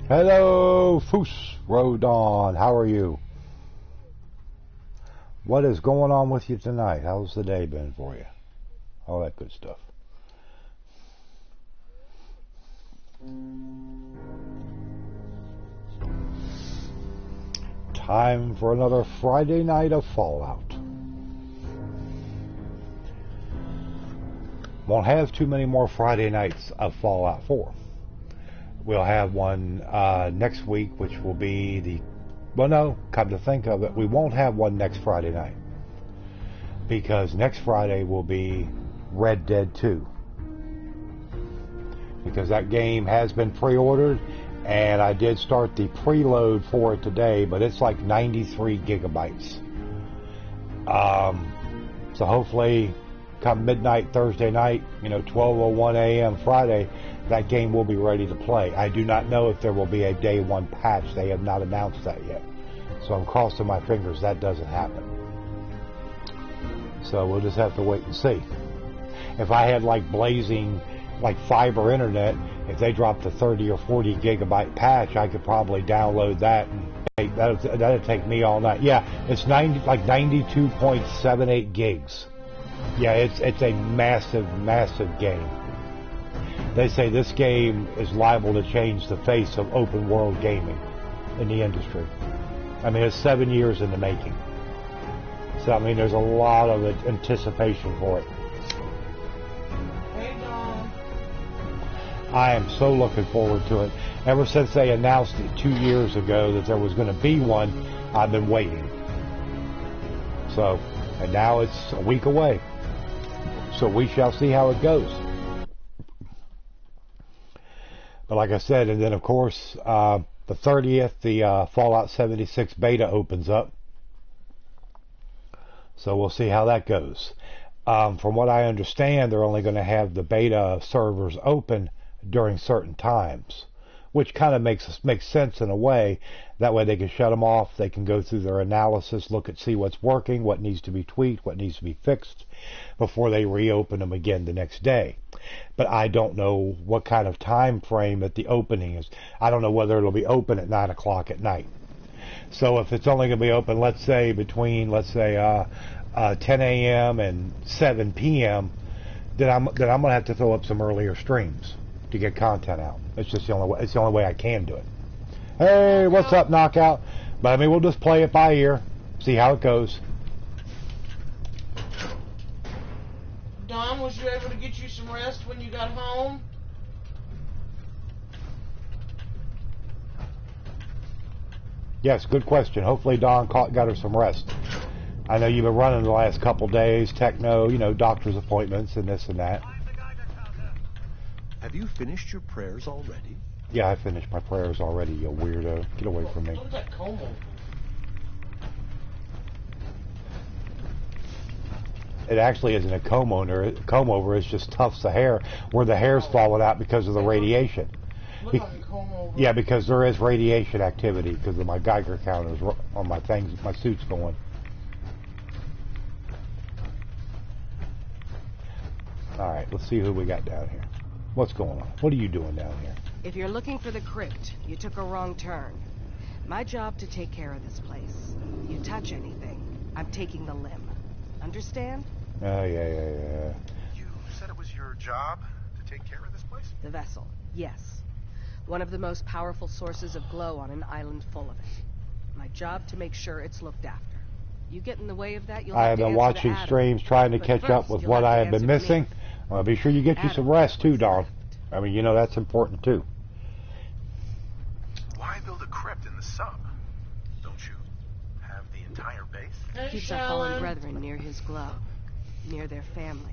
Hello, Foos Rodon. How are you? What is going on with you tonight? How's the day been for you? All that good stuff. Time for another Friday night of Fallout. Won't have too many more Friday nights of Fallout 4. We'll have one next week, which will be the... Well, no, come to think of it, we won't have one next Friday night. Because next Friday will be Red Dead 2. Because that game has been pre-ordered, and I did start the preload for it today, but it's like 93 gigabytes. So hopefully, come midnight Thursday night, 12:01 a.m. Friday, that game will be ready to play. I do not know if there will be a day one patch. They have not announced that yet. So I'm crossing my fingers that doesn't happen. So we'll just have to wait and see. If I had like blazing, like fiber internet, if they dropped a 30 or 40 gigabyte patch, I could probably download that and that'd take me all night. Yeah, it's 92.78 gigs. Yeah, it's a massive game. They say this game is liable to change the face of open world gaming in the industry. I mean, it's 7 years in the making. So, I mean, there's a lot of anticipation for it. Hey, Dom. I am so looking forward to it. Ever since they announced it 2 years ago that there was going to be one, I've been waiting. So, and now it's a week away. So we shall see how it goes. But like I said, and then of course, the 30th, the Fallout 76 beta opens up. So we'll see how that goes. From what I understand, they're only going to have the beta servers open during certain times, which kind of makes sense in a way. That way they can shut them off. They can go through their analysis, look at see what's working, what needs to be tweaked, what needs to be fixed before they reopen them again the next day. But I don't know what kind of time frame that the opening is. I don't know whether it'll be open at 9 o'clock at night. So if it's only going to be open, let's say between 10 a.m. and 7 p.m., then I'm going to have to throw up some earlier streams to get content out. It's just the only way. It's the only way I can do it. Hey, what's up, Knockout? But I mean, we'll just play it by ear, see how it goes. Don, was you able to get you some rest when you got home? Yes, good question. Hopefully Dawn got her some rest. I know you've been running the last couple days, techno, doctor's appointments and this and that. Have you finished your prayers already? Yeah, I finished my prayers already, you weirdo. Get away from me. Look at that comb over. It actually isn't a comb over, it's just tufts of hair where the hair's falling out because of the radiation. Look like a comb over. Yeah, because there is radiation activity because of my Geiger counters on my things, my suit's going. Alright, let's see who we got down here. What's going on? What are you doing down here? If you're looking for the crypt, you took a wrong turn. My job to take care of this place. If you touch anything, I'm taking the limb. Understand? Oh, yeah. You said it was your job to take care of this place? The vessel, yes. One of the most powerful sources of glow on an island full of it. My job to make sure it's looked after. You get in the way of that, you'll I have have to been answer watching to Adam. streams trying to But catch up first, with you'll what have I to have been answer to me. missing. Be sure you get you some rest too, Dawn. I mean, that's important too. Why build a crypt in the sub? Don't you have the entire base? Hey, Keeps our fallen Shallon. brethren near his glow. Near their family.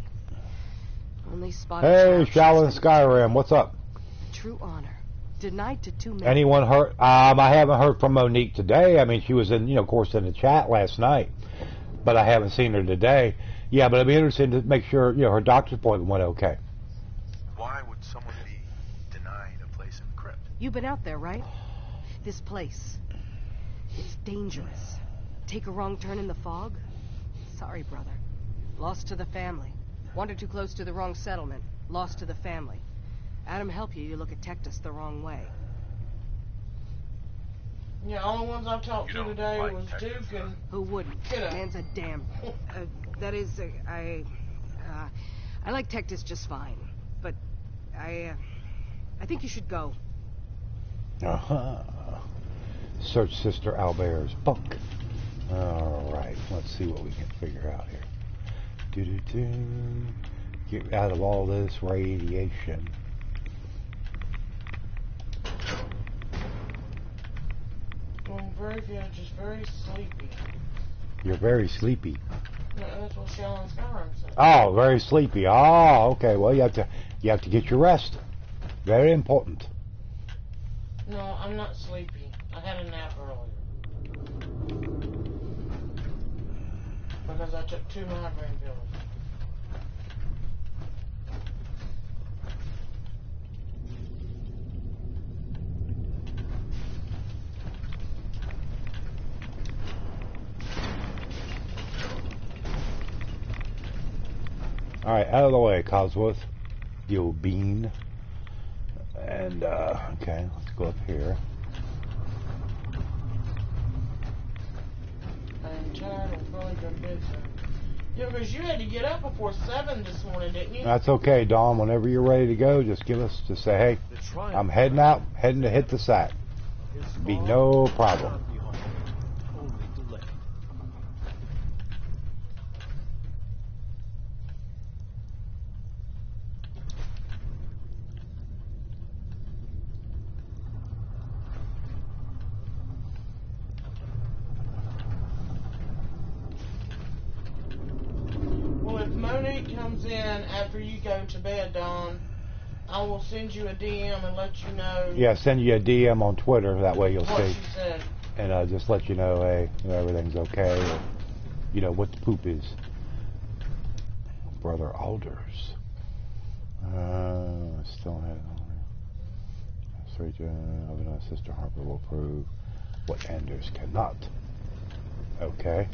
Only spot Hey, Shallon Skyrim, what's up? True honor. Denied to two men. Anyone heard? I haven't heard from Monique today. I mean, she was in, of course, in the chat last night, but I haven't seen her today. Yeah, but it'd be interesting to make sure, her doctor's appointment went okay. Why would someone be denied a place in the crypt? You've been out there, right? This place. It's dangerous. Take a wrong turn in the fog? Sorry, brother. Lost to the family. Wandered too close to the wrong settlement. Lost to the family. Adam help you, you look at Tectus the wrong way. Yeah, only ones I've talked You to don't today like was Texas, Duke huh? and Who wouldn't? Kiddo. Man's a damn. That is, I like Tectus just fine, but I think you should go. Uh-huh. Search Sister Albert's bunk. Alright, let's see what we can figure out here. Get out of all this radiation. Doing very good, just very sleepy. You're very sleepy. No, that's what Shell and Skyrim said. Oh, very sleepy. Oh, okay. Well, you have to get your rest. Very important. No, I'm not sleepy. I had a nap earlier. Because I took 2 migraine pills. Alright, out of the way, Cosworth. You bean. And, okay, let's go up here. I'm tired. I'm probably going to bed soon. Yeah, because you had to get up before 7 this morning, didn't you? That's okay, Dawn. Whenever you're ready to go, just say, hey, I'm heading out, heading to hit the sack. Be no problem. Well, if Monique comes in after you go to bed, Dawn, I will send you a DM and let you know. Yeah, send you a DM on Twitter. That way you'll what see. she said. And just let you know, hey, everything's okay. Or, what the poop is. Brother Alders. Still had Sister Harper will prove what Anders cannot. Okay.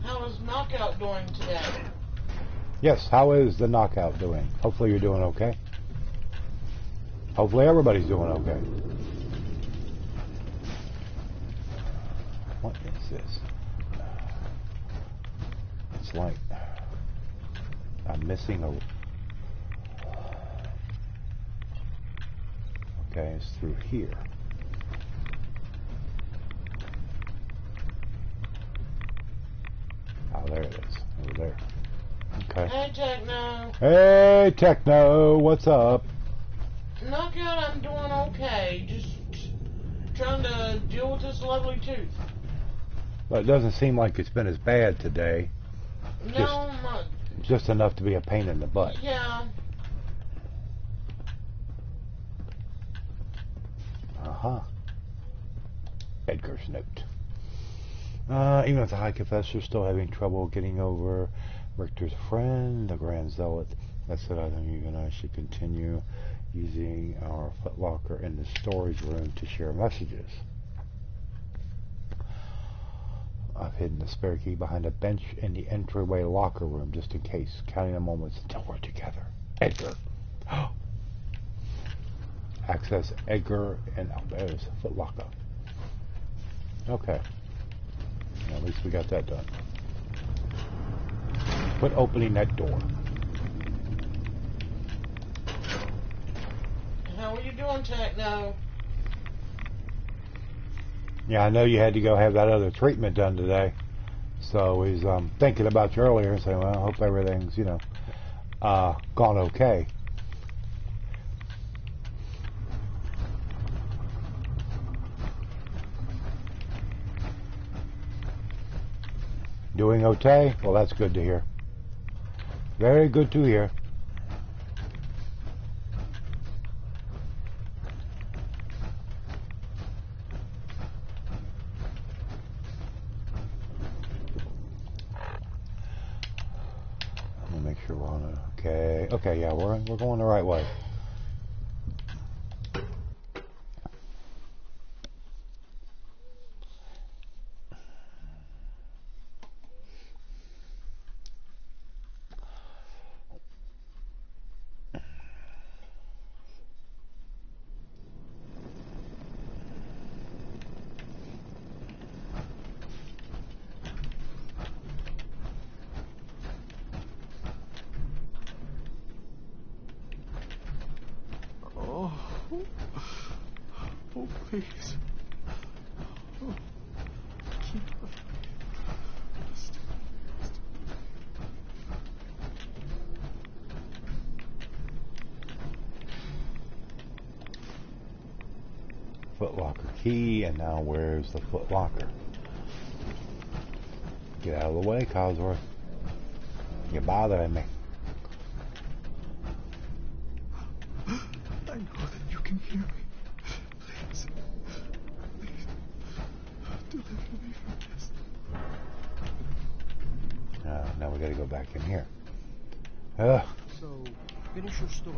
How is Knockout doing today? Yes, how is the knockout doing? Hopefully you're doing okay. Hopefully everybody's doing okay. What is this? It's like I'm missing a... Okay, it's through here. Oh, there it is. Over there. Okay. Hey, Techno. Hey, Techno. What's up? Knockout, I'm doing okay. Just trying to deal with this lovely tooth. Well, it doesn't seem like it's been as bad today. No, Just enough to be a pain in the butt. yeah. Uh-huh. Edgar's note. Even with the High Confessor still having trouble getting over Richter's friend, the Grand Zealot. That said, I think you and I should continue using our footlocker in the storage room to share messages. I've hidden the spare key behind a bench in the entryway locker room just in case, counting the moments until we're together. Edgar. Access Edgar and Albert's footlocker. Okay. At least we got that done. Quit opening that door. How are you doing, Techno? Yeah, I know you had to go have that other treatment done today. So he's thinking about you earlier and saying, well, I hope everything's, gone okay. Doing okay? Well, that's good to hear. Very good to hear. Let me make sure we're on it. Okay. Okay, yeah, we're going the right way. Please. Oh, Footlocker key, and now where's the footlocker? Get out of the way, Cosworth. You're bothering me. I know that you can hear me. Please. Please. Deliver me from this. Now we gotta go back in here. So, finish your story.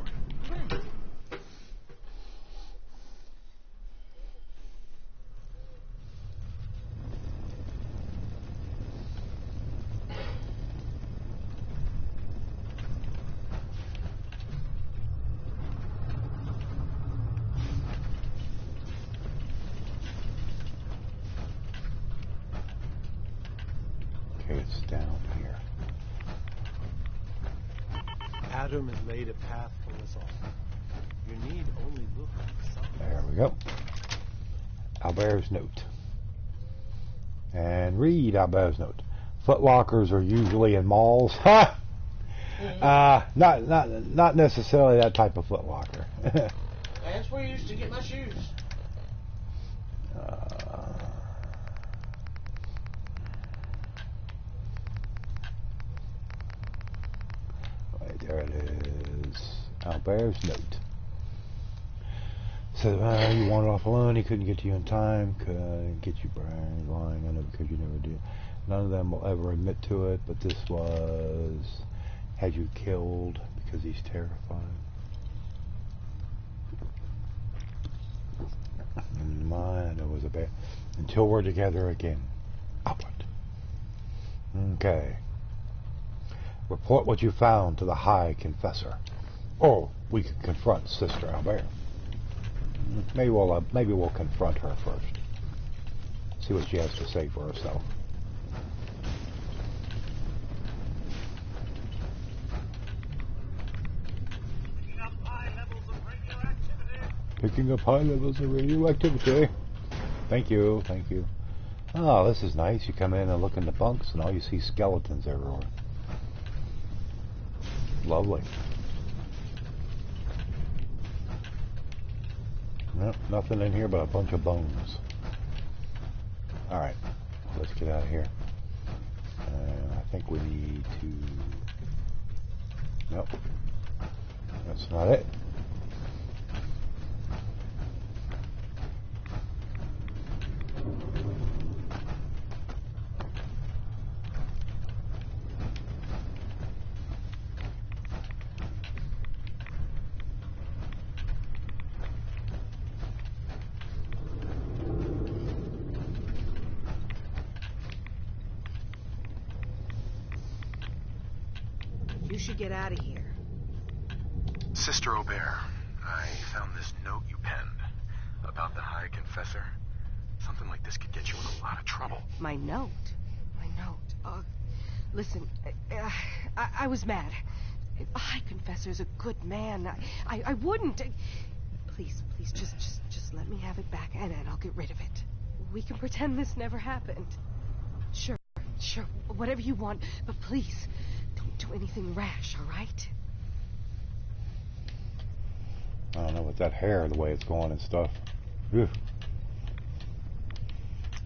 Okay, it's down here. Adam has laid a path for us all. You need only look at the sun. There we go. Albert's note. And read Albert's note. Footlockers are usually in malls. Ha! Not necessarily that type of footlocker. That's where I used to get my shoes. Right, there it is. Albert's note. So you wandered off alone. He couldn't get to you in time. Couldn't get you lying on it because you never did. None of them will ever admit to it. But this was had you killed because he's terrified. In mine, it was a bad. Until we're together again. Upward. Okay. Report what you found to the High Confessor. Or we could confront Sister Albert. Maybe we'll confront her first. See what she has to say for herself. Picking up high levels of radioactivity. Thank you, thank you. Oh, this is nice. You come in and look in the bunks and all you see skeletons everywhere. Lovely. Nope, nothing in here but a bunch of bones. Alright, let's get out of here. I think we need to... Nope. That's not it. You should get out of here. Sister Aubert, I found this note you penned about the High Confessor. Something like this could get you in a lot of trouble. My note? My note? Listen, I was mad. The High Confessor's a good man. I wouldn't. Please, just let me have it back and I'll get rid of it. We can pretend this never happened. Sure, whatever you want, but please, don't do anything rash, all right? I don't know, with that hair, the way it's going and stuff. Whew.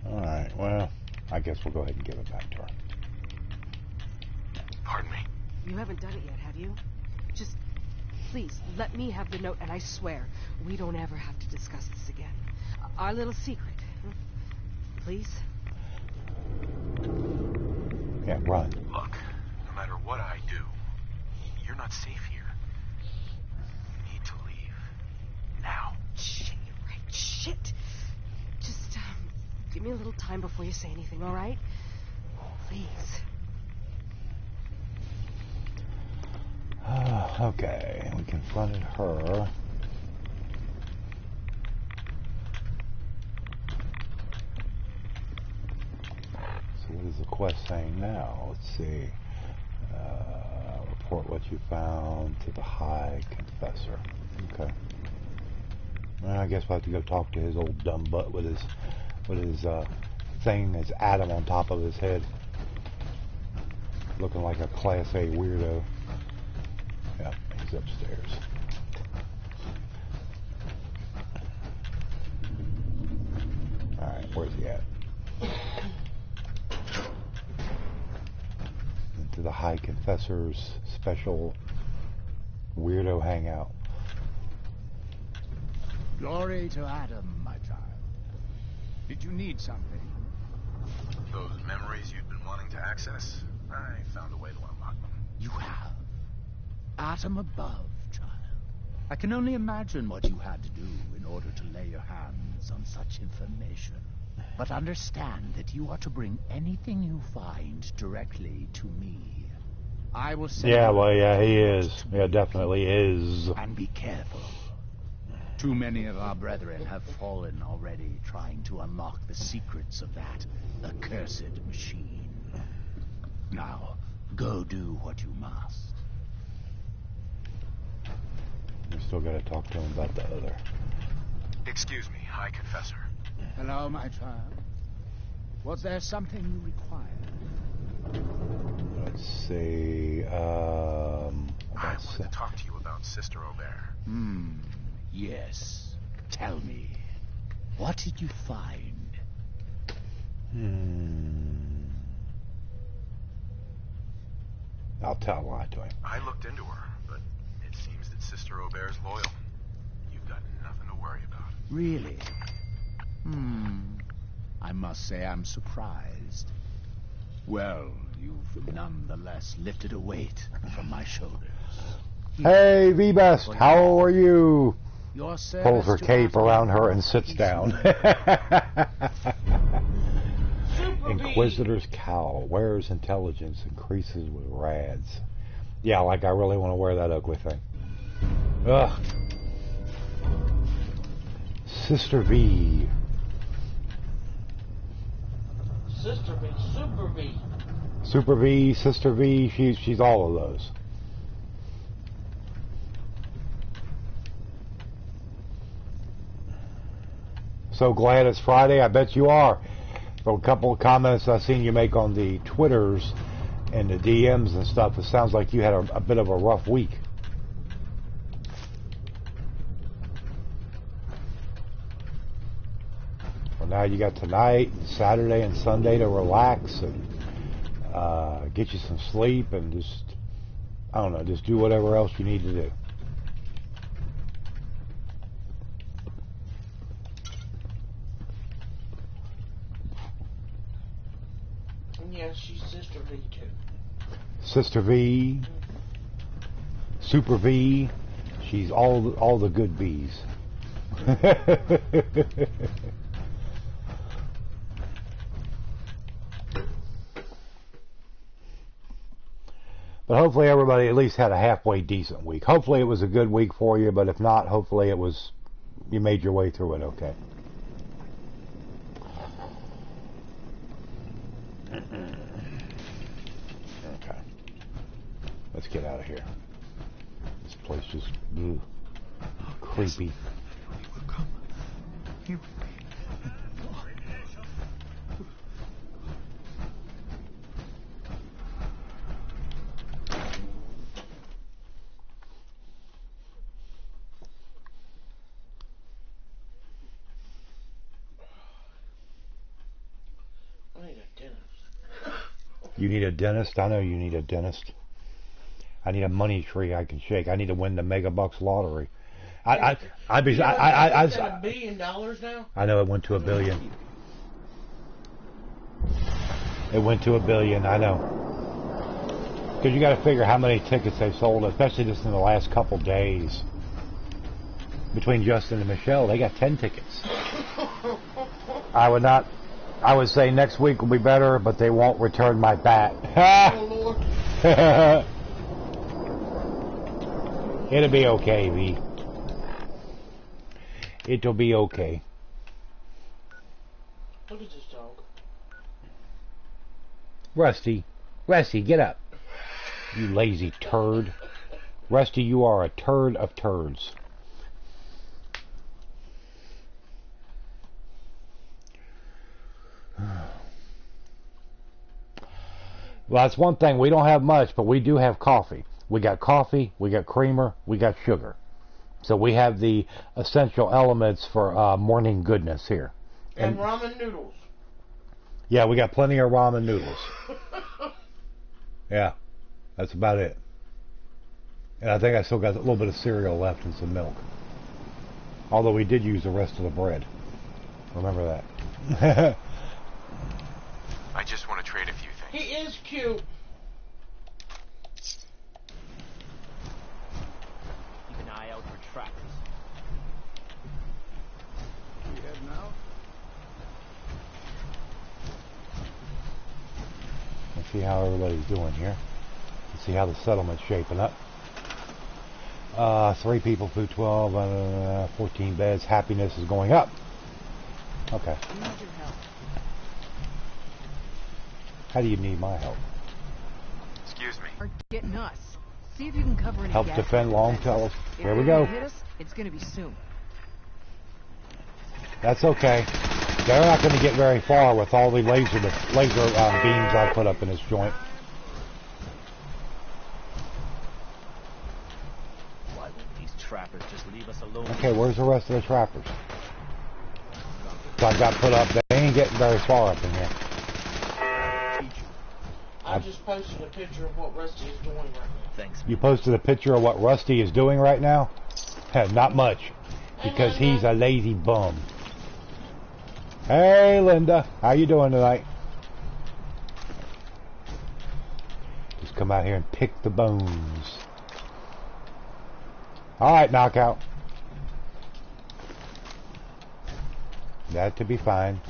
Alright, well, I guess we'll go ahead and give it back to her. Pardon me? You haven't done it yet, have you? Just, please, let me have the note, and I swear, we don't ever have to discuss this again. Our little secret. Please? Yeah, run. Look, no matter what I do, you're not safe here. You need to leave. Now. Shit, you're right. Shit. Just, give me a little time before you say anything, all right? Please. Okay, we confronted her. So what is the quest saying now? Let's see. Report what you found to the High Confessor. Okay. Well, I guess we'll have to go talk to his old dumb butt with his thing, his atom on top of his head. Looking like a Class A weirdo. Yeah, he's upstairs. Alright, where's he at? Into the High Confessor's special weirdo hangout. Glory to Adam, my child. Did you need something? Those memories you've been wanting to access? I found a way to unlock them. You have. Atom above, child. I can only imagine what you had to do in order to lay your hands on such information. But understand that you are to bring anything you find directly to me. I will send Yeah, you well, yeah, he a is. Yeah, definitely is. And be careful. Too many of our brethren have fallen already trying to unlock the secrets of that accursed machine. Now, go do what you must. We still got to talk to him about the other. Excuse me, High Confessor. Hello, my child. Was there something you required? Let's see. I wanted to talk to you about Sister Aubert. Yes. Tell me. What did you find? I'll lie to him. I looked into her, but it seems that Sister Aubert's loyal. You've got nothing to worry about. Really? I must say I'm surprised. Well, you've nonetheless lifted a weight from my shoulders. Hey, V-Best, how are you? Your Pulls her service to cape Adam around her and sits down. Super Inquisitor's cowl. Wears intelligence. Increases with rads. Yeah, like I really want to wear that ugly thing. Ugh. Sister V. Sister V, Super V. Super V, Sister V, she's all of those. So glad it's Friday. I bet you are. From a couple of comments I've seen you make on the Twitters and the DMs and stuff, it sounds like you had a bit of a rough week. Well, now you got tonight, and Saturday, and Sunday to relax and get you some sleep and just, I don't know, just do whatever else you need to do. Yeah, she's Sister V too. Sister V, Super V, she's all the good V's. But hopefully everybody at least had a halfway decent week. Hopefully it was a good week for you, but if not, hopefully you made your way through it okay. Okay. Let's get out of here. This place just creepy. He will come. He will. I need a dentist. You need a dentist? I know you need a dentist. I need a money tree I can shake. I need to win the Mega Bucks lottery. It's at $1 billion now. I know it went to $1 billion. It went to $1 billion. I know. Because you got to figure how many tickets they've sold, especially just in the last couple days. Between Justin and Michelle, they got 10 tickets. I would say next week will be better, but they won't return my bat. Oh, Lord. It'll be okay, V. It'll be okay. Look at this dog. Rusty, get up. You lazy turd. Rusty, you are a turd of turds. Well, that's one thing. We don't have much, but we do have coffee. We got coffee, we got creamer, we got sugar. So we have the essential elements for morning goodness here. And ramen noodles. Yeah, we got plenty of ramen noodles. Yeah, that's about it. And I think I still got a little bit of cereal left and some milk. Although we did use the rest of the bread. Remember that. I just want to trade a few things. He is cute. Keep an eye out for trackers. We head now? Let's see how everybody's doing here. Let's see how the settlement's shaping up. 3 people, food 12, 14 beds. Happiness is going up. Okay. We need your help. How do you need my help? Excuse me. Are getting us. See if you can cover any Help gas defend long defenses. tells. If Here we they're go. gonna hit us, it's gonna be soon. That's okay. They're not going to get very far with all the laser beams I put up in this joint. Why won't these trappers just leave us alone? Okay, where's the rest of the trappers? So I got put up. They ain't getting very far up in here. I just posted a picture of what Rusty is doing right now. Thanks. You posted a picture of what Rusty is doing right now? Not much, because he's a lazy bum. Hey, Linda, how you doing tonight? Just come out here and pick the bones. All right, knockout. That to be fine.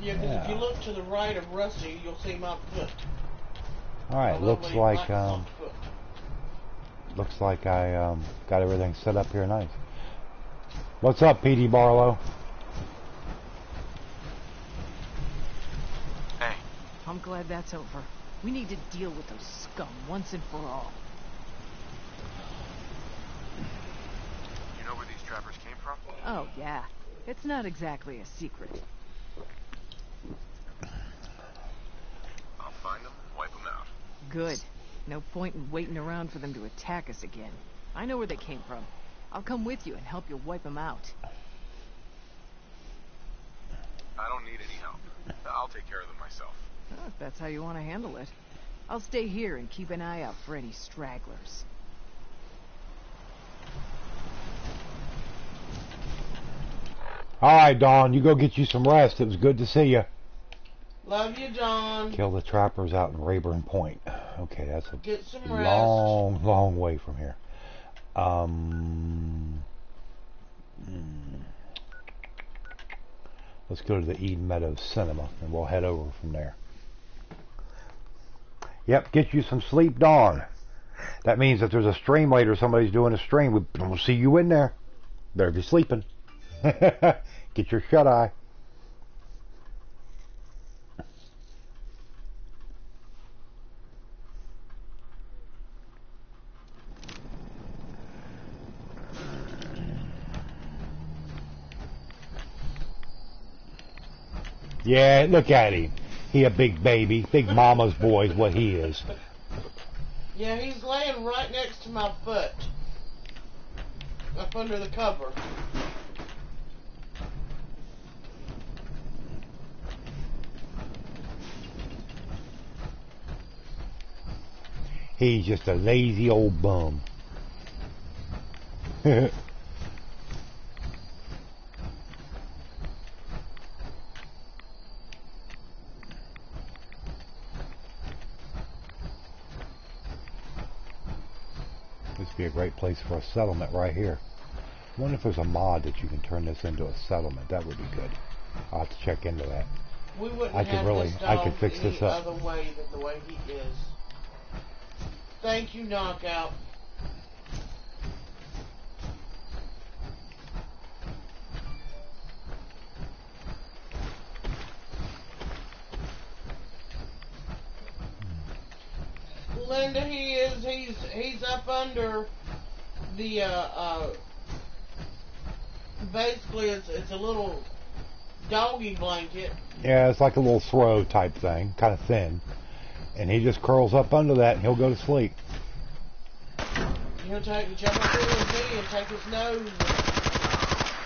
Yeah, because if you look to the right of Rusty, you'll see my foot. All right, looks like I got everything set up here nice. What's up, P.D. Barlow? Hey, I'm glad that's over. We need to deal with those scum once and for all. you know where these trappers came from? Oh, yeah. It's not exactly a secret. I'll find them, wipe them out. Good. No point in waiting around for them to attack us again. I know where they came from. I'll come with you and help you wipe them out. I don't need any help. I'll take care of them myself. Well, if that's how you want to handle it. I'll stay here and keep an eye out for any stragglers. All right, Dawn, you go get you some rest. It was good to see you. Love you, John. Kill the trappers out in Rayburn Point. Okay, that's a Get some long, long way from here. Let's go to the Eden Meadows Cinema, and we'll head over from there. Yep, get you some sleep, Dawn. That means if there's a stream later, somebody's doing a stream, we'll see you in there. Better be sleeping. Get your shut-eye. Yeah, look at him. He a big baby. Big mama's boy is what he is. Yeah, he's laying right next to my foot. Up under the cover. He's just a lazy old bum. This would be a great place for a settlement right here. I wonder if there's a mod that you can turn this into a settlement. That would be good. I'll have to check into that. We wouldn't I could have really- this I dog could fix any this up. other way than the way he is. Thank you, Knockout. Linda, he's up under the basically it's a little doggy blanket. Yeah, it's like a little throw type thing, kind of thin. And he just curls up under that and he'll go to sleep. He'll jump up in his knee and take his nose and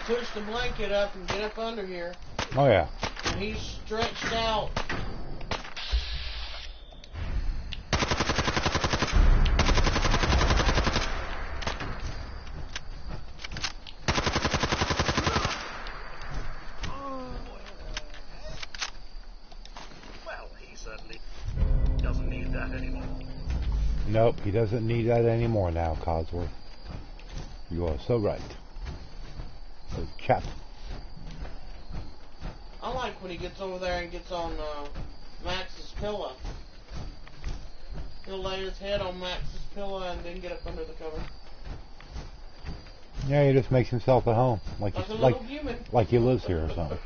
push the blanket up and get up under here. Oh yeah. And he's stretched out. Well, he certainly doesn't need that anymore. Nope, he doesn't need that anymore now, Cosworth. You are so right. Oh, chap. I like when he gets over there and gets on Max's pillow. He'll lay his head on Max's pillow and then get up under the cover. Yeah, he just makes himself at home, like a little human. Like he lives here or something.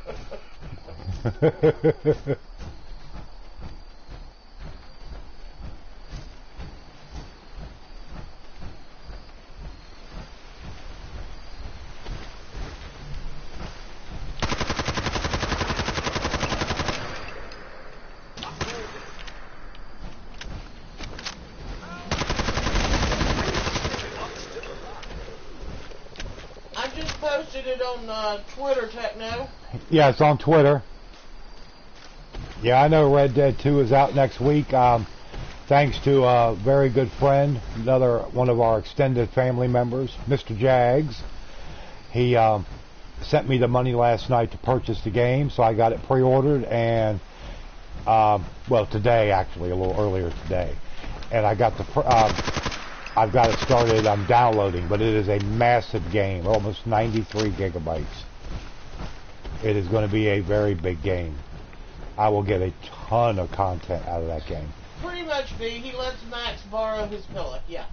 Posted it on Twitter, Techno. Yeah, it's on Twitter. Yeah, I know Red Dead 2 is out next week. Thanks to a very good friend, another one of our extended family members, Mr. Jags. He sent me the money last night to purchase the game, so I got it pre-ordered, and well, today actually, a little earlier today, and I got the. I've got it started, I'm downloading, but it is a massive game, almost 93 gigabytes. It is going to be a very big game. I will get a ton of content out of that game. Pretty much, B. He lets Max borrow his pillow, yeah.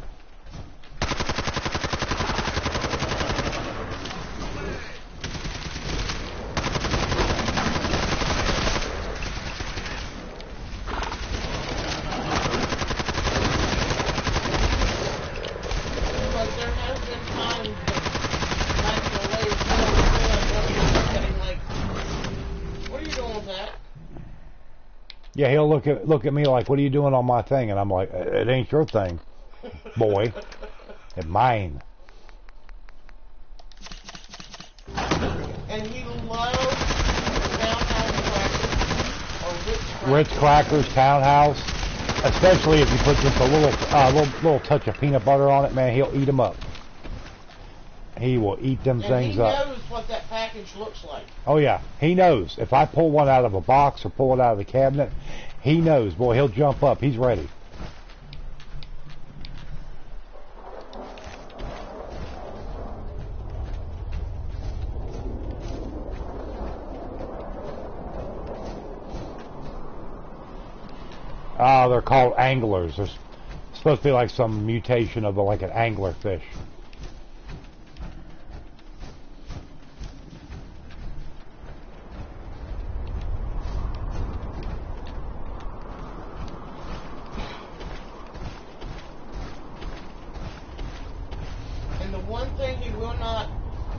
Yeah, he'll look at me like, "What are you doing on my thing?" And I'm like, "It ain't your thing, boy. It's mine." And he loves townhouse crackers or Ritz crackers, townhouse, especially if you put just a little touch of peanut butter on it, man. He'll eat them up. He will eat them things up. And he knows what that package looks like. Oh yeah, he knows. If I pull one out of a box or pull it out of the cabinet, he knows. Boy, he'll jump up. He's ready. They're called anglers. They're supposed to be like some mutation of like an angler fish.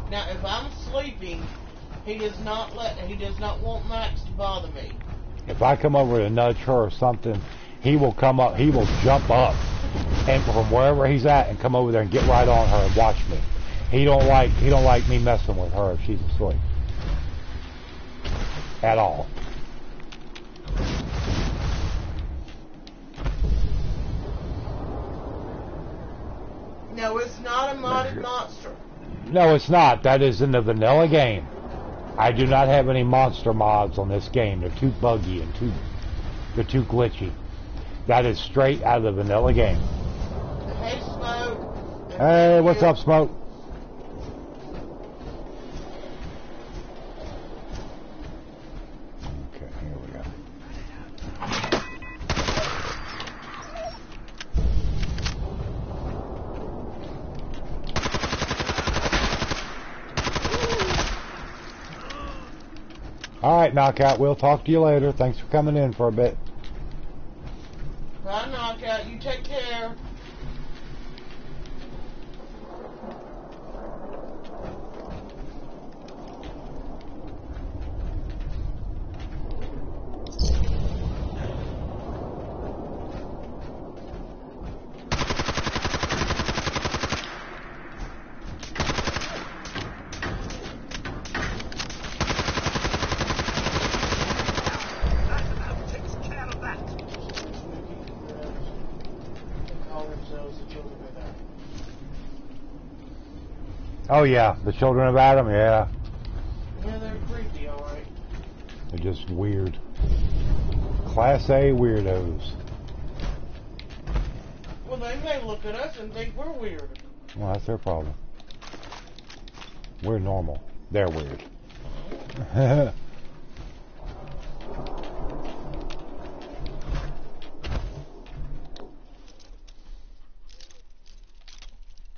Now, if I'm sleeping, he does not want Max to bother me. If I come over to nudge her or something, he will come up. He will jump up, and from wherever he's at, and come over there and get right on her and watch me. He don't like me messing with her if she's asleep at all. No, it's not a modded monster. No, it's not. That is in the vanilla game. I do not have any monster mods on this game. They're too buggy and they're too glitchy. That is straight out of the vanilla game. Hey, Smoke. Hey, what's up, Smoke? Okay, here we go. All right, Knockout. We'll talk to you later. Thanks for coming in for a bit. Bye, Knockout. You take care. themselves the children of Adam. Oh yeah, the children of Adam, yeah. Yeah, they're creepy, alright. They're just weird. Class A weirdos. Well, they may look at us and think we're weird. Well, that's their problem. We're normal. They're weird.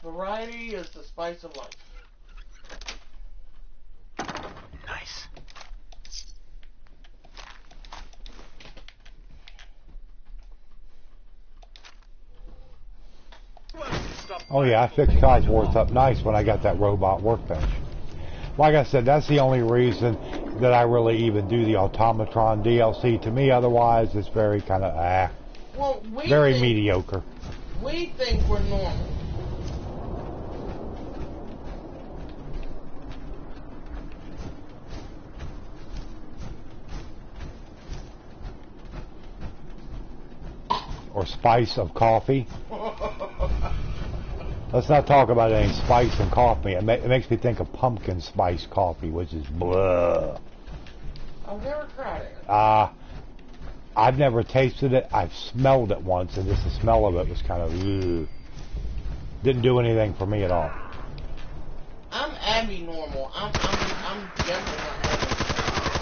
Variety is the spice of life. Nice. Oh yeah, I fixed Codsworth up nice when I got that robot workbench. Like I said, that's the only reason that I really even do the Automatron DLC. To me, otherwise, it's very kind of Well, very mediocre. We think we're normal. Or spice of coffee. Let's not talk about any spice in coffee. It makes me think of pumpkin spice coffee, which is blah. I've never tried it. I've never tasted it. I've smelled it once, and just the smell of it was kind of ugh. Didn't do anything for me at all. I'm Abby normal. I'm definitely not normal.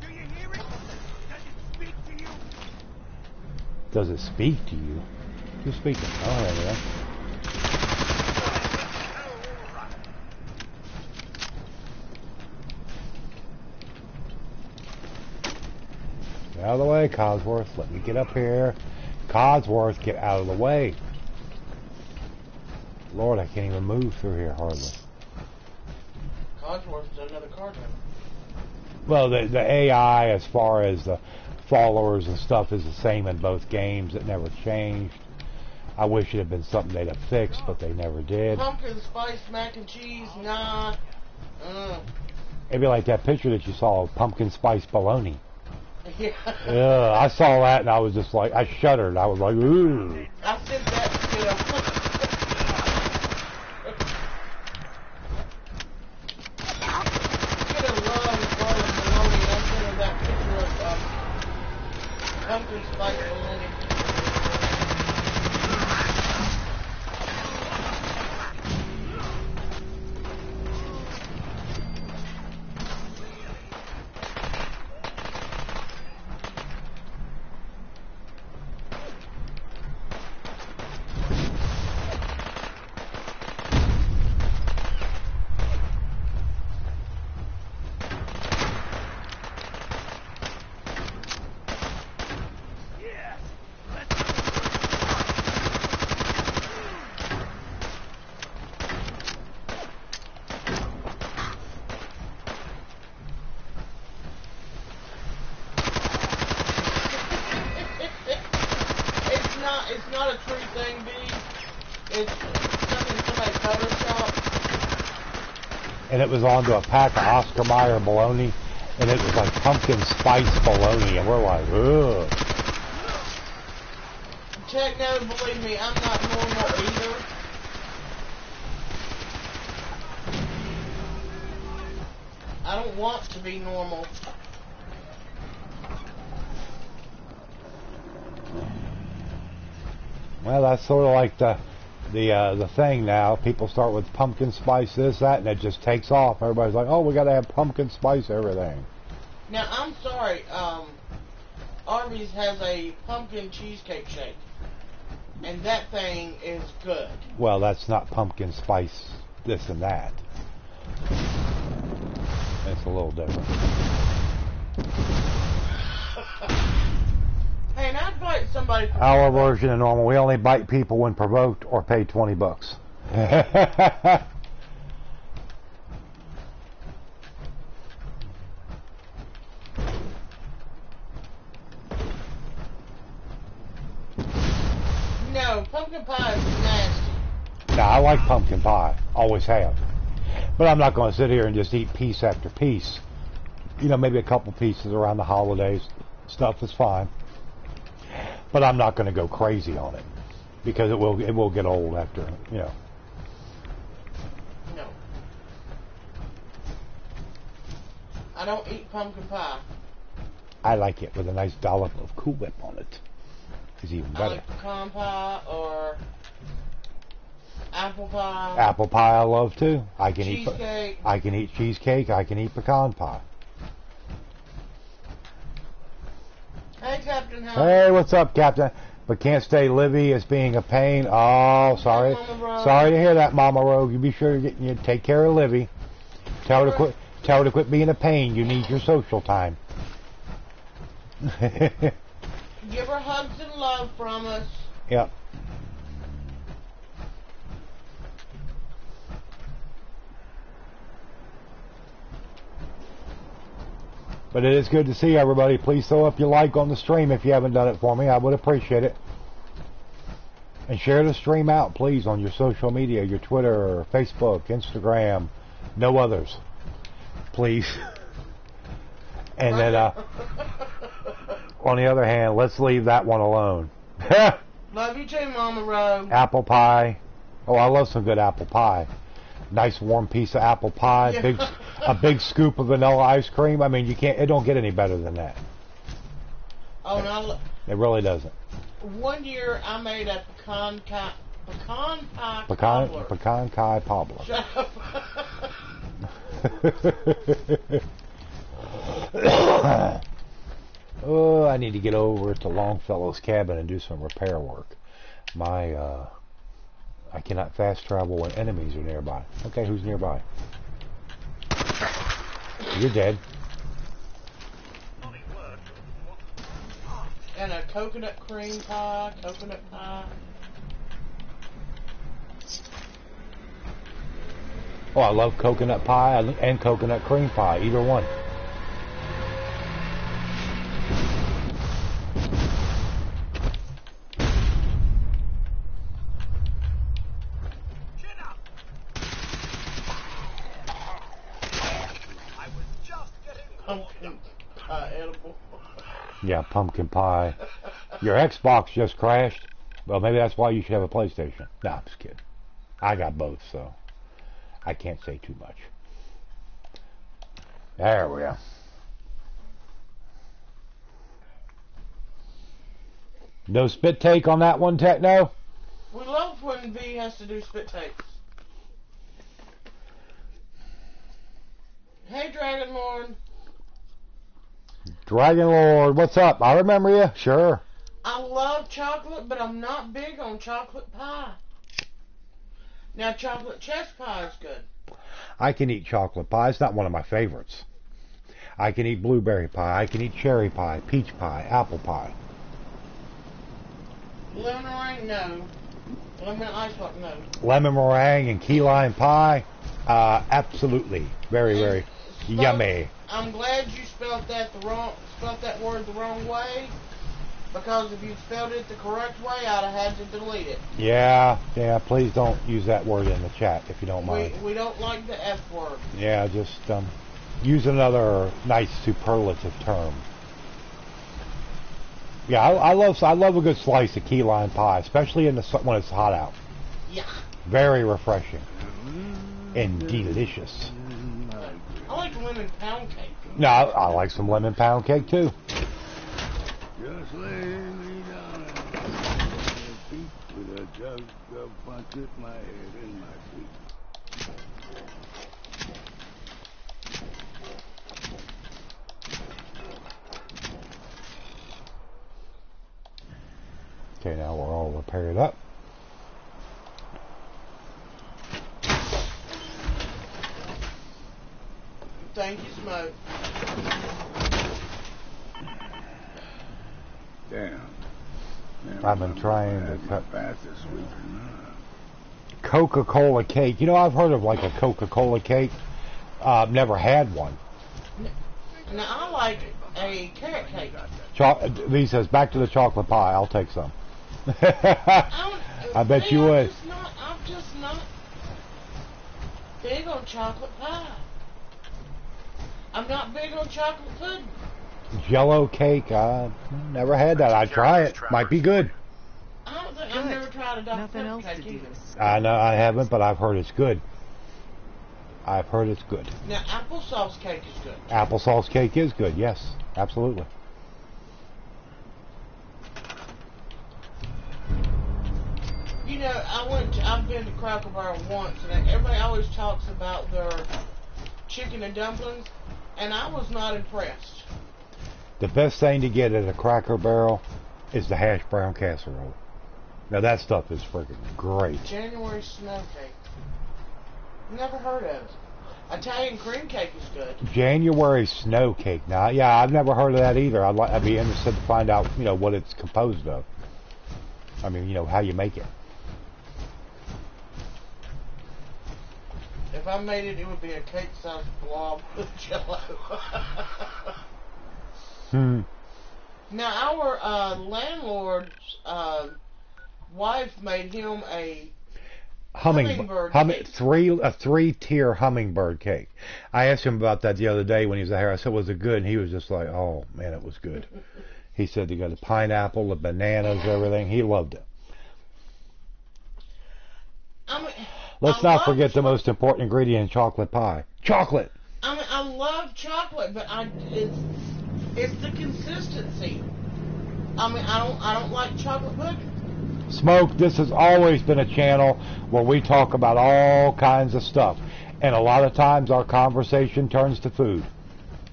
Do you hear it? Does it speak to you? Does it speak to you? Who's speaking? I don't have anything. Get out of the way, Codsworth. Let me get up here. Codsworth, get out of the way. Lord, I can't even move through here hardly. Codsworth's another card member. Well, the AI, as far as the followers and stuff, is the same in both games. It never changed. I wish it had been something they'd have fixed, but they never did. Pumpkin spice mac and cheese, nah. It'd be like that picture that you saw of pumpkin spice bologna. Yeah. Yeah, I saw that and I was just like, I shuddered. I was like, ooh. I sent that to them. Pumpkin spice bologna. It's not a true thing, B. It's something somebody photoshopped. And it was onto a pack of Oscar Mayer bologna, and it was like pumpkin spice bologna, and we're like, ugh. Check, no, believe me, I'm not normal either. I don't want to be normal. Well, that's sort of like the thing now. People start with pumpkin spice this, that, and it just takes off. Everybody's like, oh, we got to have pumpkin spice everything. Now, I'm sorry, Arby's has a pumpkin cheesecake shake. And that thing is good. Well, that's not pumpkin spice this and that. It's a little different. Hey, and I'd bite somebody for Our version of normal, we only bite people when provoked or pay $20. No, pumpkin pie is nasty. Now, I like pumpkin pie. Always have. But I'm not going to sit here and just eat piece after piece. You know, maybe a couple pieces around the holidays. Stuff is fine. But I'm not going to go crazy on it because it will get old after, you know. No. I don't eat pumpkin pie. I like it with a nice dollop of Cool Whip on it. It's even I better. like pecan pie or apple pie. Apple pie I love too. I can Cheesecake. I can eat cheesecake. I can eat pecan pie. Hey, Captain Howard. Hey, what's up, Captain? But can't stay Livy as being a pain. Oh, sorry. Sorry to hear that, Mama Rogue. You be sure to take care of Livy. Tell her to quit. Tell her to quit being a pain. You need your social time. Give her hugs and love from us. Yep. But it is good to see everybody. Please throw up your like on the stream if you haven't done it for me. I would appreciate it. And share the stream out, please, on your social media, your Twitter, Facebook, Instagram, no others. Please. And then, on the other hand, let's leave that one alone. Love you too, Mama Rogue. Apple pie. Oh, I love some good apple pie. Nice warm piece of apple pie. Yeah. A big scoop of vanilla ice cream. I mean, it don't get any better than that. Oh, no. It really doesn't. One year I made a pecan pie cobbler. Pecan pie cobbler. Shut up. Oh, I need to get over to Longfellow's cabin and do some repair work. I cannot fast travel when enemies are nearby. Okay, who's nearby? You're dead. And a coconut cream pie, coconut pie. Oh, I love coconut pie and coconut cream pie. Either one. Pumpkin pie edible. Yeah, pumpkin pie. Your Xbox just crashed. Well, maybe that's why you should have a PlayStation. No, I'm just kidding. I got both, so I can't say too much. There we go. No spit take on that one, Techno? We love when V has to do spit takes. Hey, Dragon Lord. Dragon Lord, what's up? I remember you. Sure. I love chocolate, but I'm not big on chocolate pie. Now, chocolate chess pie is good. I can eat chocolate pie. It's not one of my favorites. I can eat blueberry pie. I can eat cherry pie, peach pie, apple pie. Lemon meringue, no. Lemon ice block, no. Lemon meringue and key lime pie, absolutely, very yummy. I'm glad you spelled that word the wrong way, because if you spelled it the correct way, I'd have had to delete it. Yeah, please don't use that word in the chat if you don't mind. We don't like the F word. Yeah, just use another nice superlative term. Yeah, I love a good slice of key lime pie, especially when it's hot out. Yeah. Very refreshing and delicious. I like lemon pound cake. No, I like some lemon pound cake too. Just lay me down and feet with a jug of punch at my head and my feet. Okay, now we're all repaired up. Thank you, Smoke. Damn. I've been trying to cut fastest sweeping. Coca-Cola cake. You know, I've heard of like a Coca-Cola cake. Never had one. Now, I like a carrot cake. V says, back to the chocolate pie. I'll take some. I bet you would. I'm just not big on chocolate pie. I'm not big on chocolate pudding. Jello cake, I never had that. I'd try it. Might be good. I don't think I've never tried a Dr. Nothing Pepper else to cake do either. this. I know I haven't, but I've heard it's good. I've heard it's good. Now, applesauce cake is good. Applesauce cake is good, yes. Absolutely. You know, I've been to Cracker Barrel once, and everybody always talks about their chicken and dumplings, and I was not impressed. The best thing to get at a Cracker Barrel is the hash brown casserole. Now that stuff is freaking great. January snow cake. Never heard of it. Italian cream cake is good. January snow cake. Now, yeah, I've never heard of that either. I'd be interested to find out, what it's composed of. I mean, how you make it. If I made it, it would be a cake-sized blob with Jello. Now, our landlord's wife made him a hummingbird cake. A 3-tier hummingbird cake. I asked him about that the other day when he was here. I said, was it good? And he was just like, oh, man, it was good. He said they got the pineapple, the bananas, everything. He loved it. Let's not forget the most important ingredient in chocolate pie. Chocolate! I mean, I love chocolate, but it's the consistency. I mean, I don't like chocolate pudding. Smoke, this has always been a channel where we talk about all kinds of stuff. And a lot of times our conversation turns to food.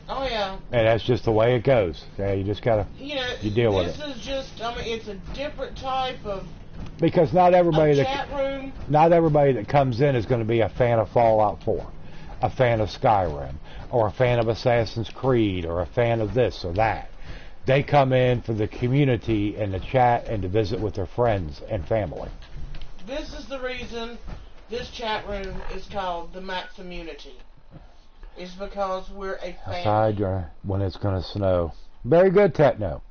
Oh, yeah. And that's just the way it goes. Yeah, you just gotta you deal with it. This is just, I mean, it's a different type of because not everybody chat room. Not everybody that comes in is going to be a fan of Fallout 4, a fan of Skyrim, or a fan of Assassin's Creed, or a fan of this or that. They come in for the community and the chat and to visit with their friends and family. This is the reason this chat room is called the Maximmunity. It's because we're a family. Aside when it's going to snow. Very good, Techno.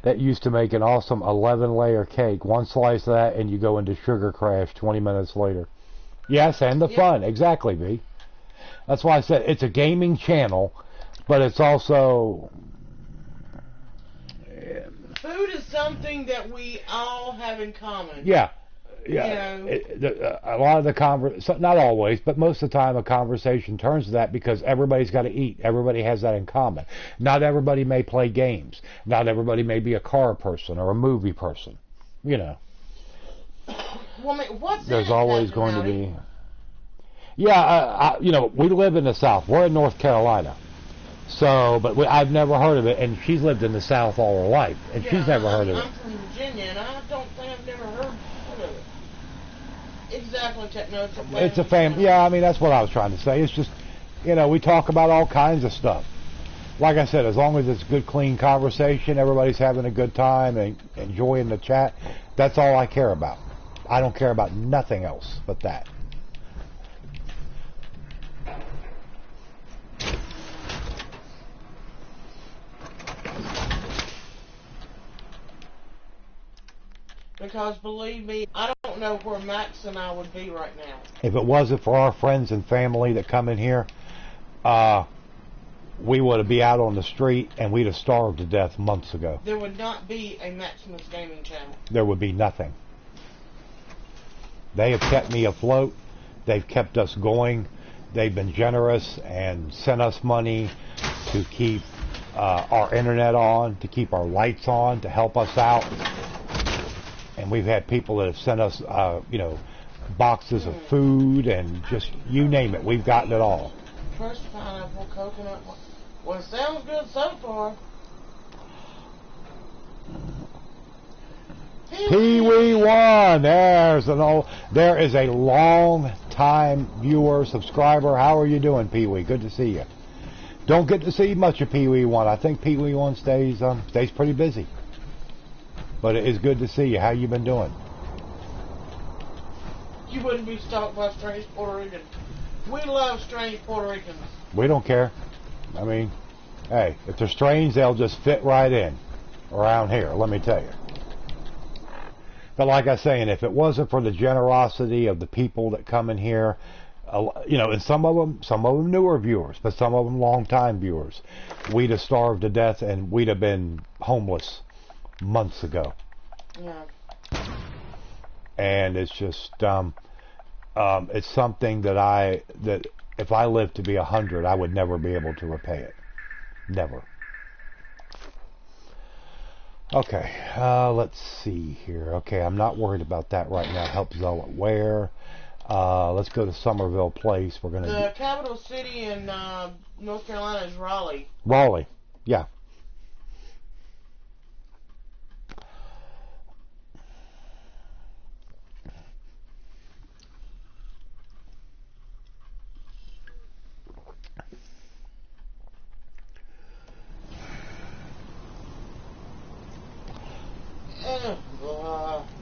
That used to make an awesome 11-layer cake. One slice of that and you go into Sugar Crash 20 minutes later. Yes, and the fun. Exactly, V. That's why I said it's a gaming channel, but it's also... Food is something that we all have in common. Yeah. A lot of the not always, but most of the time a conversation turns to that because everybody's got to eat. Everybody has that in common. Not everybody may play games. Not everybody may be a car person or a movie person. Well, I mean, what's there's always going to be... Yeah, we live in the South. We're in North Carolina. So, but I've never heard of it, and she's lived in the South all her life, and she's never heard of it. I'm from Virginia, and I don't think I've never heard of it. Exactly, Techno. It's a family. Yeah, I mean, that's what I was trying to say. It's just, we talk about all kinds of stuff. Like I said, as long as it's good, clean conversation, everybody's having a good time and enjoying the chat, that's all I care about. I don't care about nothing else but that. Because believe me, I don't know where Max and I would be right now. If it wasn't for our friends and family that come in here, we would be out on the street and we'd have starved to death months ago. There would not be a Maximus Gaming channel. There would be nothing. They have kept me afloat. They've kept us going. They've been generous and sent us money to keep our internet on, to keep our lights on, to help us out. And we've had people that have sent us, boxes of food and just, you name it. We've gotten it all. Fresh pineapple, coconut. Well, it sounds good so far. Pee-wee One. There is a long time viewer, subscriber. How are you doing, Pee-wee? Good to see you. Don't get to see much of Pee-wee One. I think Pee-wee One stays pretty busy. But it is good to see you. How you been doing? You wouldn't be stalked by strange Puerto Ricans. We love strange Puerto Ricans. We don't care. I mean, hey, if they're strange, they'll just fit right in around here, let me tell you. But like I was saying, if it wasn't for the generosity of the people that come in here, You know, and some of them newer viewers, but some of them long-time viewers. We'd have starved to death and we'd have been homeless months ago. Yeah. And it's just, it's something that if I lived to be 100, I would never be able to repay it. Never. Okay, let's see here. Okay, I'm not worried about that right now. Help Zealot where? Let's go to Somerville Place. We're gonna. The capital city in North Carolina is Raleigh. Raleigh, yeah.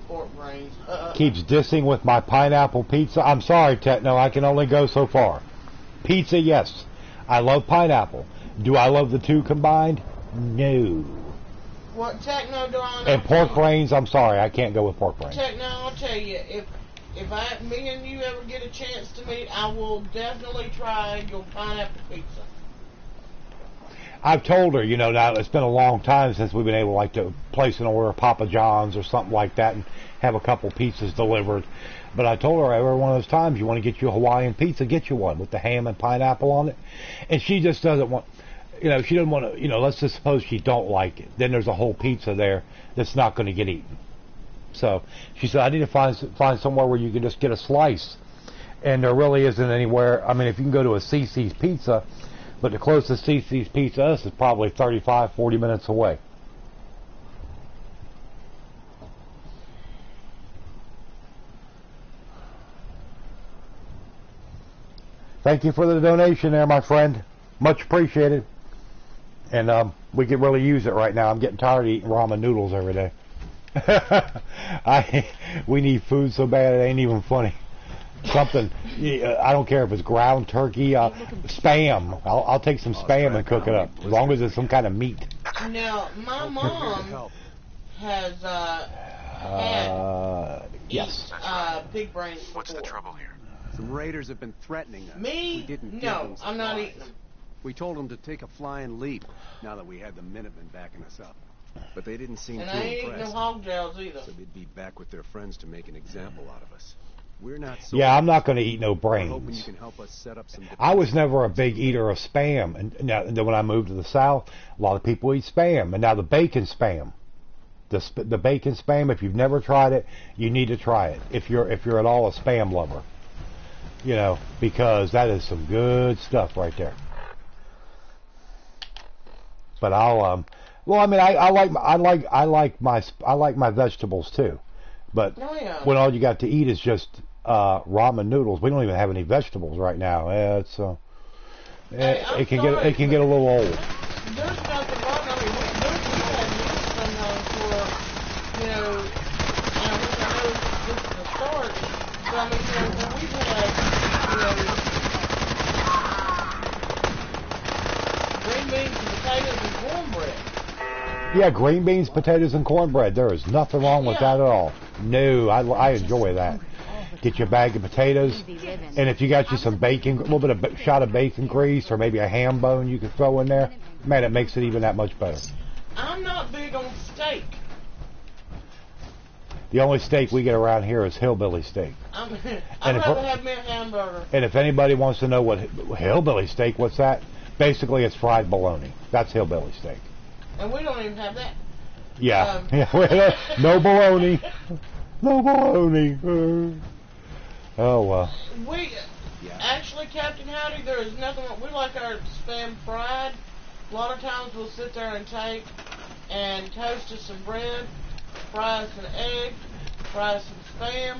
Pork brains. Keeps dissing with my pineapple pizza. I'm sorry, Techno. I can only go so far. Pizza, yes. I love pineapple. Do I love the two combined? No. What Techno do I? And pork brains, I'm sorry. I can't go with pork brains. Techno, I'll tell you, if me and you ever get a chance to meet, I will definitely try your pineapple pizza. I've told her, you know, now it's been a long time since we've been able like to place an order of Papa John's or something like that and have a couple pizzas delivered. But I told her every one of those times you want to get you a Hawaiian pizza, get you one with the ham and pineapple on it. And she just doesn't want, you know, she doesn't want to, you know, let's just suppose she don't like it. Then there's a whole pizza there that's not going to get eaten. So she said, I need to find somewhere where you can just get a slice. And there really isn't anywhere. I mean, if you can go to a CC's Pizza, but the closest CC's Pizza to us is probably 35, 40 minutes away. Thank you for the donation there, my friend. Much appreciated. And we could really use it right now. I'm getting tired of eating ramen noodles every day. We need food so bad it ain't even funny. Something, I don't care if it's ground turkey, spam. I'll take some spam and cook it up, as long as it's some kind of meat. Now, my mom has yes. Pig brains before. What's the trouble here? Some raiders have been threatening us. Me? We didn't give No, them I'm not supplies. eating them. We told them to take a flying leap, now that we had the Minutemen backing us up. But they didn't seem And too I ain't eating no impressed. hog jails either. So they'd be back with their friends to make an example out of us. We're not so Yeah, I'm not going to eat no We're hoping you brains. can help us set up some I was never a big eater of spam, and then when I moved to the South, a lot of people eat spam, and now the bacon spam. The bacon spam, if you've never tried it, you need to try it. If you're at all a spam lover, you know, because that is some good stuff right there. But I'll well, I mean, I like my vegetables too, but Oh, yeah. when all you got to eat is just ramen noodles, we don't even have any vegetables right now. It's Hey, I'm it can sorry, get a little old. There's nothing wrong. I mean, we had meals sometimes where, you know, and which I know this is the start, but I mean, you know, when we've had, you know, green beans and potatoes and cornbread. Yeah, green beans, potatoes, and cornbread. There is nothing wrong with that at all. No, I enjoy that. Get you a bag of potatoes, and if you got you some bacon, a little bit of shot of bacon grease, or maybe a ham bone you could throw in there, man, it makes it even that much better. I'm not big on steak. The only steak we get around here is hillbilly steak. I'd And if- rather have me a hamburger. And if anybody wants to know what hillbilly steak, what's that? Basically, it's fried bologna. That's hillbilly steak. And we don't even have that. Yeah, no bologna, no bologna. Oh well. We actually, Captain Howdy, there is nothing wrong. We like our spam fried. A lot of times we'll sit there and take and toast us some bread, fry us an egg, fry us some spam.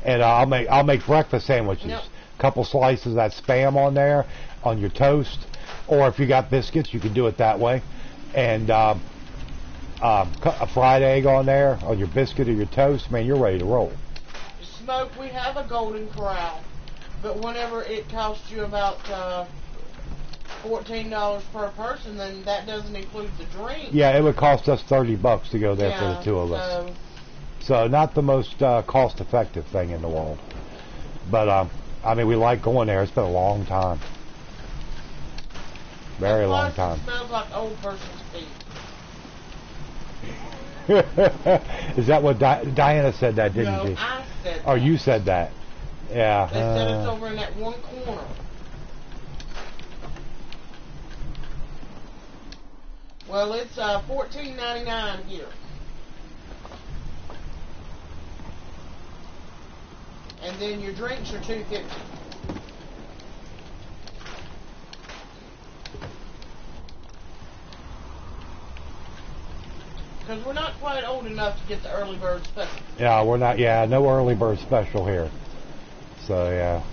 And I'll make breakfast sandwiches. Yep. Couple slices of that spam on there on your toast, or if you got biscuits, you can do it that way. And a fried egg on there on your biscuit or your toast. Man, you're ready to roll. Smoke, we have a Golden Corral, but whenever it costs you about $14 per person, then that doesn't include the drink. Yeah, it would cost us $30 to go there for the two of us. So not the most cost-effective thing in the world. But I mean, we like going there. It's been a long time. Very long time. It smells like old person's feet. Is that what Diana said that, didn't she? No, I said that. Oh, you said that. Yeah. They said it's over in that one corner. Well, it's $14.99 here. And then your drinks are $2.50. Because we're not quite old enough to get the early bird special. Yeah, we're not. Yeah, no early bird special here. So yeah.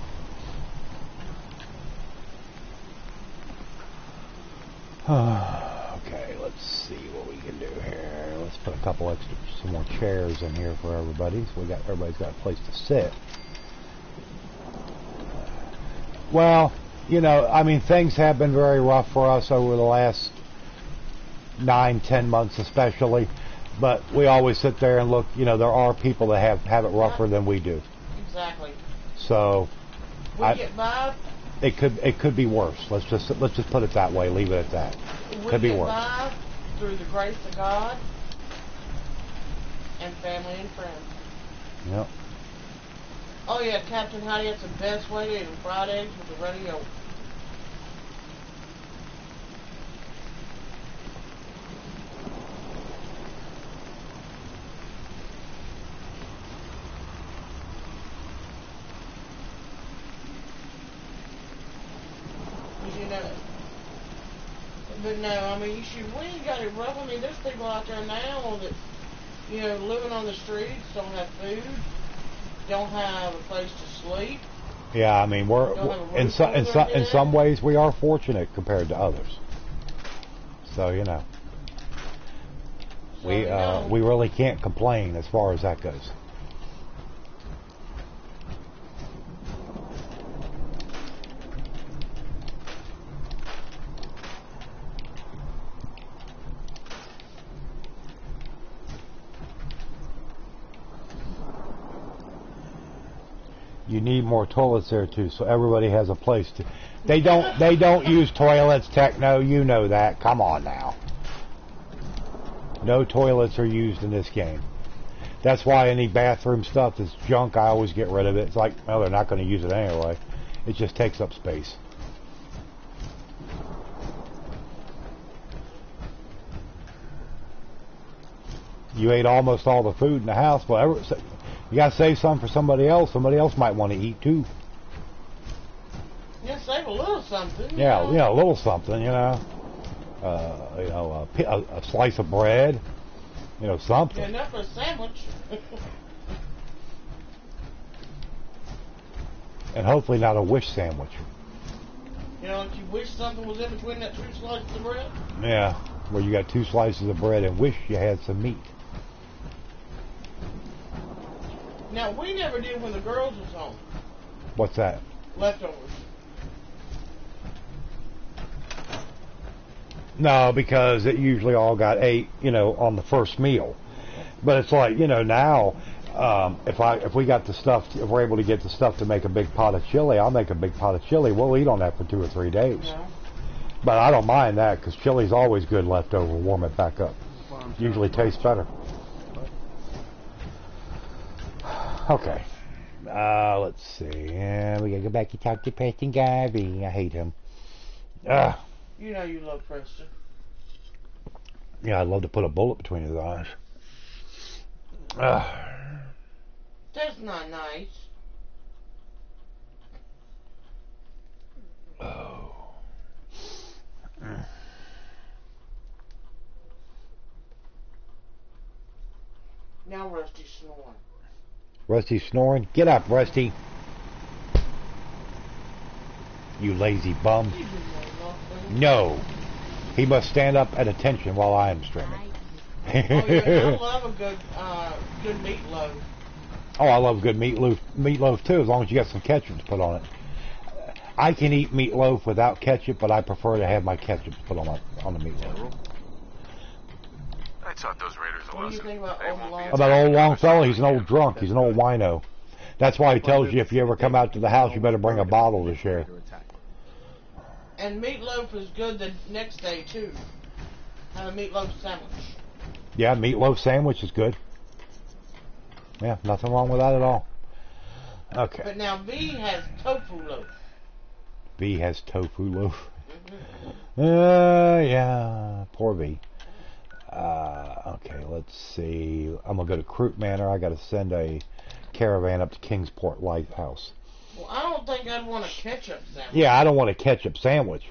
Okay, let's see what we can do here. Let's put a couple some more chairs in here for everybody. So everybody's got a place to sit. Well, you know, I mean, things have been very rough for us over the last 9-10 months especially, but we always sit there and look. You know, there are people that have it rougher than we do. Exactly. So We get by. it could be worse. Let's just put it that way. Leave it at that. Could be We get worse. by through the grace of God and family and friends. Yep. Oh yeah, Captain Howdy, that's the best way to eat them. Fried eggs with a runny yolk. You know, but no, I mean, we ain't got it rough. I mean, there's people out there now that, you know, living on the streets, don't have food, don't have a place to sleep. Yeah, I mean, in some ways we are fortunate compared to others. So you know, we really can't complain as far as that goes. You need more toilets there too, so everybody has a place to. They don't use toilets, Techno. You know that. Come on now. No toilets are used in this game. That's why any bathroom stuff that's junk, I always get rid of it. It's like, well, they're not going to use it anyway. It just takes up space. You ate almost all the food in the house. Well, you got to save some for somebody else. Somebody else might want to eat too. Yeah, save a little something. Yeah, a little something, you know. A slice of bread, something. Yeah, enough for a sandwich. And hopefully not a wish sandwich. If you wish something was in between that 2 slices of bread. Yeah, where you got 2 slices of bread and wish you had some meat. Now, we never did when the girls was home. What's that? Leftovers. No, because it usually all got ate, on the first meal. But it's like, now, if we're able to get the stuff to make a big pot of chili, I'll make a big pot of chili. We'll eat on that for 2 or 3 days. Yeah. But I don't mind that because chili's always good leftover. Warm it back up. Usually tastes better. Okay. Let's see. We gotta go back and talk to Preston Garvey. I hate him. You know you love Preston. Yeah, I'd love to put a bullet between his eyes. That's not nice. Oh. Now Rusty's snoring. Rusty's snoring? Get up, Rusty. You lazy bum. No. He must stand up at attention while I am streaming. Oh, yeah, I love a good meatloaf. Oh, I love good meatloaf too, as long as you got some ketchup to put on it. I can eat meatloaf without ketchup, but I prefer to have my ketchup put on the meatloaf. I taught those raiders a lesson. What do you think about old Longfellow? About old Longfellow? He's an old drunk. He's an old wino. That's why he tells you if you ever come out to the house, you better bring a bottle to share. And meatloaf is good the next day too. Have a meatloaf sandwich. Yeah, meatloaf sandwich is good. Yeah, nothing wrong with that at all. Okay. But now V has tofu loaf. V has tofu loaf. Mm-hmm. Yeah, poor V. Okay, let's see. I'm gonna go to Croot Manor. I gotta send a caravan up to Kingsport Lighthouse. Well, I don't think I'd want a ketchup sandwich. Yeah, I don't want a ketchup sandwich.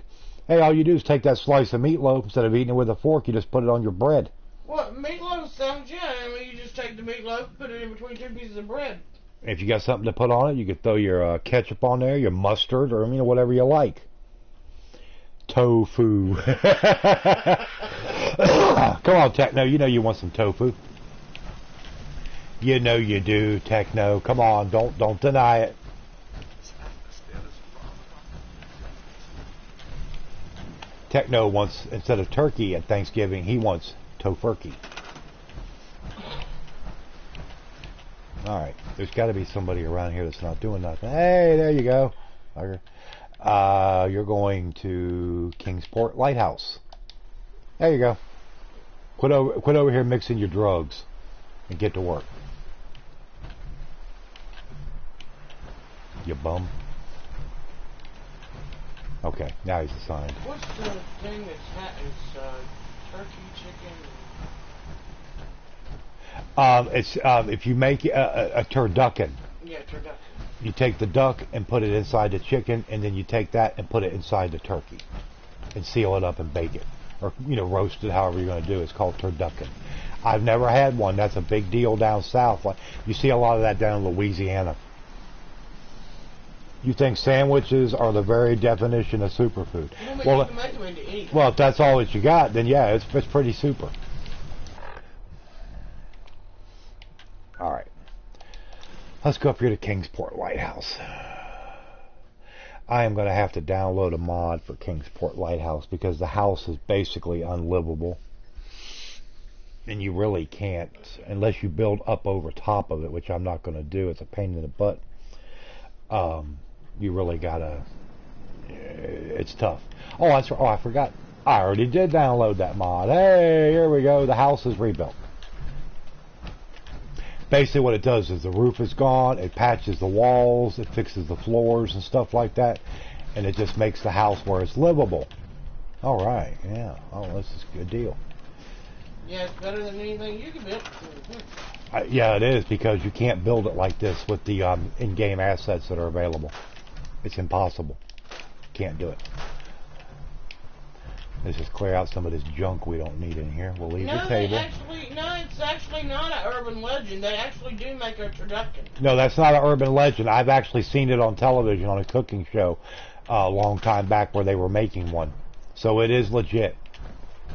Hey, all you do is take that slice of meatloaf, instead of eating it with a fork, you just put it on your bread. What, meatloaf sandwich? Yeah, I mean, you just take the meatloaf, put it in between two pieces of bread. If you got something to put on it, you could throw your ketchup on there, your mustard, or whatever you like. Tofu. Come on, Techno. You know you want some tofu. You know you do, Techno. Come on, don't deny it. Techno wants, instead of turkey at Thanksgiving, he wants tofurkey. Alright, there's got to be somebody around here that's not doing nothing. Hey, there you go. You're going to Kingsport Lighthouse. There you go. Quit over here mixing your drugs and get to work. You bum. Okay, now he's assigned. What's the thing that's turkey, chicken? It's if you make a turducken. Yeah, turducken. You take the duck and put it inside the chicken, and then you take that and put it inside the turkey, and seal it up and bake it, or roast it. However you're going to do it. It's called turducken. I've never had one. That's a big deal down south. You see a lot of that down in Louisiana. You think sandwiches are the very definition of superfood? Well, you can make them into anything. Well, if that's all that you got, then yeah, it's pretty super. All right. Let's go up here to Kingsport Lighthouse. I am going to have to download a mod for Kingsport Lighthouse because the house is basically unlivable. And you really can't, unless you build up over top of it, which I'm not going to do. It's a pain in the butt. You really got to... It's tough. Oh, I forgot. I already did download that mod. Hey, here we go. The house is rebuilt. Basically what it does is the roof is gone, it patches the walls, it fixes the floors and stuff like that, and it just makes the house where it's livable. Alright, yeah. Oh, this is a good deal. Yeah, it's better than anything you can build. Yeah, it is, because you can't build it like this with the in-game assets that are available. It's impossible. Can't do it. Let's just clear out some of this junk we don't need in here. We'll leave the table. It's actually not an urban legend. They actually do make a turducken. No, that's not an urban legend. I've actually seen it on television on a cooking show a long time back where they were making one. So it is legit.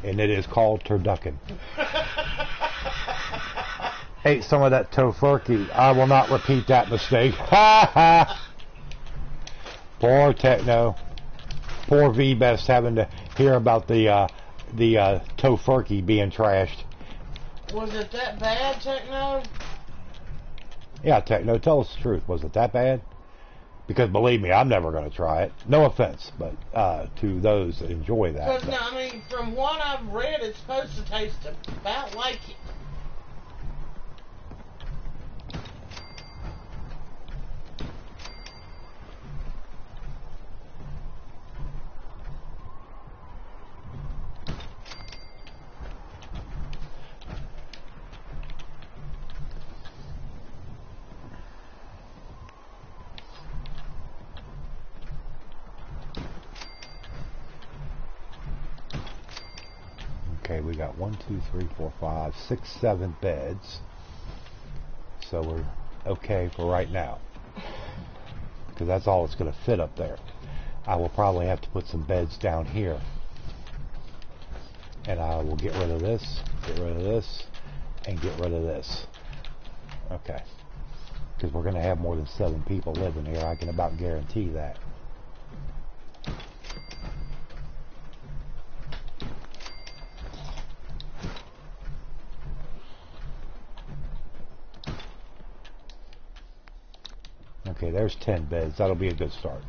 And it is called turducken. Ate some of that tofurkey. I will not repeat that mistake. Ha ha! Poor Techno. Poor V-Best having to hear about the tofurkey being trashed. Was it that bad, Techno? Yeah, Techno, tell us the truth. Was it that bad? Because believe me, I'm never going to try it. No offense, but to those that enjoy that. Because, I mean, from what I've read, it's supposed to taste about like it. Okay, we got 1, 2, 3, 4, 5, 6, 7 beds. So we're okay for right now. Because that's all it's going to fit up there. I will probably have to put some beds down here. And I will get rid of this, get rid of this, and get rid of this. Okay. Because we're going to have more than 7 people living here. I can about guarantee that. Okay, there's 10 beds. That'll be a good start.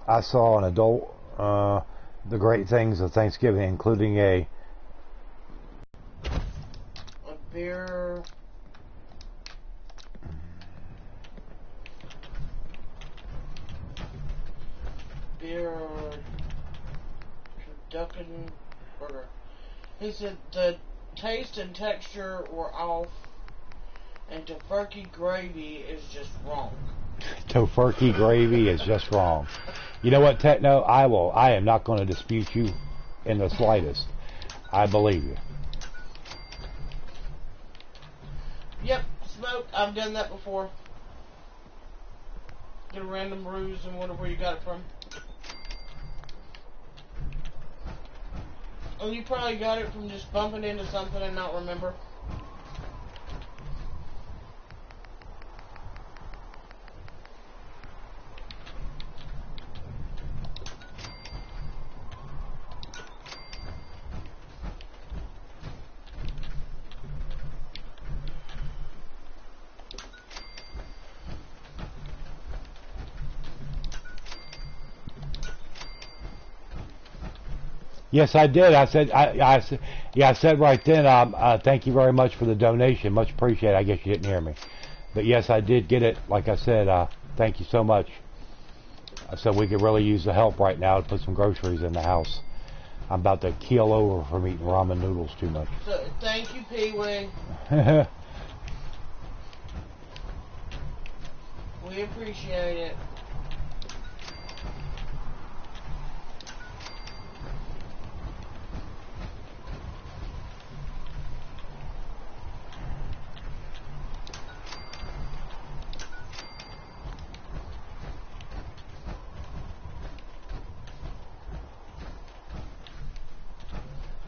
I saw an adult, the great things of Thanksgiving, including a beer. Turducken burger. He said the taste and texture were off, and tofurkey gravy is just wrong. Tofurkey gravy is just wrong. You know what, Techno? I am not going to dispute you in the slightest. I believe you. Yep, smoke. I've done that before. Get a random bruise and wonder where you got it from. And you probably got it from just bumping into something and not remember. Yes, I did. I said, I said right then, thank you very much for the donation. Much appreciated. I guess you didn't hear me. But yes, I did get it. Like I said, thank you so much. I said we could really use the help right now to put some groceries in the house. I'm about to keel over from eating ramen noodles too much. So, thank you, Pee-wee. We appreciate it.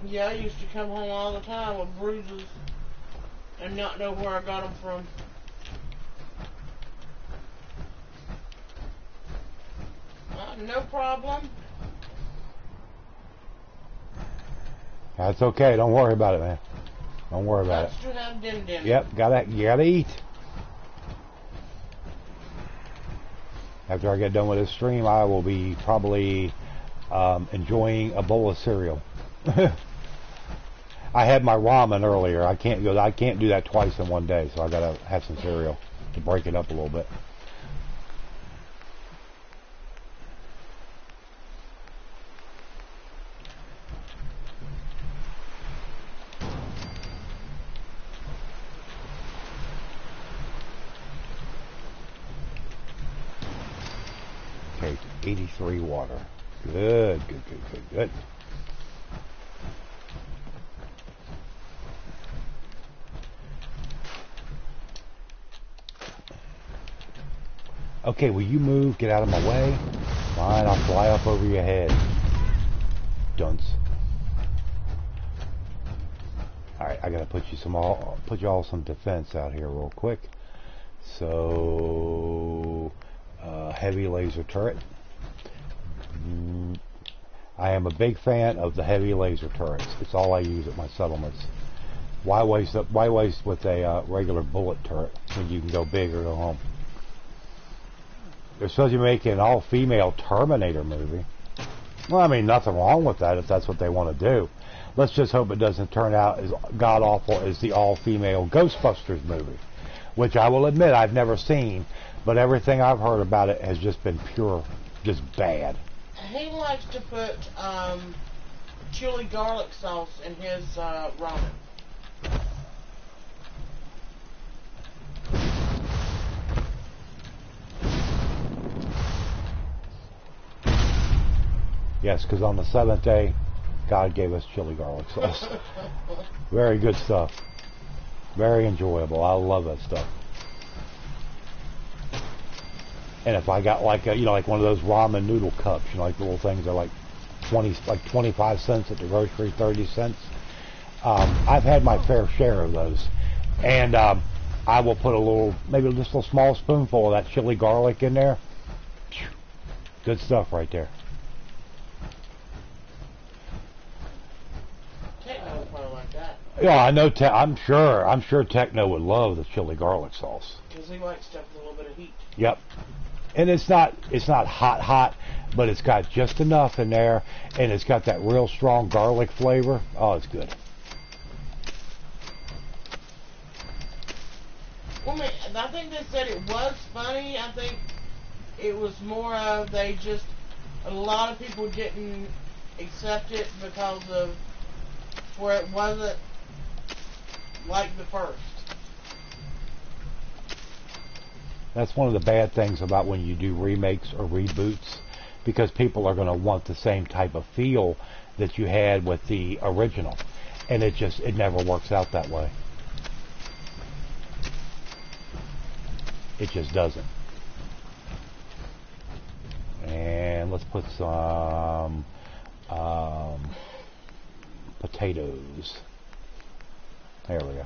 Yeah, I used to come home all the time with bruises and not know where I got them from. No problem. That's okay. Don't worry about it, man. Don't worry about it. Got to have dim-dim. Yep, you gotta eat. After I get done with this stream, I will be probably enjoying a bowl of cereal. I had my ramen earlier. I can't do that twice in one day, so I gotta have some cereal to break it up a little bit. Okay, 83 water. Good. Okay, will you move? Get out of my way. Fine, I'll fly up over your head. Dunce. Alright, I gotta put you all some defense out here real quick. So, heavy laser turret. I am a big fan of the heavy laser turrets. It's all I use at my settlements. Why waste with a regular bullet turret when you can go big or go home? They're supposed to be making an all-female Terminator movie. Well, I mean, nothing wrong with that if that's what they want to do. Let's just hope it doesn't turn out as god-awful as the all-female Ghostbusters movie, which I will admit I've never seen, but everything I've heard about it has just been pure, just bad. He likes to put chili garlic sauce in his ramen. Yes, because on the 7th day, God gave us chili garlic sauce. Very good stuff. Very enjoyable. I love that stuff. And if I got like like one of those ramen noodle cups, like the little things are like 25 cents at the grocery, 30 cents. I've had my fair share of those, and I will put maybe just a small spoonful of that chili garlic in there. Good stuff right there. Yeah, I know. I'm sure Techno would love the chili garlic sauce. Because he likes stuff with a little bit of heat. Yep. And it's not hot, but it's got just enough in there, and it's got that real strong garlic flavor. Oh, it's good. Well, I think they said it was funny. I think it was more of a lot of people didn't accept it because of where it wasn't like the first. That's one of the bad things about when you do remakes or reboots, because people are going to want the same type of feel that you had with the original, and it never works out that way. It just doesn't. And let's put some potatoes. There we go.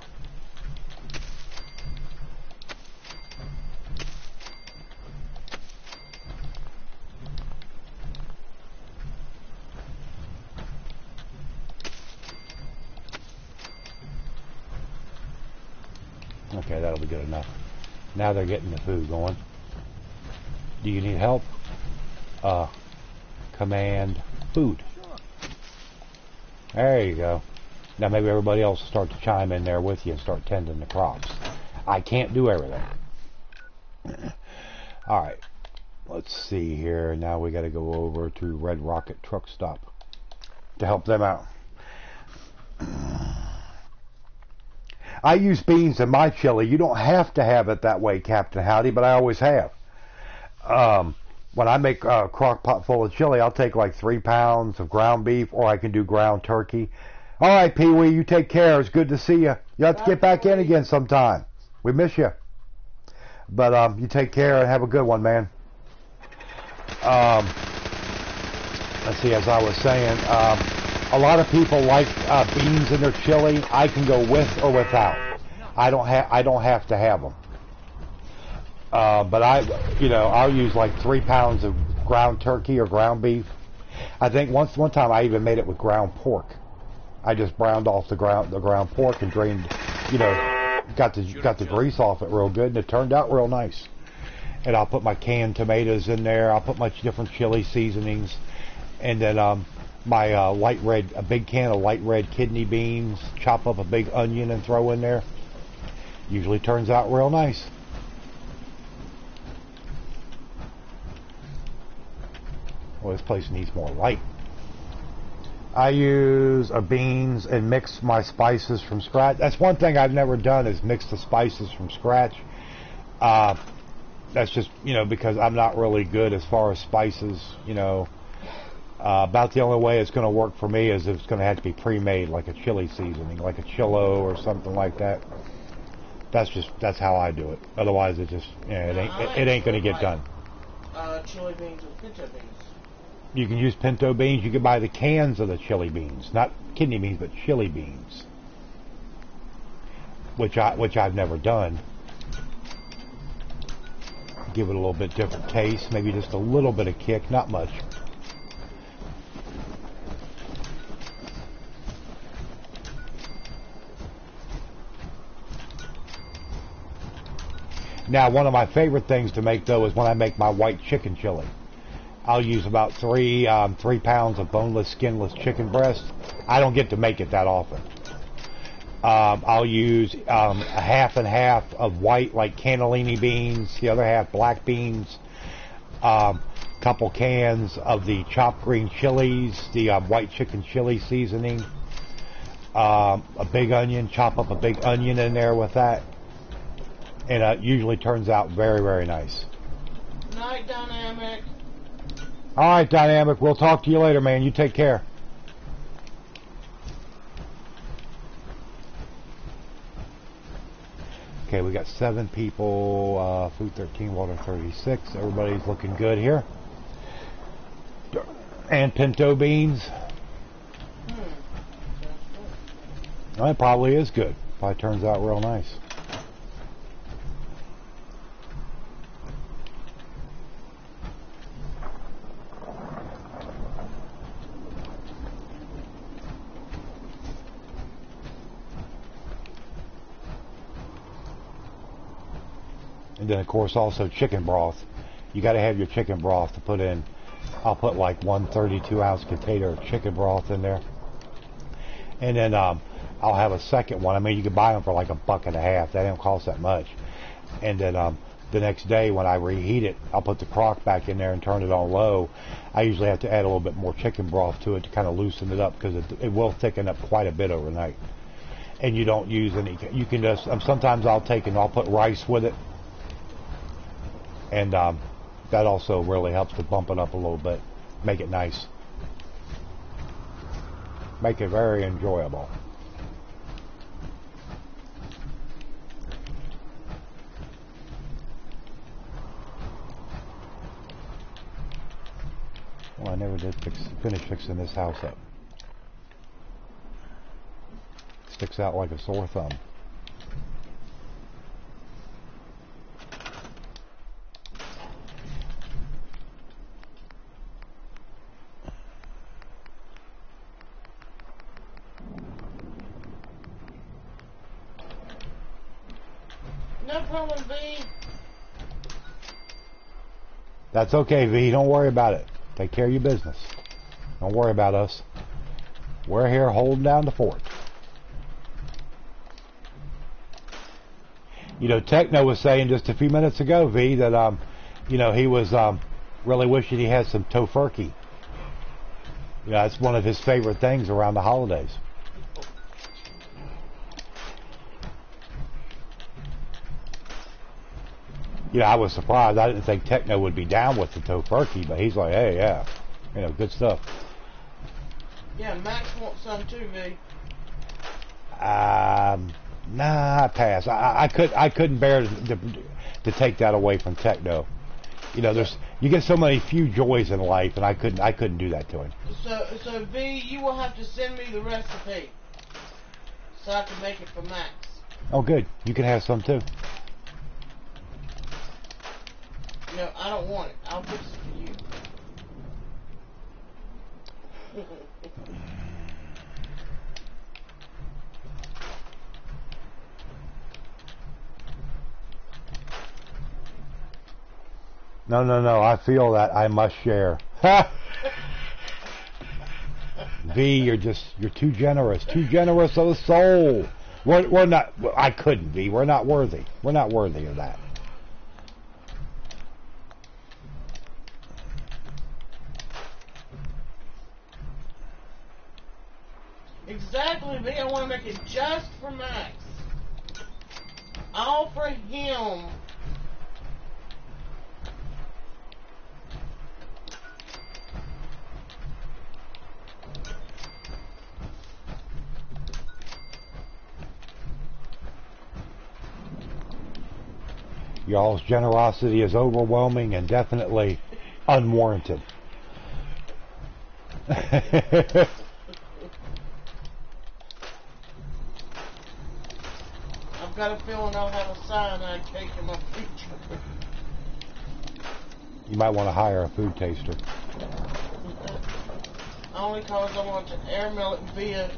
Okay, that'll be good enough. Now they're getting the food going. Do you need help? Command food. There you go. Now maybe everybody else will start to chime in there with you and start tending the crops. I can't do everything. Alright. Let's see here. Now we got to go over to Red Rocket Truck Stop to help them out. I use beans in my chili. You don't have to have it that way, Captain Howdy, but I always have. When I make a crock pot full of chili, I'll take like 3 pounds of ground beef, or I can do ground turkey. All right, Pee-wee, you take care. It's good to see you. You have to get back in again sometime. We miss you. But you take care and have a good one, man. Let's see, as I was saying, a lot of people like beans in their chili. I can go with or without. I don't have to have them. But I'll use like 3 pounds of ground turkey or ground beef. I think one time I even made it with ground pork. I just browned off the ground pork and drained, got the grease off it real good, and it turned out real nice. And I'll put my canned tomatoes in there. I'll put my different chili seasonings, and then my a big can of light red kidney beans. Chop up a big onion and throw in there. Usually turns out real nice. Well, this place needs more light. I use beans and mix my spices from scratch. That's one thing I've never done, is mix the spices from scratch. That's just, because I'm not really good as far as spices, about the only way it's going to work for me is if it's going to have to be pre-made, like a chili seasoning, like a chillo or something like that. That's how I do it. Otherwise, it ain't going to get done. Chili beans with pinto beans. You can use pinto beans. You can buy the cans of the chili beans, not kidney beans, but chili beans, which I've never done. Give it a little bit different taste, maybe just a little bit of kick, not much. Now, one of my favorite things to make, though, is when I make my white chicken chili. I'll use about 3 pounds of boneless, skinless chicken breast. I don't get to make it that often. I'll use a half and half of white, like cannellini beans, the other half black beans, couple cans of the chopped green chilies, the white chicken chili seasoning, a big onion, chop up a big onion in there with that, and it usually turns out very, very nice. Night, Dynamic. All right, Dynamic, we'll talk to you later, man. You take care. Okay, we got 7 people, food 13, water 36. Everybody's looking good here. And pinto beans. Well, it probably is good. Probably turns out real nice. And then of course also chicken broth. You got to have your chicken broth to put in. I'll put like 1 32-ounce container of chicken broth in there. And then I'll have a second one. I mean, you can buy them for like $1.50. They don't cost that much. And then the next day when I reheat it, I'll put the crock back in there and turn it on low. I usually have to add a little bit more chicken broth to it to kind of loosen it up, because it will thicken up quite a bit overnight. And you don't use any, you can just, sometimes I'll take and I'll put rice with it. And that also really helps to bump it up a little bit, make it nice. Make it very enjoyable. Well, I never did finish fixing this house up. Sticks out like a sore thumb. No problem, V. That's okay, V. Don't worry about it. Take care of your business. Don't worry about us. We're here holding down the fort. You know, Techno was saying just a few minutes ago, V, that you know, he was really wishing he had some tofurkey. You know, it's one of his favorite things around the holidays. You know, I was surprised. I didn't think Techno would be down with the tofurkey, but he's like, hey, yeah, you know, good stuff. Yeah, Max wants some too, V. Nah, I pass. I couldn't bear to take that away from Techno. You know, you get so many few joys in life, and I couldn't do that to him. So V, you will have to send me the recipe so I can make it for Max. Oh, good. You can have some too. No, I don't want it. I'll fix it for you. No. I feel that I must share. V, you're too generous. Too generous of the soul. We're not. I couldn't be. We're not worthy. We're not worthy of that. Exactly, V. I want to make it just for Max. All for him. Y'all's generosity is overwhelming and definitely unwarranted. I've got a feeling I'll have a cyanide cake in my future. You might want to hire a food taster. Only cause I want to airmail it via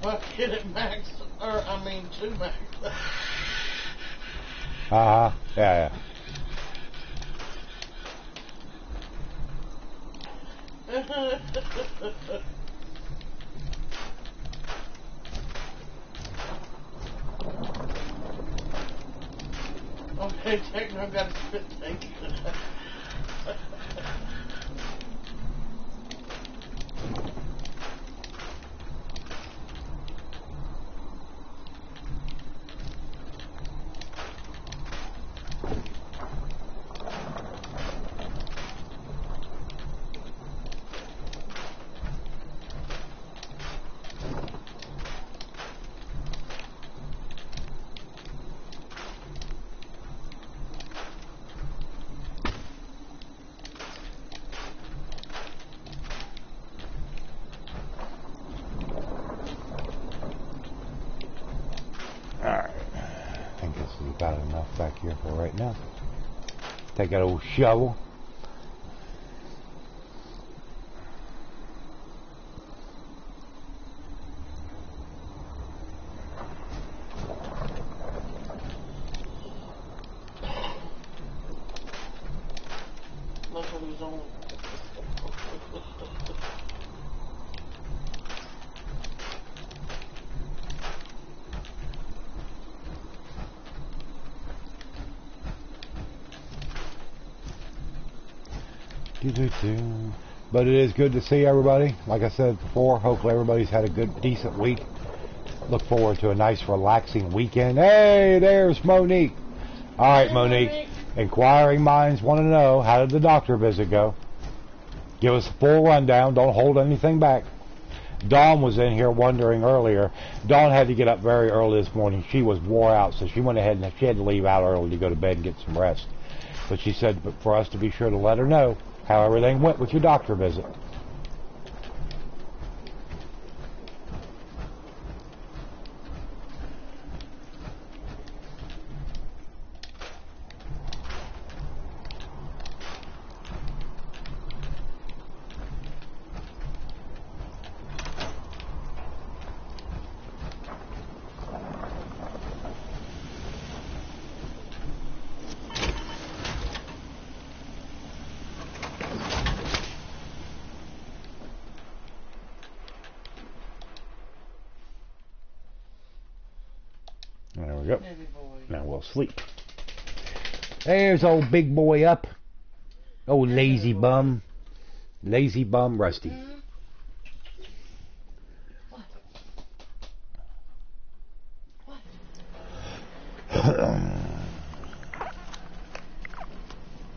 bucket at Max, to Max. Yeah. Okay, Techno got a spit take. Got enough back here for right now. Take that old shovel. was on. But it is good to see everybody. Like I said before, hopefully everybody's had a good, decent week. Look forward to a nice, relaxing weekend. Hey, there's Monique. All right, Hey, Monique. Inquiring minds want to know, how did the doctor visit go? Give us a full rundown. Don't hold anything back. Dawn was in here wondering earlier. Dawn had to get up very early this morning. She was wore out, so she went ahead and she had to leave out early to go to bed and get some rest. But she said for us to be sure to let her know how everything went with your doctor visit. There we go. Now we'll sleep. There's old big boy up. Old lazy bum. Lazy bum Rusty.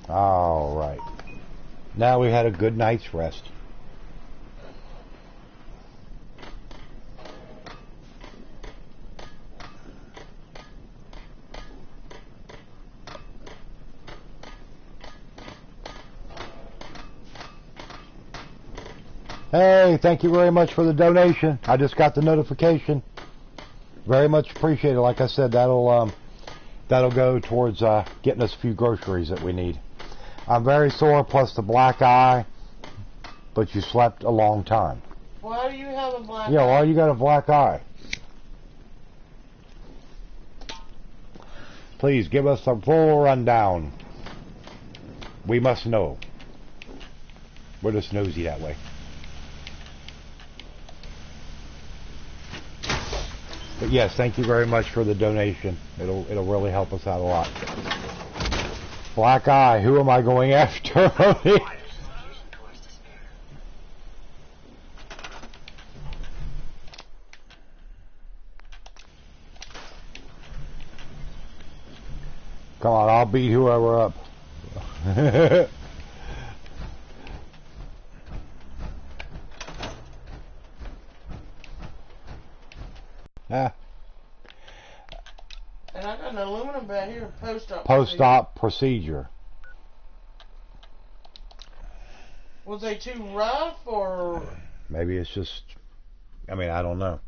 All right. Now we had a good night's rest. Hey, thank you very much for the donation. I just got the notification. Very much appreciated. Like I said, that'll go towards getting us a few groceries that we need. I'm very sore, plus the black eye, but you slept a long time. Why do you have a black eye? Yeah, why you got a black eye? Please give us a full rundown. We must know. We're just nosy that way. But yes, thank you very much for the donation. It'll really help us out a lot. Black eye, who am I going after? Come on, I'll beat whoever up. Ah. And I got an aluminum bat here, post-op. Post-op procedure. Was they too rough, or? Maybe it's just, I mean, I don't know.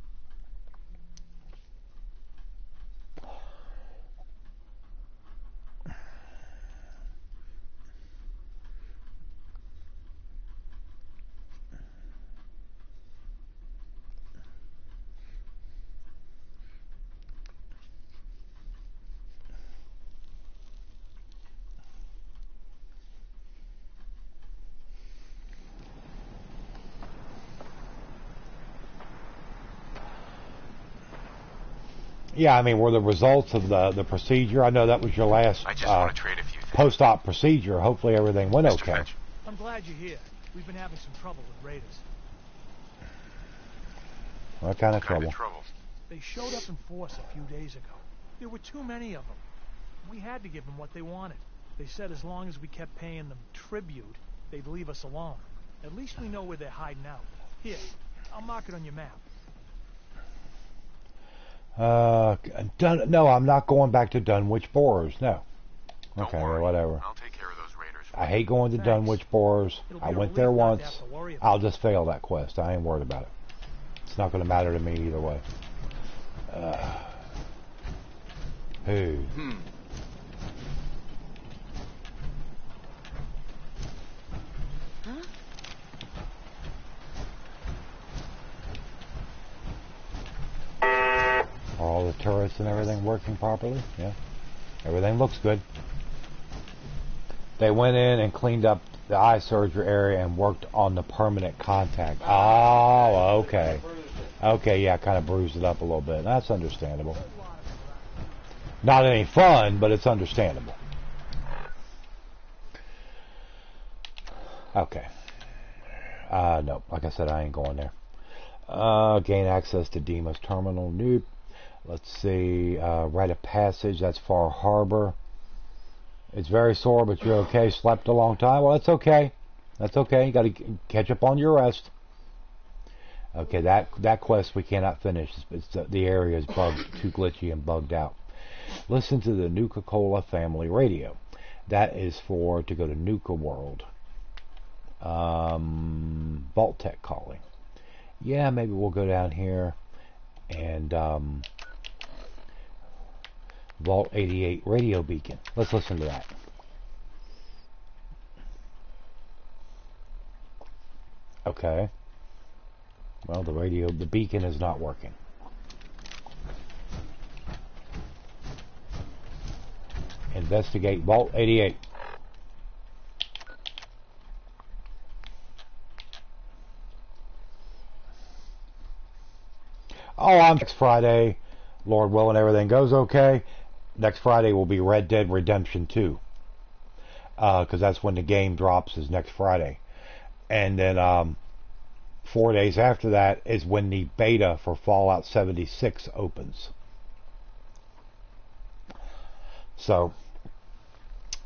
Yeah, I mean, were the results of the procedure? I know that was your last I just want to trade a few things. Post-op procedure. Hopefully everything went Mr. okay. Finch. I'm glad you're here. We've been having some trouble with raiders. What kind of Kind trouble? of trouble. They showed up in force a few days ago. There were too many of them. We had to give them what they wanted. They said as long as we kept paying them tribute, they'd leave us alone. At least we know where they're hiding out. Here, I'll mark it on your map. No, I'm not going back to Dunwich Borers. No. Don't Okay, worry. whatever. I'll take care of those raiders. I hate going to Thanks. Dunwich Borers. It'll be I a went there relief not to once. have to worry about I'll just fail that quest. I ain't worried about it. It's not going to matter to me either way. Who? Are all the turrets and everything working properly? Yeah. Everything looks good. They went in and cleaned up the eye surgery area and worked on the permanent contact. Oh, okay. Okay, yeah, kind of bruised it up a little bit. That's understandable. Not any fun, but it's understandable. Okay. No, like I said, I ain't going there. Gain access to Dima's terminal. Nope. Let's see. Rite of passage. That's Far Harbor. It's very sore, but you're okay. Slept a long time. Well, that's okay. That's okay. You got to catch up on your rest. Okay, that quest we cannot finish. The area is bugged, too glitchy and bugged out. Listen to the Nuka-Cola family radio. That is to go to Nuka World. Vault Tech calling. Yeah, maybe we'll go down here and Vault 88 radio beacon. Let's listen to that. Okay. Well, the beacon is not working. Investigate Vault 88. Oh, I'm next Friday, Lord willing, everything goes okay. Next Friday will be Red Dead Redemption 2. Because that's when the game drops, is next Friday. And then 4 days after that is when the beta for Fallout 76 opens. So,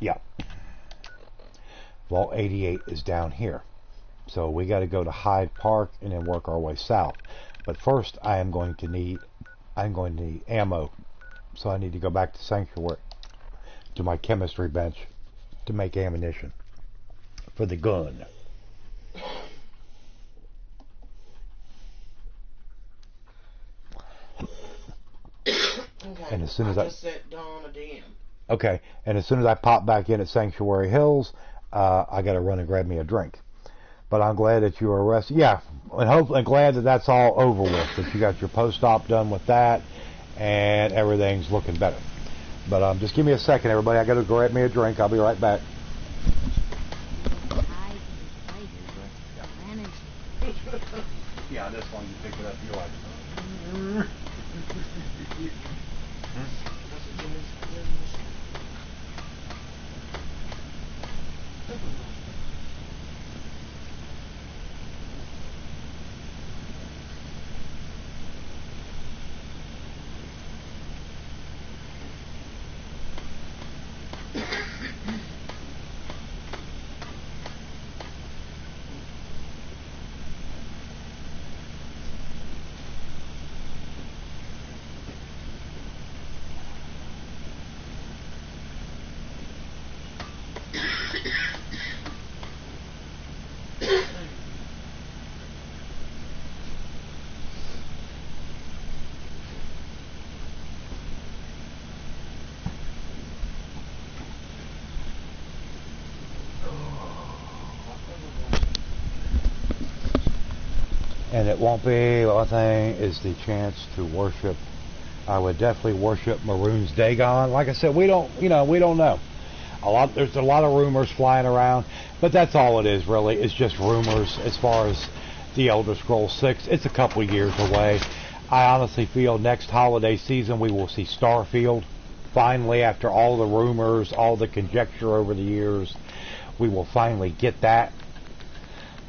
yeah. Vault 88 is down here. So we got to go to Hyde Park and then work our way south. But first, I'm going to need ammo. So I need to go back to Sanctuary, to my chemistry bench, to make ammunition for the gun. Okay. And as soon as I just sent Dawn a DM. Okay, and as soon as I pop back in at Sanctuary Hills, I got to run and grab me a drink. But I'm glad that you are rested. Yeah, and hopefully glad that that's all over with. That you got your post-op done with that, and everything's looking better. But just give me a second, everybody. I got to grab me a drink. I'll be right back. Yeah, this one you pick it up. You like. And it won't be, one thing is the chance to worship. I would definitely worship Maroon's Dagon. Like I said, we don't know. There's a lot of rumors flying around, but that's all it is really. It's just rumors as far as the Elder Scrolls 6. It's a couple years away. I honestly feel next holiday season we will see Starfield. Finally, after all the rumors, all the conjecture over the years, we will finally get that.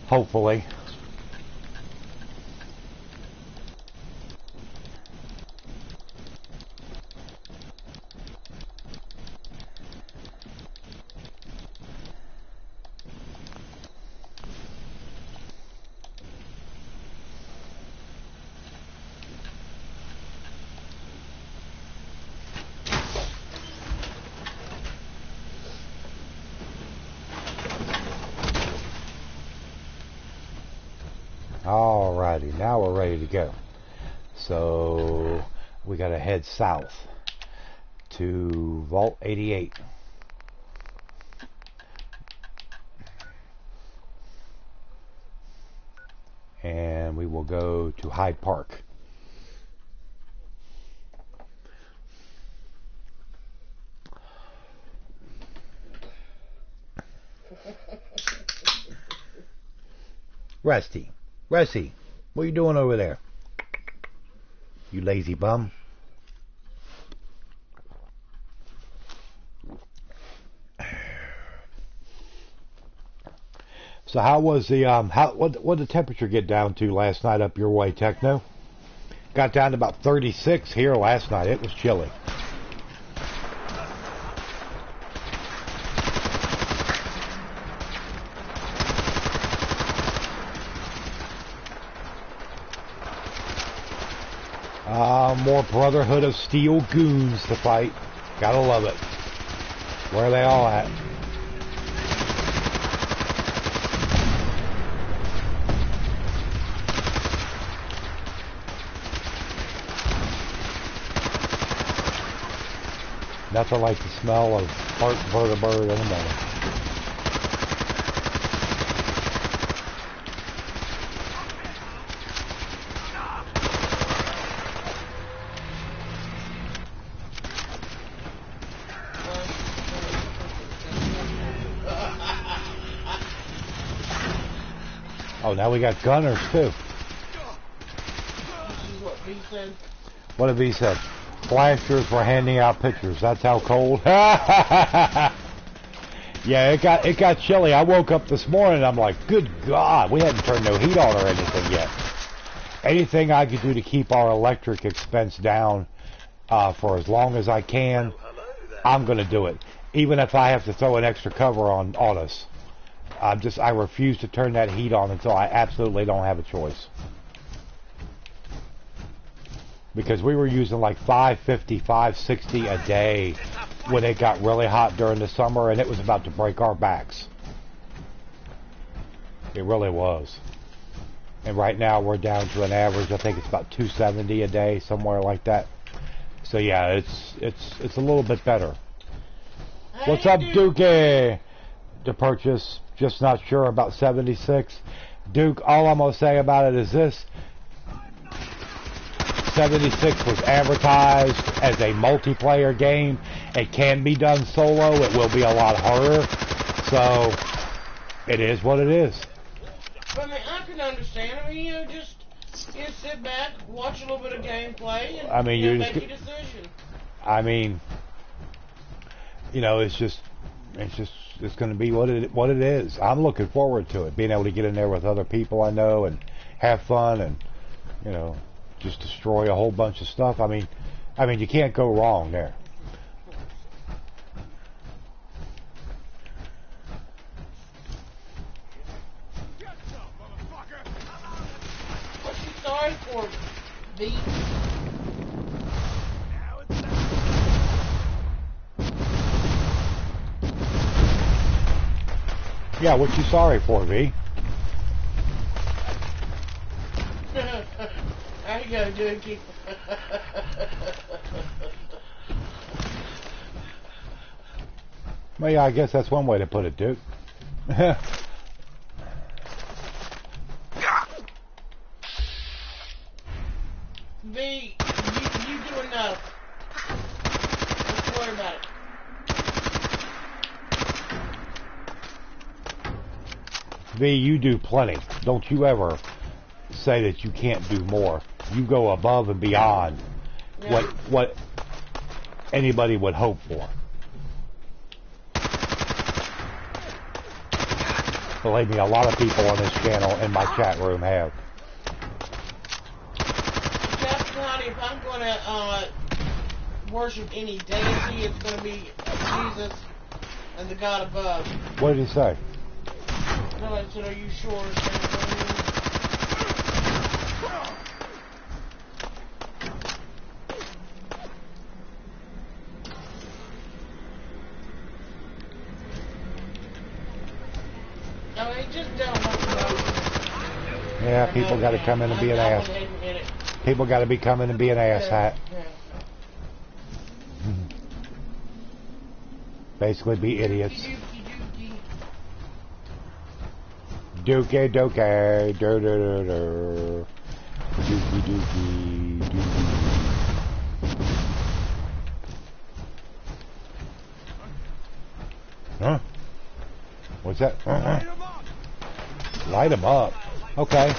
Hopefully. Alrighty, now we're ready to go. So we gotta head south to Vault 88. And we will go to Hyde Park. Rusty. Rusty, what are you doing over there? You lazy bum. So how was the what did the temperature get down to last night up your way, Techno? Got down to about 36 here last night. It was chilly. More Brotherhood of Steel goons to fight. Gotta love it. Where are they all at? Nothing like the smell of heart bird in the morning. Oh, now we got gunners too. What have he said? Flashers were handing out pictures. That's how cold. Yeah, it got chilly. I woke up this morning. I'm like, good God, we hadn't turned no heat on or anything yet. Anything I could do to keep our electric expense down for as long as I can, I'm going to do it. Even if I have to throw an extra cover on us. I refuse to turn that heat on until I absolutely don't have a choice. Because we were using like 550, 560 a day when it got really hot during the summer, and it was about to break our backs. It really was. And right now we're down to an average, I think it's about 270 a day, somewhere like that. So yeah, it's a little bit better. What's up, Dookie? To purchase, just not sure about 76. Duke, all I'm gonna say about it is this: 76 was advertised as a multiplayer game. It can be done solo. It will be a lot harder. So it is what it is. I mean, I can understand. I mean, just sit back, watch a little bit of gameplay, and make your decision. I mean, it's going to be what it is. I'm looking forward to it, being able to get in there with other people I know and have fun and just destroy a whole bunch of stuff. I mean, you can't go wrong there. What's he sorry for, V? Yeah, what you sorry for, V? There you go, Dookie. Well, yeah, I guess that's one way to put it, Duke. V, you do enough. Don't worry about it. V, you do plenty. Don't you ever say that you can't do more. You go above and beyond what anybody would hope for. Believe me, a lot of people on this channel in my chat room have. Captain Howdy, if I'm going to worship any deity, it's going to be Jesus and the God above. What did he say? No, I said, are you sure? No, he just don't know. Yeah, people got to come in and be an ass. People got to be coming and be an ass hat. Basically, be idiots. Dookie, dookie, dur dur dur dur. Dookie, dookie, dookie. Huh? What's that? Light 'em up. Okay.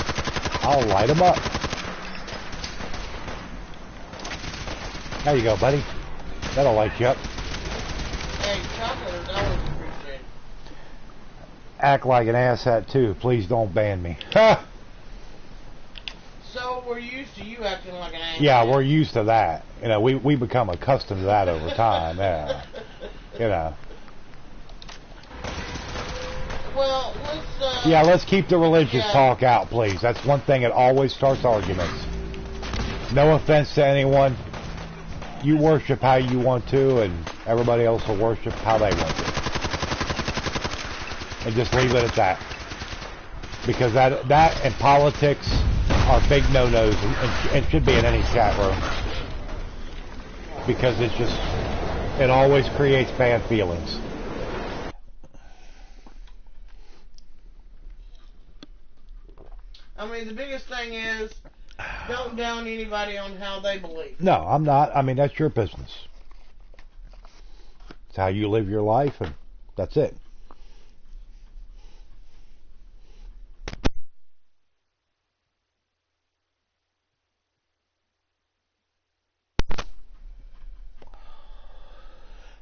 I'll light them up. There you go, buddy. That'll light you up. Hey, chocolate is always appreciated. Act like an asshat too. Please don't ban me. So we're used to you acting like an ass. Yeah, we're used to that. You know, we become accustomed to that over time. Yeah. You know. Well, let's. Yeah, let's keep the religious talk out, please. That's one thing that always starts arguments. No offense to anyone. You worship how you want to, and everybody else will worship how they want to. And just leave it at that. Because that and politics are big no-nos and should be in any chat room. Because it always creates bad feelings. I mean, the biggest thing is, don't down anybody on how they believe. No, I'm not. I mean, that's your business. It's how you live your life, and that's it.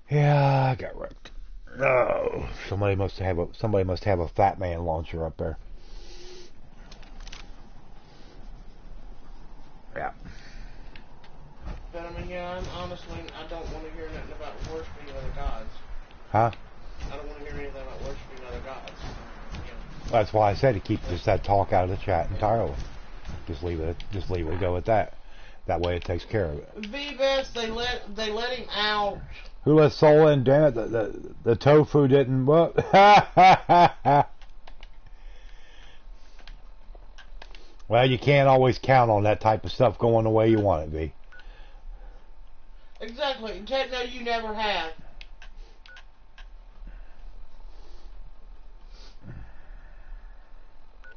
Yeah, I got wrecked. Oh, somebody must have a fat man launcher up there. Yeah. But I mean, yeah, honestly, I don't want to hear nothing about worshiping other gods. Huh? I don't want to hear anything about worshiping other gods. Yeah. That's why I said to keep just that talk out of the chat entirely. Just leave it go at that. That way it takes care of it. V-Best, they let him out. Who let Soul in? Damn it, the tofu didn't what? Well, you can't always count on that type of stuff going the way you want it to be. Exactly. Techno, you never have.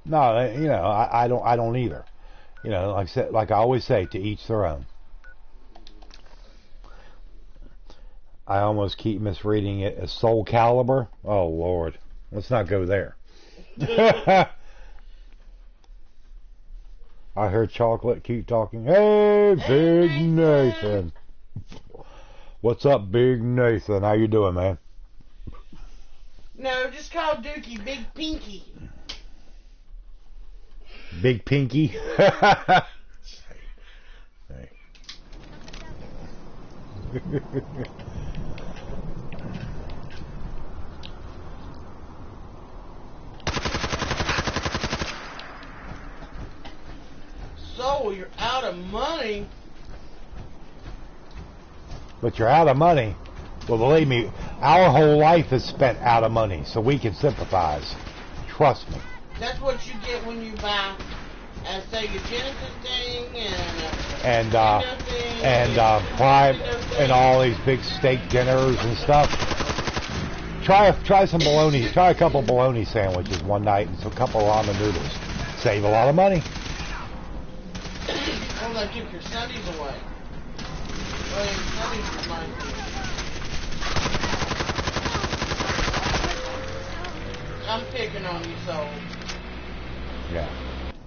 No, you know, I don't either. You know, like I always say, to each their own. I almost keep misreading it as Soul Calibur. Oh Lord, let's not go there. I heard Chocolate keep talking. Hey, Big Nathan. What's up, Big Nathan? How you doing, man? No, just call Dookie Big Pinky. Big Pinky? Hey. So, you're out of money. But you're out of money. Well, believe me, our whole life is spent out of money, so we can sympathize. Trust me. That's what you get when you buy a Sega Genesis thing and prime and all these big steak dinners and stuff. Try some bologna. Try a couple bologna sandwiches one night and a couple ramen noodles. Save a lot of money. Well, they took your Sundays away. Well, your Sundays were mine. I'm picking on you, so. Yeah.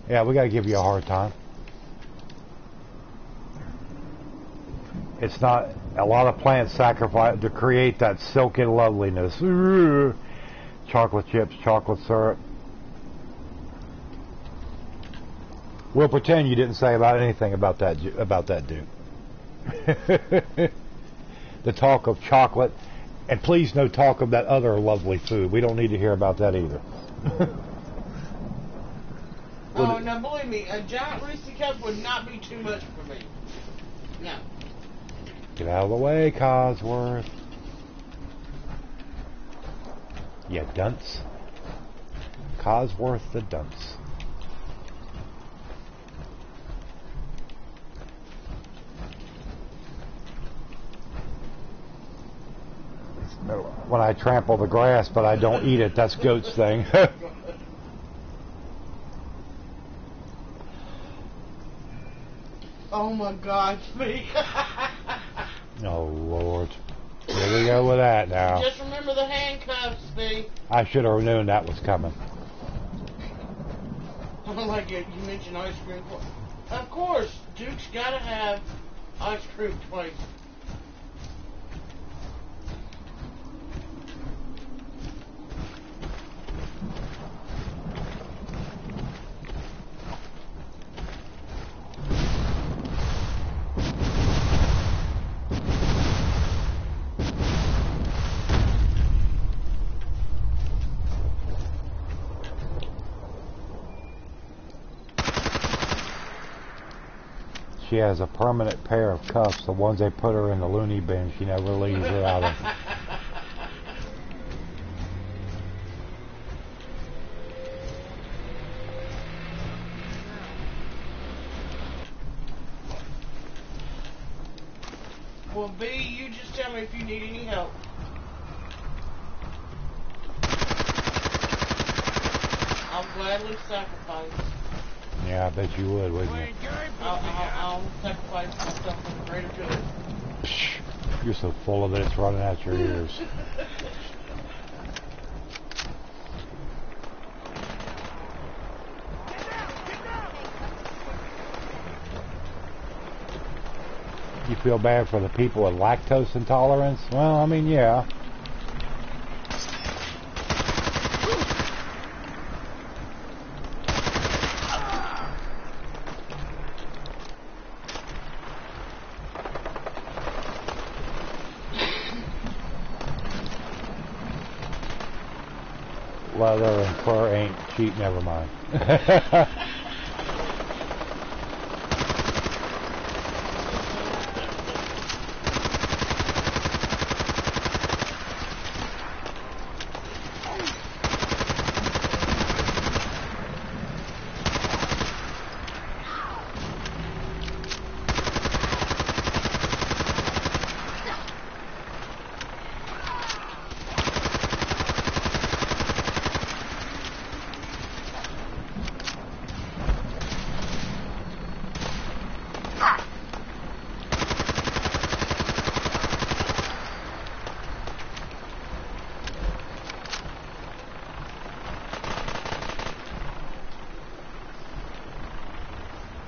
Yeah, we gotta give you a hard time. It's not a lot of plants sacrifice to create that silken loveliness. Chocolate chips, chocolate syrup. We'll pretend you didn't say anything about that dude. The talk of chocolate, and please no talk of that other lovely food. We don't need to hear about that either. Oh, now believe me, a giant Reese's cup would not be too much for me. No. Get out of the way, Cosworth. You dunce. Cosworth the dunce. When I trample the grass, but I don't eat it, that's Goat's thing. Oh my God, me. Oh Lord. Here we go with that now. Just remember the handcuffs, B. I should have known that was coming. Like you mentioned ice cream. Of course, Duke's gotta have ice cream twice. She has a permanent pair of cuffs, the ones they put her in the loony bin. She never leaves without them. Well, B, you just tell me if you need any help. I'll gladly sacrifice. Yeah, I bet you would, wouldn't you? I'll sacrifice myself for the greater good. You're so full of it, it's running out your ears. You feel bad for the people with lactose intolerance? Well, I mean, yeah. Leather and fur ain't cheap, never mind.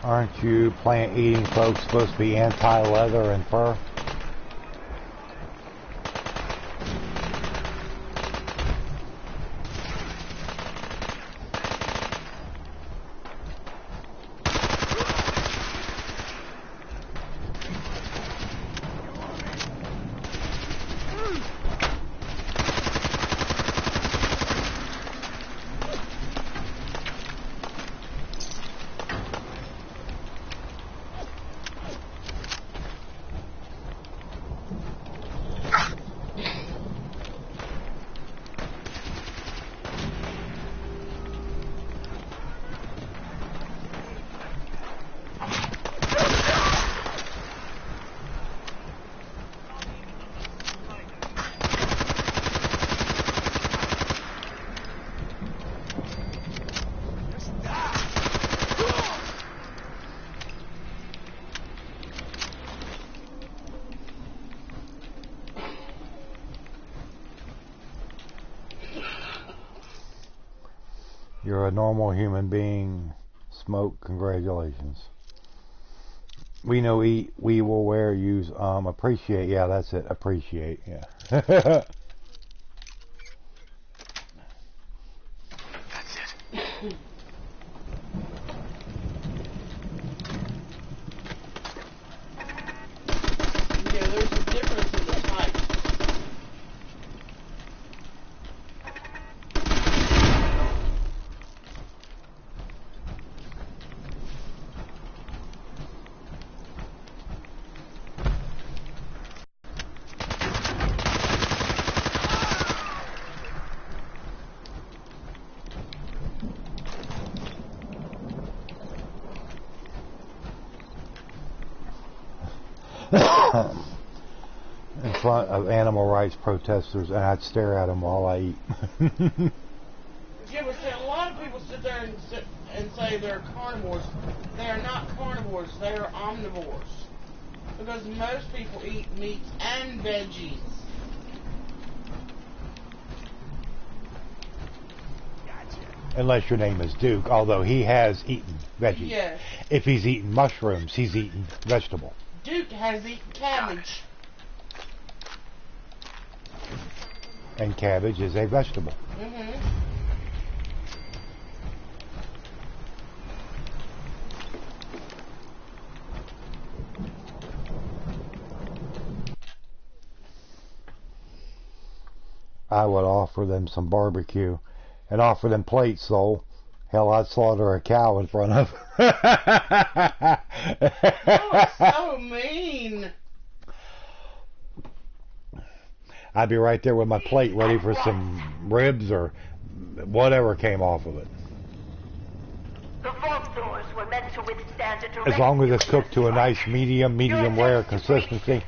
Aren't you plant-eating folks supposed to be anti-leather and fur? You're a normal human being. Smoke, congratulations. We know eat, we will wear, use, appreciate. Yeah, that's it. Appreciate, yeah. That's it. Yeah, there's a difference in the type. In front of animal rights protesters, and I'd stare at them while I eat. Yeah, but see, a lot of people sit there and say they're carnivores. They are not carnivores. They are omnivores. Because most people eat meats and veggies. Gotcha. Unless your name is Duke, although he has eaten veggies. Yes. If he's eaten mushrooms, he's eaten vegetable. Duke has eaten cabbage. And cabbage is a vegetable. Mm-hmm. I would offer them some barbecue and offer them plates, though. Hell, I'd slaughter a cow in front of them. That was so mean. I'd be right there with my plate ready for some ribs or whatever came off of it. The vault doors were meant to withstand a direct As long as it's nuclear cooked to a nice strike. medium rare consistency,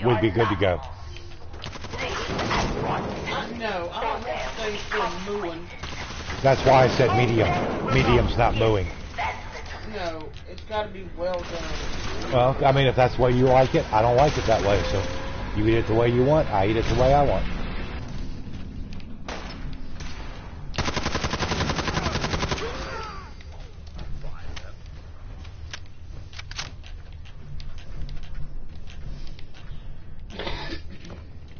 we'd be good to go. No, I don't want things still mooing. That's why I said medium. Medium's not mooing. No, it's got to be well done. Well, I mean, if that's the way you like it, I don't like it that way. So you eat it the way you want, I eat it the way I want.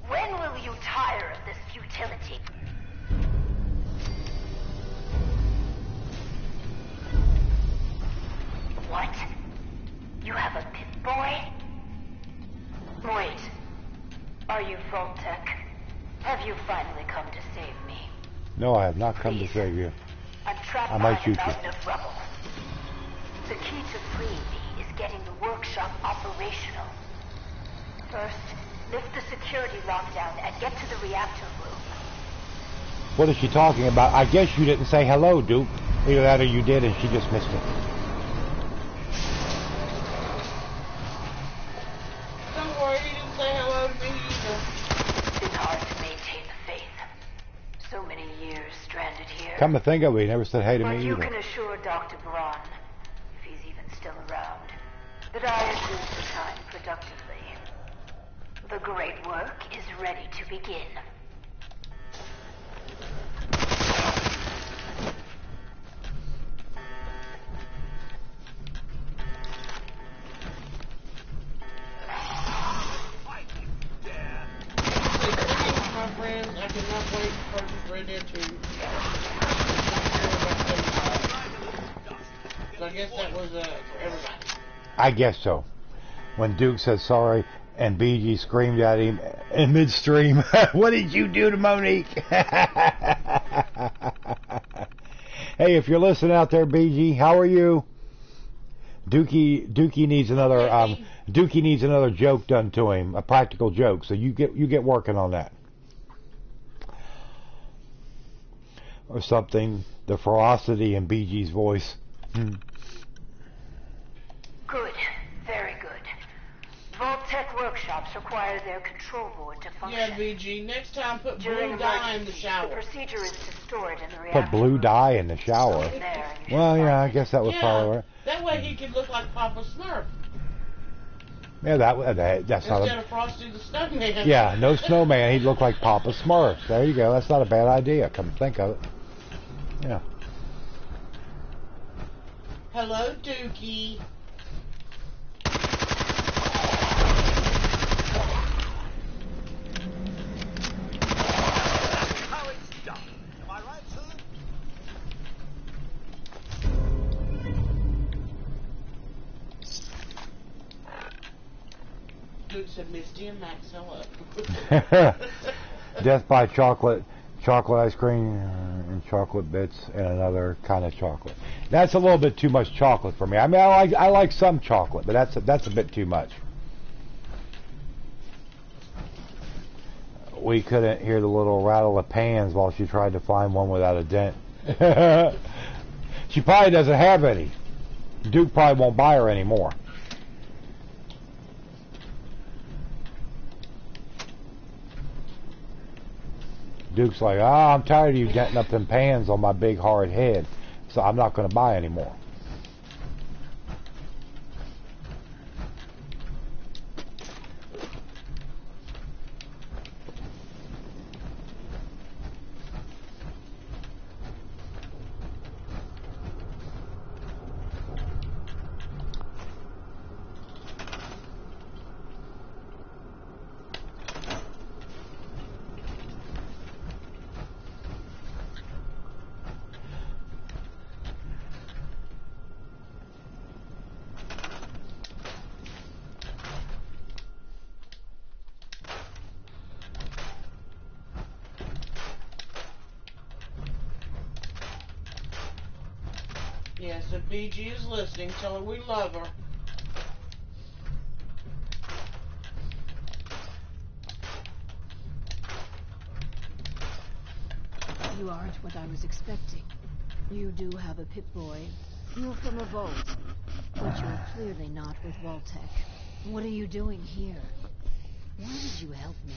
When will you tire of this futility? What? You have a pit boy? Wait. Are you Voltec? Have you finally come to save me? No, I have not come to save you. I'm trapped I might by shoot a you. mountain of rubble. The key to freeing me is getting the workshop operational. First, lift the security lockdown and get to the reactor room. What is she talking about? I guess you didn't say hello, Duke. Either that or you did and she just missed it. Don't worry, you didn't say hello to me either. It's been hard to maintain the faith. So many years stranded here. Come to think of it, he never said hey to But me you either. can assure Dr. Braun, if he's even still around, that I have used the time productively. The great work is ready to begin. My friends, I cannot wait for Purchase Red Dead 2. So I guess that was everybody. I guess so. When Duke said sorry and BG screamed at him in midstream, what did you do to Monique? Hey, if you're listening out there, BG, how are you? Dookie needs another Dookie needs another joke done to him, a practical joke. So you get working on that. Or something, the ferocity in BG's voice. Good. Very good. Vault-Tec workshops require their control board to function. Yeah, VG, next time put During blue dye in the emergency, shower. the procedure is to store it in the reactor. Put blue dye in the shower. In there, and you Well, should yeah, I find it. guess that was probably right. That way he could look like Papa Smurf. Yeah, that's not Instead a... of Frosty the Snowman. Yeah, no snowman. He'd look like Papa Smurf. There you go. That's not a bad idea, come to think of it. Yeah. Hello, Dookie. How it's done. Am I right, sir? Duke said Misty and Max, hello. Death by chocolate ice cream, and chocolate bits, and another kind of chocolate. That's a little bit too much chocolate for me. I mean, I like some chocolate, but that's a bit too much. We couldn't hear the little rattle of pans while she tried to find one without a dent. She probably doesn't have any. Duke probably won't buy her anymore. Duke's like, I'm tired of you denting up them pans on my big hard head, so I'm not going to buy anymore. Yes, if BG is listening, tell her we love her. You aren't what I was expecting. You do have a Pip-Boy. You're from a vault. But you're clearly not with Vault-Tec. What are you doing here? Why did you help me?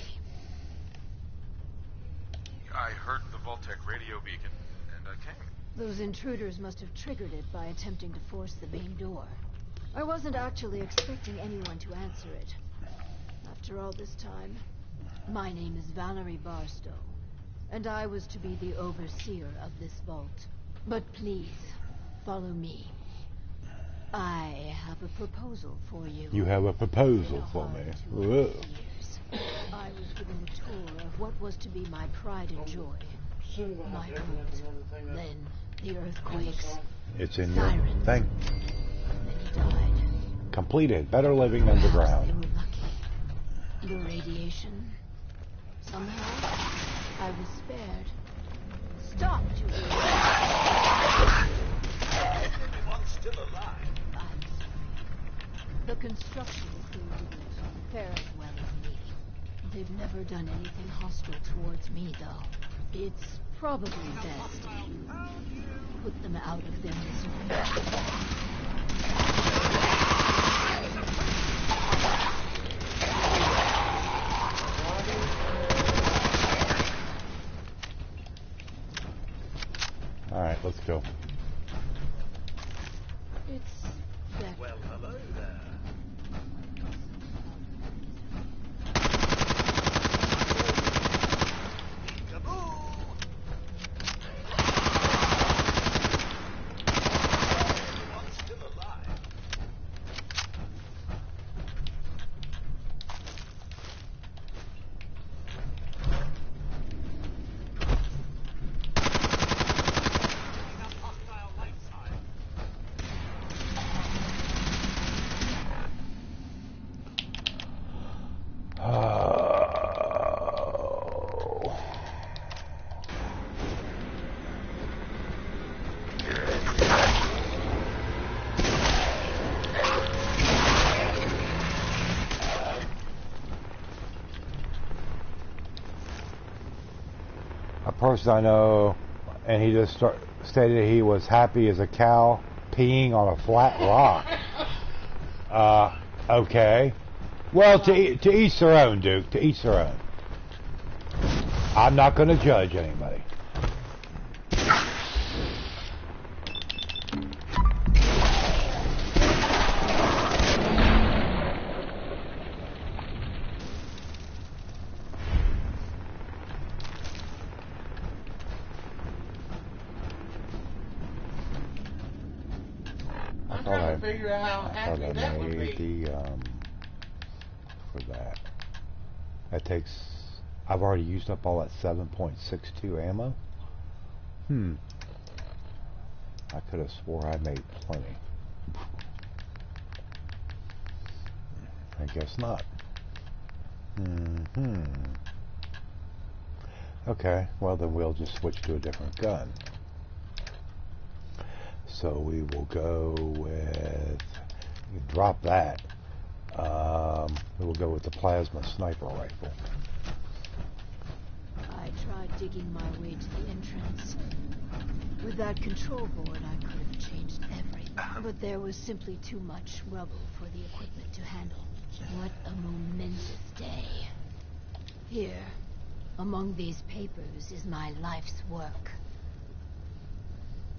I heard the Vault-Tec radio beacon, and I came. Those intruders must have triggered it by attempting to force the main door. I wasn't actually expecting anyone to answer it. After all this time, my name is Valerie Barstow, and I was to be the overseer of this vault. But please, follow me. I have a proposal for you. You have a proposal for me. Whoa. I was given a tour of what was to be my pride and joy. My vault. Then the earthquakes. It's in your Sirens. thing. Then he died. Completed. Better living underground. Perhaps they were lucky. The radiation. Somehow, I was spared. Stop, Julie. Everyone's still alive. The construction crew didn't fare as well as me. They've never done anything hostile towards me, though. It's probably best to put them out of their misery. Alright, let's go. It's that. Well, hello there. Person I know, and he just stated he was happy as a cow peeing on a flat rock. Okay. Well, to each their own, Duke. To each their own. I'm not going to judge anybody. Figure out how happy that would be. For that. That takes... I've already used up all that 7.62 ammo. I could have swore I made plenty. I guess not. Okay, well then we'll just switch to a different gun. So we will go with, drop that. We will go with the plasma sniper rifle. I tried digging my way to the entrance. With that control board, I could have changed everything. But there was simply too much rubble for the equipment to handle. What a momentous day. Here, among these papers, is my life's work.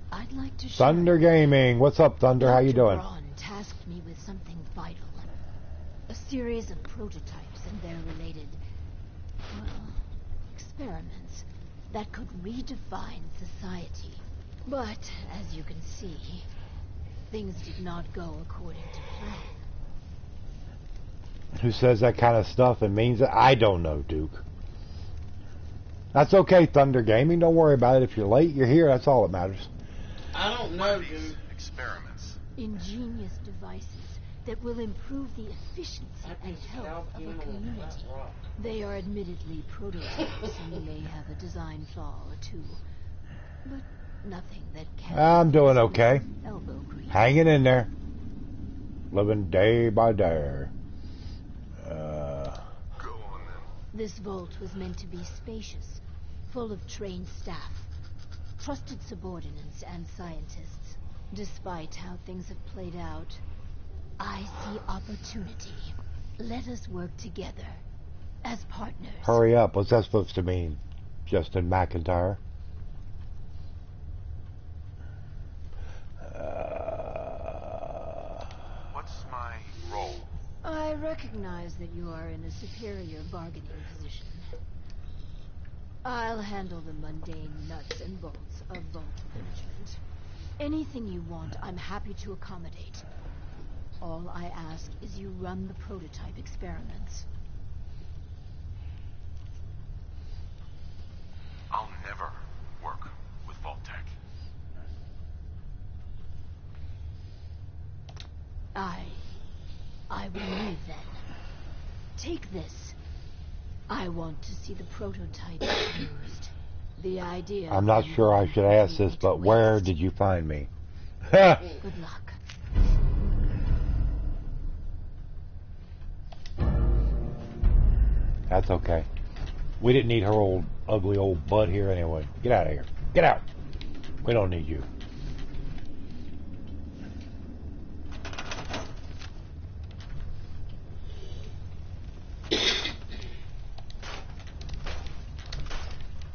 I'd like to share. Thunder Gaming. What's up, Thunder? How you doing? Ron tasked me with something vital. A series of prototypes and their related, well, experiments that could redefine society. But, as you can see, things did not go according to plan. Who says that kind of stuff and means it? I don't know, Duke. That's okay, Thunder Gaming. Don't worry about it. If you're late, you're here. That's all that matters. I don't know, dude. Experiments. Ingenious devices that will improve the efficiency and health of a community. They are admittedly prototypes and may have a design flaw or two. But Nothing that can. I'm doing okay. Elbow grease. Hanging in there. Living day by day. Go on then. This vault was meant to be spacious, full of trained staff, trusted subordinates and scientists. Despite how things have played out, I see opportunity. Let us work together as partners. Hurry up. What's that supposed to mean? Justin McIntyre. What's my role? I recognize that you are in a superior bargaining position. I'll handle the mundane nuts and bolts of vault management. Anything you want, I'm happy to accommodate. All I ask is you run the prototype experiments. I'll never work with Vault-Tec. I will leave then. Take this. I want to see the prototype used. The idea... I'm not sure I should ask this, but where did you find me? Good luck. That's okay. We didn't need her old, ugly old butt here anyway. Get out of here. Get out. We don't need you.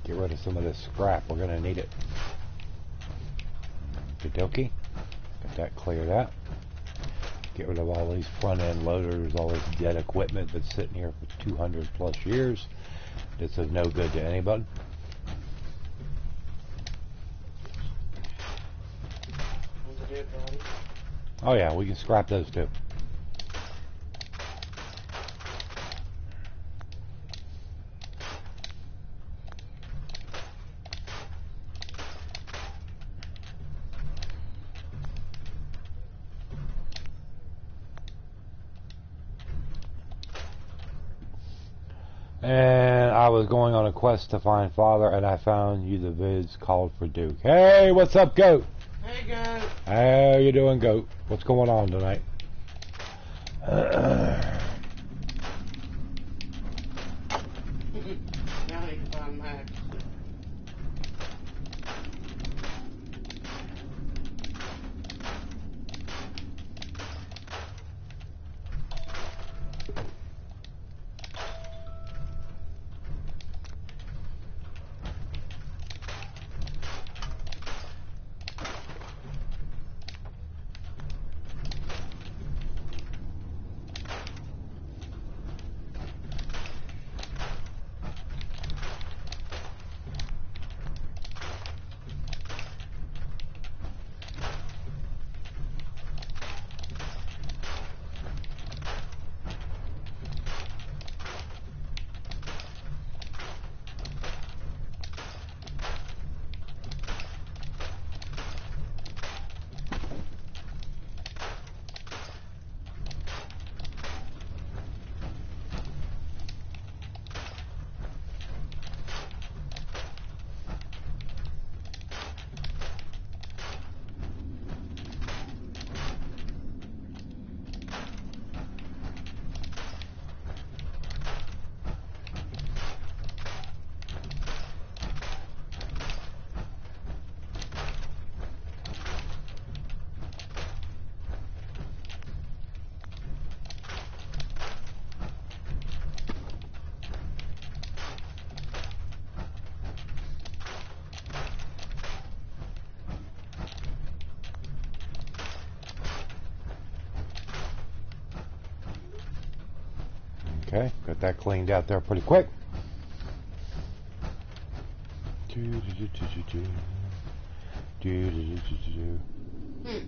Get rid of some of this scrap. We're going to need it. Okie-dokie. Got that cleared out. Get rid of all these front-end loaders, all this dead equipment that's sitting here for 200 plus years. This is no good to anybody. Oh yeah, we can scrap those too. And I was going on a quest to find Father, and I found you. The vids called for Duke. Hey, what's up, Goat? Hey, Goat. How you doing, Goat? What's going on tonight? Now you can find Max. Okay, got that cleaned out there pretty quick.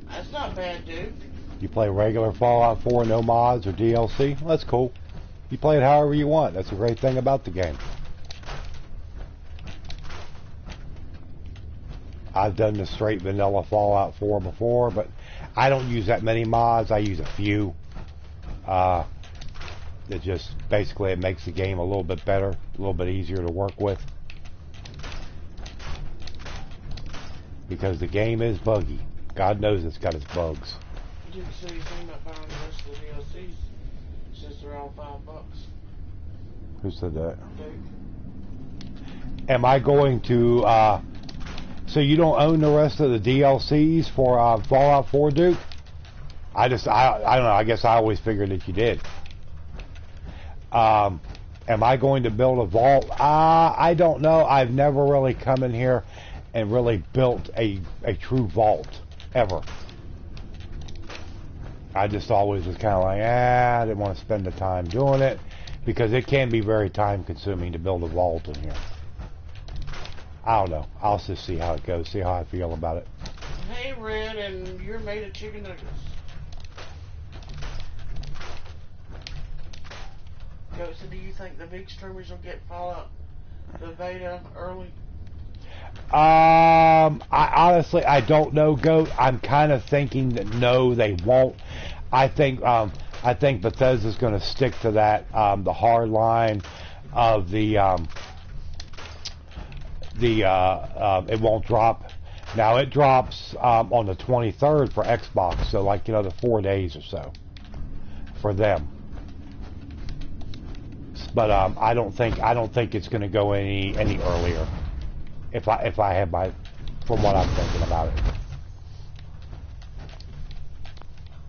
That's not bad, dude. You play regular Fallout 4, no mods or DLC? Well, that's cool. You play it however you want. That's a great thing about the game. I've done the straight vanilla Fallout 4 before, but I don't use that many mods. I use a few. It just basically it makes the game a little bit better, a little bit easier to work with. because the game is buggy. God knows it's got its bugs. You didn't say anything about buying the rest of the DLCs since they're all $5. Who said that? Duke. Am I going to, so you don't own the rest of the DLCs for Fallout 4, Duke? I don't know, I guess I always figured that you did. Am I going to build a vault? I don't know. I've never really come in here and really built a true vault, ever. I just always was kind of like, I didn't want to spend the time doing it, because it can be very time consuming to build a vault in here. I don't know. I'll just see how it goes, see how I feel about it. Hey, Red, and you're made of chicken nuggets. So do you think the big streamers will get Fallout, the beta, early? I honestly, I don't know, Goat. I'm kind of thinking that no, they won't. I think Bethesda's going to stick to that, the hard line of it won't drop. Now it drops on the 23rd for Xbox, so like the 4 days or so for them. But I don't think it's going to go any earlier. If I have from what I'm thinking about it,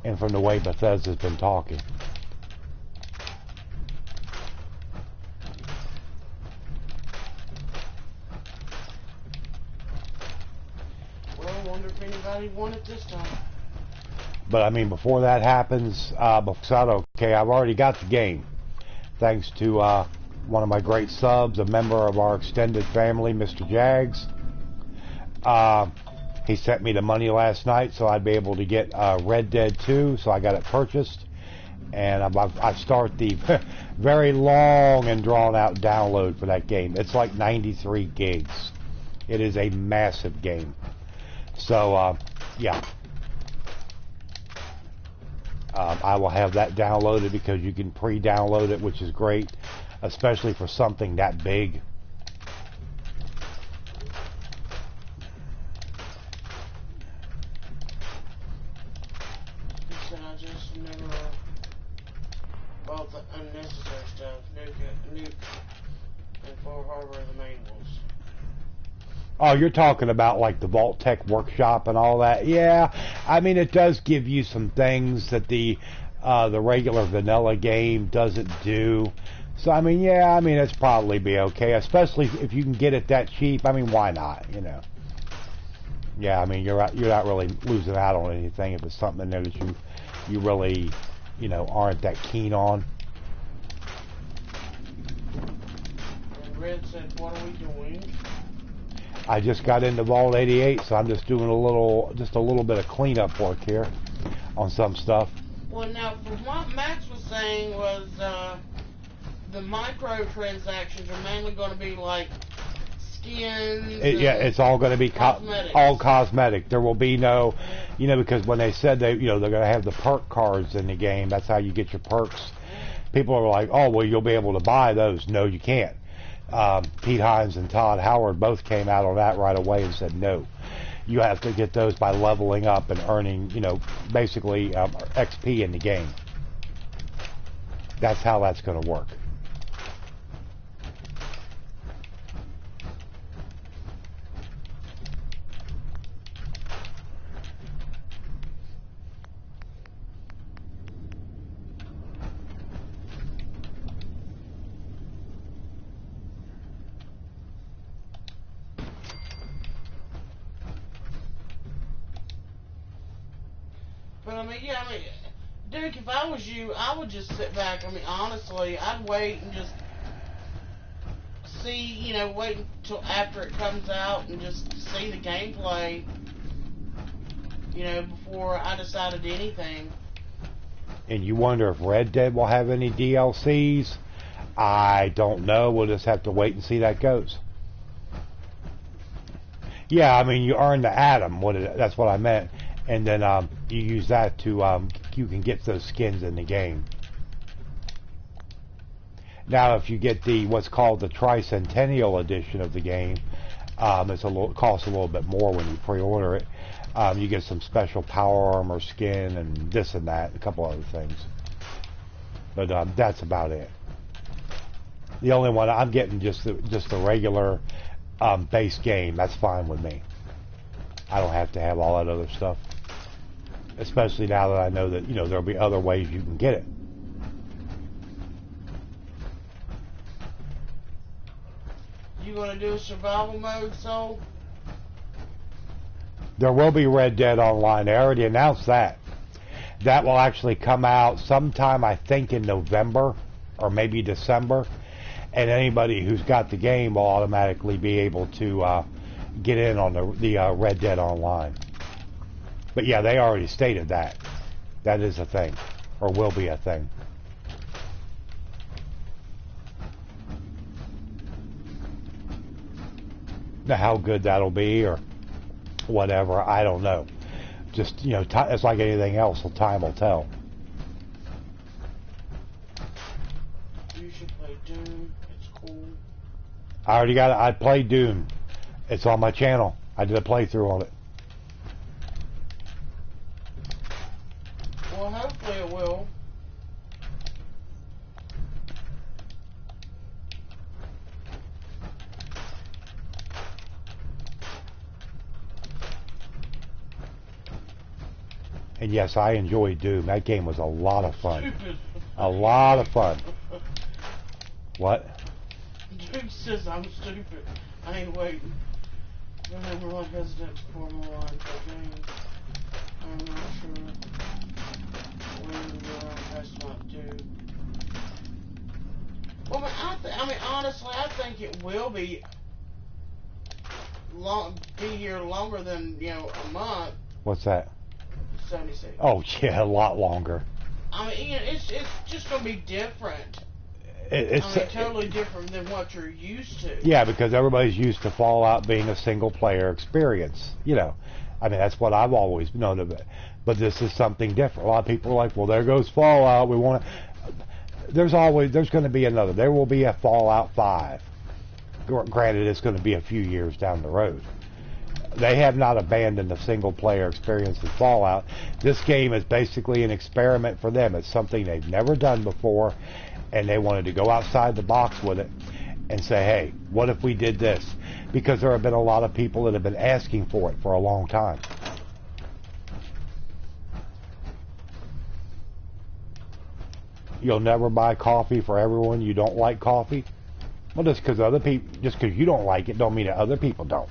and from the way Bethesda's been talking. Well, I wonder if anybody won it this time. But I mean, before that happens, okay, I've already got the game, thanks to one of my great subs, a member of our extended family, Mr. Jags. He sent me the money last night so I'd be able to get Red Dead 2, so I got it purchased. And I start the very long and drawn out download for that game. It's like 93 gigs. It is a massive game. So, yeah. I will have that downloaded because you can pre-download it, which is great, especially for something that big. He said I just never bought the unnecessary stuff. Nuke and Far Harbor are the main ones. Oh, you're talking about like the Vault Tech Workshop and all that. Yeah, I mean it does give you some things that the regular vanilla game doesn't do. So I mean, yeah, I mean it's probably be okay, especially if you can get it that cheap. I mean, why not? Yeah, I mean you're not really losing out on anything if it's something in there that you really aren't that keen on. And Red said, "What are we doing?" I just got into Vault 88, so I'm just doing a little bit of cleanup work here on some stuff. Well, now, from what Max was saying was the microtransactions are mainly going to be like skins. Yeah, it's all going to be all cosmetic. There will be no, because when they said they're going to have the perk cards in the game, that's how you get your perks. People are like, oh, well, you'll be able to buy those. No, you can't. Pete Hines and Todd Howard both came out on that right away and said no. You have to get those by leveling up and earning, basically XP in the game. That's how that's going to work. But Duke, if I was you, I would just sit back. Honestly, I'd wait and just see, wait until after it comes out and just see the gameplay, before I decided anything. And you wonder if Red Dead will have any DLCs? I don't know. We'll just have to wait and see how that goes. Yeah, you earn the Atom. That's what I meant. And then you use that to, you can get those skins in the game. Now, if you get what's called the Tricentennial edition of the game, Costs a little bit more when you pre-order it. You get some special power armor skin and this and that, a couple other things. But that's about it. The only one I'm getting just the regular base game. That's fine with me. I don't have to have all that other stuff. Especially now that I know that there'll be other ways you can get it. You gonna do a survival mode, Soul? There will be Red Dead Online. They already announced that. That will actually come out sometime, I think, in November or maybe December. And anybody who's got the game will automatically be able to get in on the Red Dead Online. But yeah, they already stated that. That is a thing, or will be a thing. Now, how good that'll be or whatever, I don't know. Just, it's like anything else, time will tell. You should play Doom. It's cool. I already got it. I played Doom. It's on my channel. I did a playthrough on it. Well, hopefully it will. And yes, I enjoyed Doom. That game was a lot of fun. A lot of fun. What? Dude says I'm stupid. I ain't waiting. Remember my hesitant before my line for games. I'm not sure when that's not due. Well, I mean, honestly, I think it will be here longer than a month. What's that? 76. Oh yeah, a lot longer. I mean, it's just gonna be different. It's totally different than what you're used to. Yeah, because everybody's used to Fallout being a single-player experience. I mean, that's what I've always known of it. But this is something different. A lot of people are like, well, there goes Fallout. We want to... There's going to be another. There will be a Fallout 5. Granted, it's going to be a few years down the road. They have not abandoned the single-player experience in Fallout. This game is basically an experiment for them. It's something they've never done before, and they wanted to go outside the box with it and say, hey, what if we did this? Because there have been a lot of people that have been asking for it for a long time. You'll never buy coffee for everyone you don't like coffee. Well, just because you don't like it don't mean that other people don't.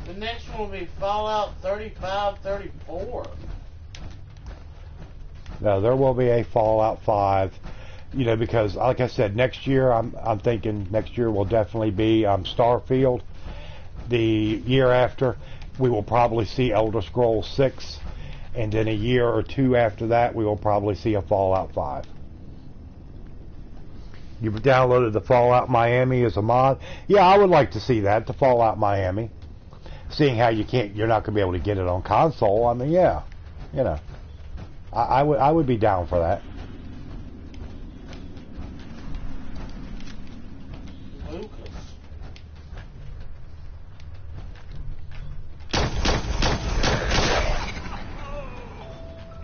The next one will be Fallout 35, 34. No, there will be a Fallout 5, because like I said, next year I'm thinking next year will definitely be Starfield. The year after, we will probably see Elder Scrolls 6, and then a year or two after that, we will probably see a Fallout 5. You've downloaded the Fallout Miami as a mod? Yeah, I would like to see that, the Fallout Miami. Seeing how you're not going to be able to get it on console. I mean, yeah, I would be down for that. Lucas.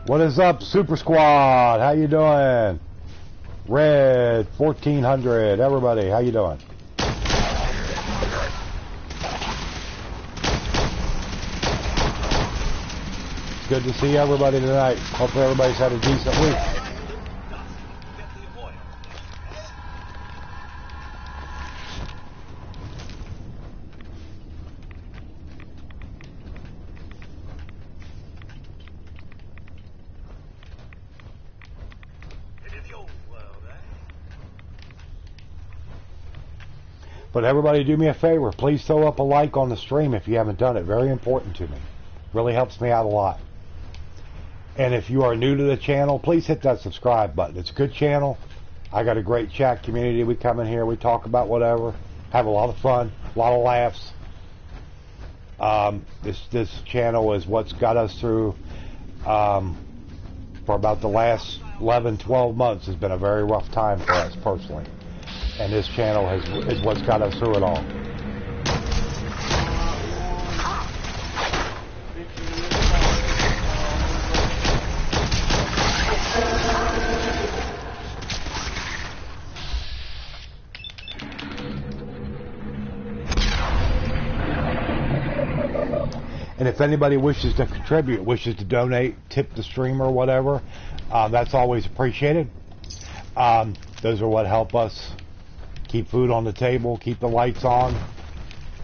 What is up, Super Squad? How you doing? Red 1400. Everybody, how you doing? Good to see everybody tonight. Hopefully everybody's had a decent week. But everybody do me a favor. Please throw up a like on the stream if you haven't done it. Very important to me. Really helps me out a lot. And if you are new to the channel, please hit that subscribe button. It's a good channel. I got a great chat community. We come in here, we talk about whatever, have a lot of fun, a lot of laughs. This channel is what's got us through for about the last 11, 12 months. Has been a very rough time for us personally. And this channel is what's got us through it all. And if anybody wishes to contribute, wishes to donate, tip the streamer, whatever, that's always appreciated. Those are what help us keep food on the table, keep the lights on,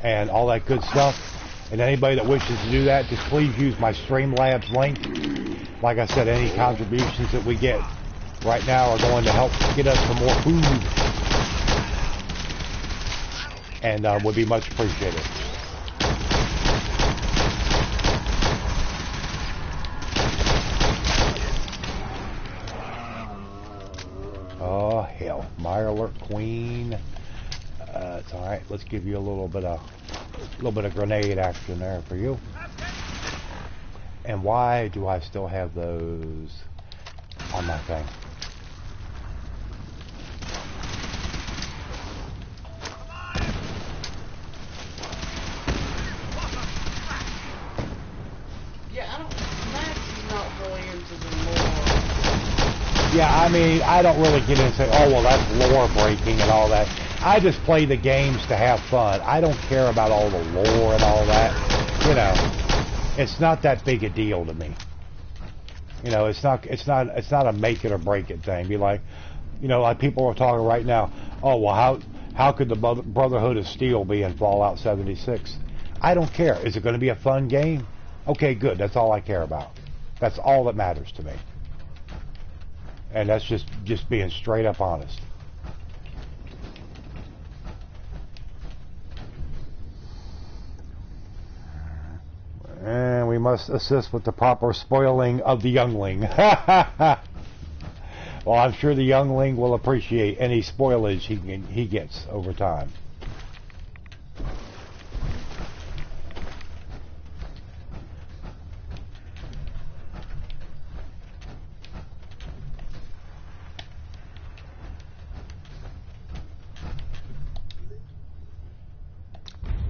and all that good stuff. And anybody that wishes to do that, just please use my Streamlabs link. Like I said, any contributions that we get right now are going to help get us some more food, and would be much appreciated. Oh hell, Meyer Alert Queen. It's all right. Let's give you a little bit of grenade action there for you. And why do I still have those on my thing? Yeah, Max is not really into the lore. Yeah, I mean, I don't really get into, oh, well, that's lore breaking and all that. I just play the games to have fun. I don't care about all the lore and all that. You know, it's not that big a deal to me. You know, it's not a make it or break it thing. Be like, you know, like people are talking right now, oh, well, how could the Brotherhood of Steel be in Fallout 76? I don't care. Is it going to be a fun game? Okay, good. That's all I care about. That's all that matters to me. And that's just being straight up honest. And we must assist with the proper spoiling of the youngling. Well, I'm sure the youngling will appreciate any spoilage he gets over time.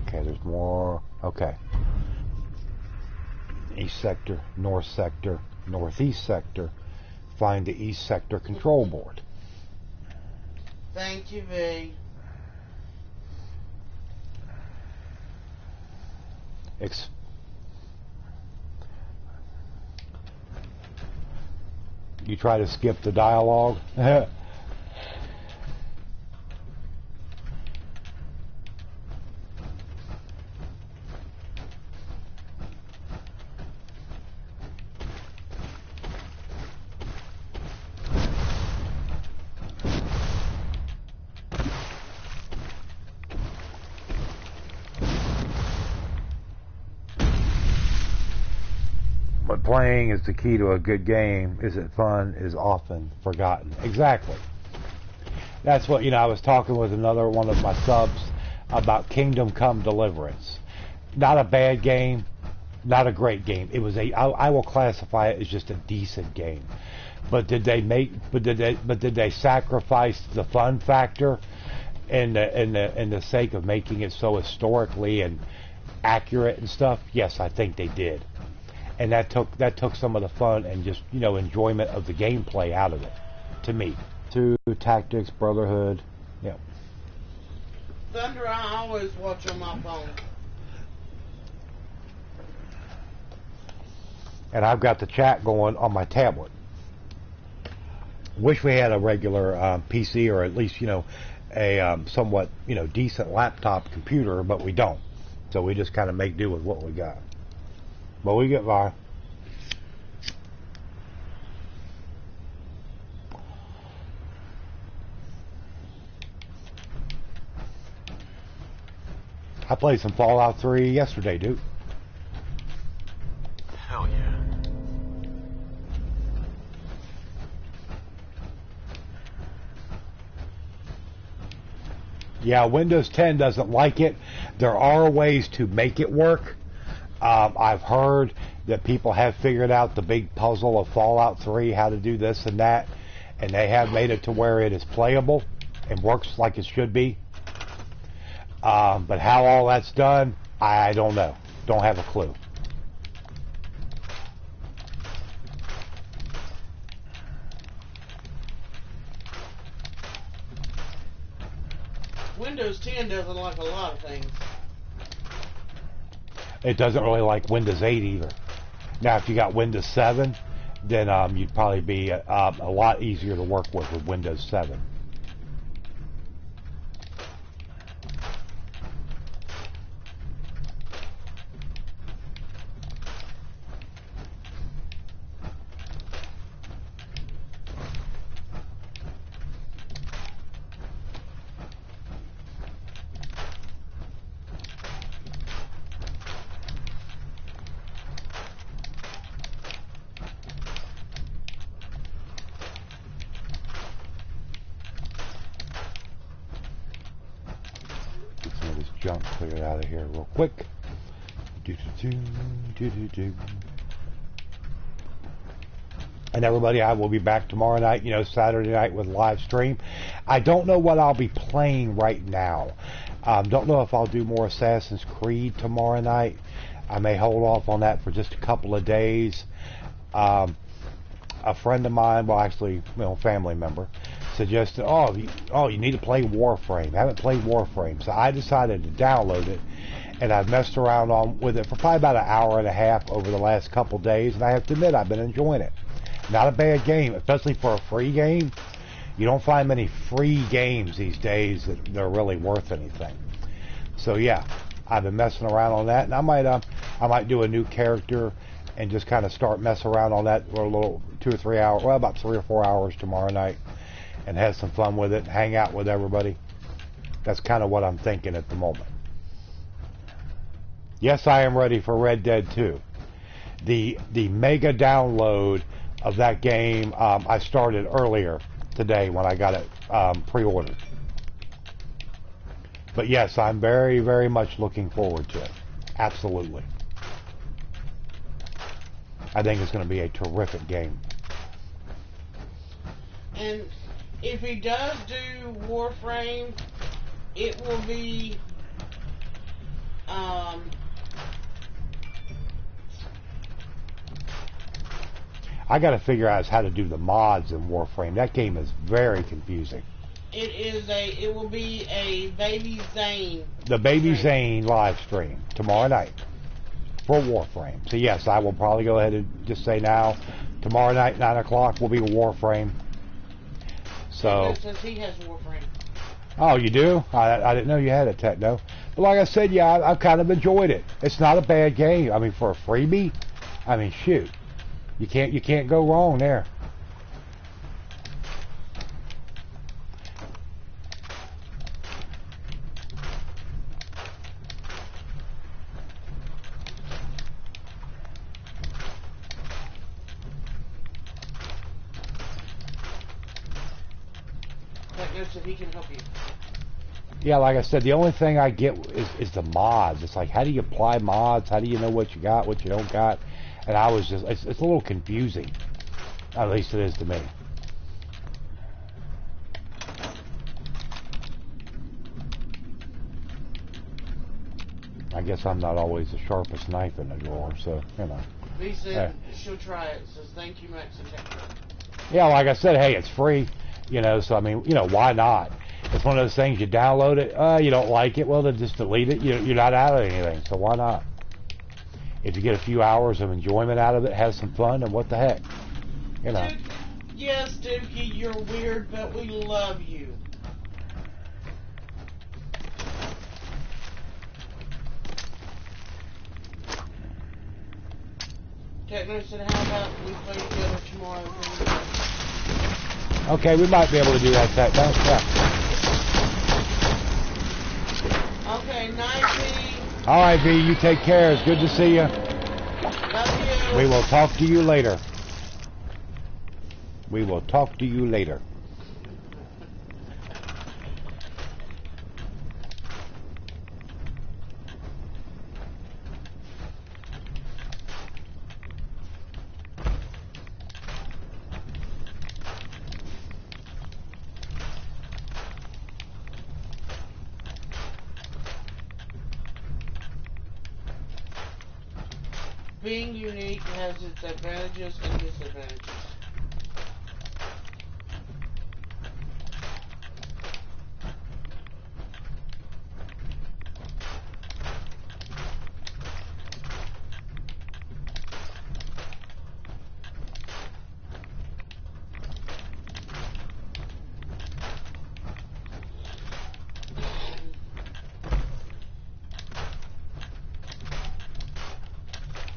Okay, there's more. Okay. East sector, north sector, northeast sector. Find the east sector control board. Thank you, V. You try to skip the dialogue. But playing is the key to a good game. Is it fun? Is often forgotten. Exactly. That's what, you know, I was talking with another one of my subs about Kingdom Come Deliverance. Not a bad game, not a great game. It was I will classify it as just a decent game. But did they sacrifice the fun factor in the sake of making it so historically and accurate and stuff? Yes, I think they did. And that took some of the fun and just, you know, enjoyment of the gameplay out of it, to me. To Tactics, Brotherhood, yeah. Thunder, I always watch on my phone. And I've got the chat going on my tablet. Wish we had a regular PC, or at least, you know, a somewhat, you know, decent laptop computer, but we don't. So we just kind of make do with what we got. But we get by. I played some Fallout 3 yesterday, dude. Hell yeah. Yeah, Windows 10 doesn't like it. There are ways to make it work. I've heard that people have figured out the big puzzle of Fallout 3, how to do this and that, and they have made it to where it is playable. and works like it should be. But how all that's done, I don't know. Don't have a clue. Windows 10 doesn't like a lot of things. It doesn't really like Windows 8 either. Now, if you got Windows 7, then you'd probably be a lot easier to work with Windows 7. Junk cleared out of here real quick. And everybody, I will be back tomorrow night, Saturday night with live stream. I don't know what I'll be playing right now. Don't know if I'll do more Assassin's Creed tomorrow night. I may hold off on that for just a couple of days. A friend of mine, well, actually, family member, suggested, you need to play Warframe. I haven't played Warframe, so I decided to download it, and I've messed around with it for probably about an hour and a half over the last couple days, and I have to admit, I've been enjoying it. Not a bad game, especially for a free game. You don't find many free games these days that are really worth anything. So yeah, I've been messing around on that, and I might do a new character and just kind of start messing around on that for a little 2 or 3 hours, well, about 3 or 4 hours tomorrow night, and have some fun with it, hang out with everybody. That's kind of what I'm thinking at the moment. Yes, I am ready for Red Dead 2. The mega download of that game, I started earlier today when I got it pre-ordered. But yes, I'm very, very much looking forward to it. Absolutely. I think it's going to be a terrific game. And if he does do Warframe, it will be I got to figure out how to do the mods in Warframe. That game is very confusing. It will be a Baby Zane. The Baby Zane live stream tomorrow night for Warframe. So yes, I will probably go ahead and just say now, tomorrow night, 9 o'clock, will be Warframe. So. It says he has Warframe. Oh, you do? I didn't know you had it, Techno. But like I said, yeah, I've kind of enjoyed it. It's not a bad game. I mean, for a freebie, I mean, shoot, you can't go wrong there. So he can help you. Yeah, like I said, the only thing I get is the mods. It's like, how do you apply mods? How do you know what you got, what you don't got? And I was just, it's a little confusing. At least it is to me. I guess I'm not always the sharpest knife in the drawer, so, He said she'll try it. Says, thank you, Max. Yeah, like I said, hey, it's free. So I mean, why not? It's one of those things, you download it, you don't like it, well, then just delete it. You're not out of anything, so why not? If you get a few hours of enjoyment out of it, have some fun, and what the heck, Duke, yes, Dookie, you're weird, but we love you. Techno said, how about we play together tomorrow? Okay, we might be able to do that, Techno. Yeah. Okay, night, V. All right, V, you take care. It's good to see you. Love you. We will talk to you later. We will talk to you later. being unique has its advantages and disadvantages.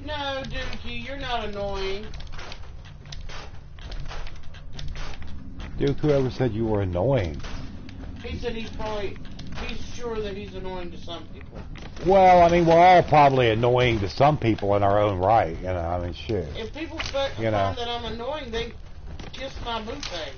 No, Dookie, you're not annoying. Duke, whoever said you were annoying? He said he's sure that he's annoying to some people. Well, I mean, we're all probably annoying to some people in our own right, you know, I mean, shit. If people find that I'm annoying, they kiss my buffet.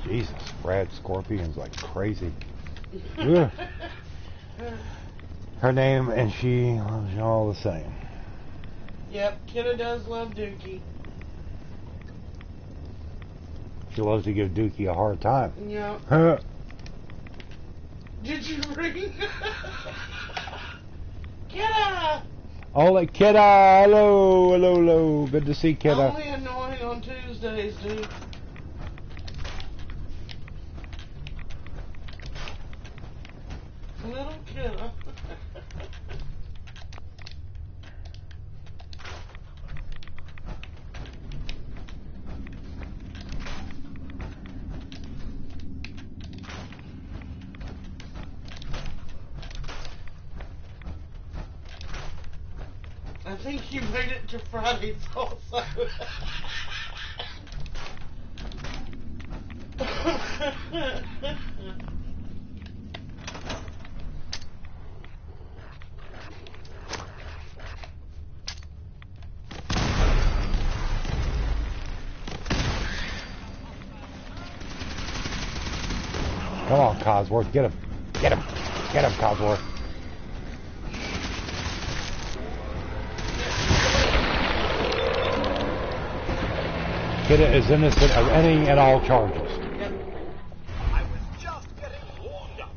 Jesus, Brad Scorpion's like crazy. Ugh. Her name and she loves you all the same. Yep, Kidda does love Dookie. She loves to give Dookie a hard time. Yep. Did you ring? Kidda! Holy Kidda! Hello, hello, hello. Good to see Kidda. Only annoying on Tuesdays, dude. Little Kidda. I think you made it to Fridays also. Come on, Cosworth, get him. Get him. Get him, Cosworth. Kidda is innocent of any and all charges. I was just getting warmed up.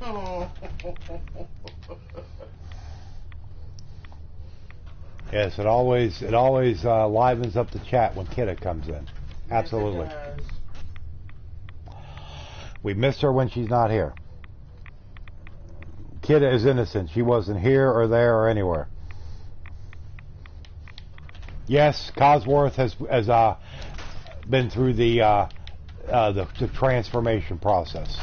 Oh. Yes, it always livens up the chat when Kidda comes in. Absolutely. Yes, it does. We miss her when she's not here. Kidda is innocent. She wasn't here or there or anywhere. Yes, Cosworth has been through the transformation process.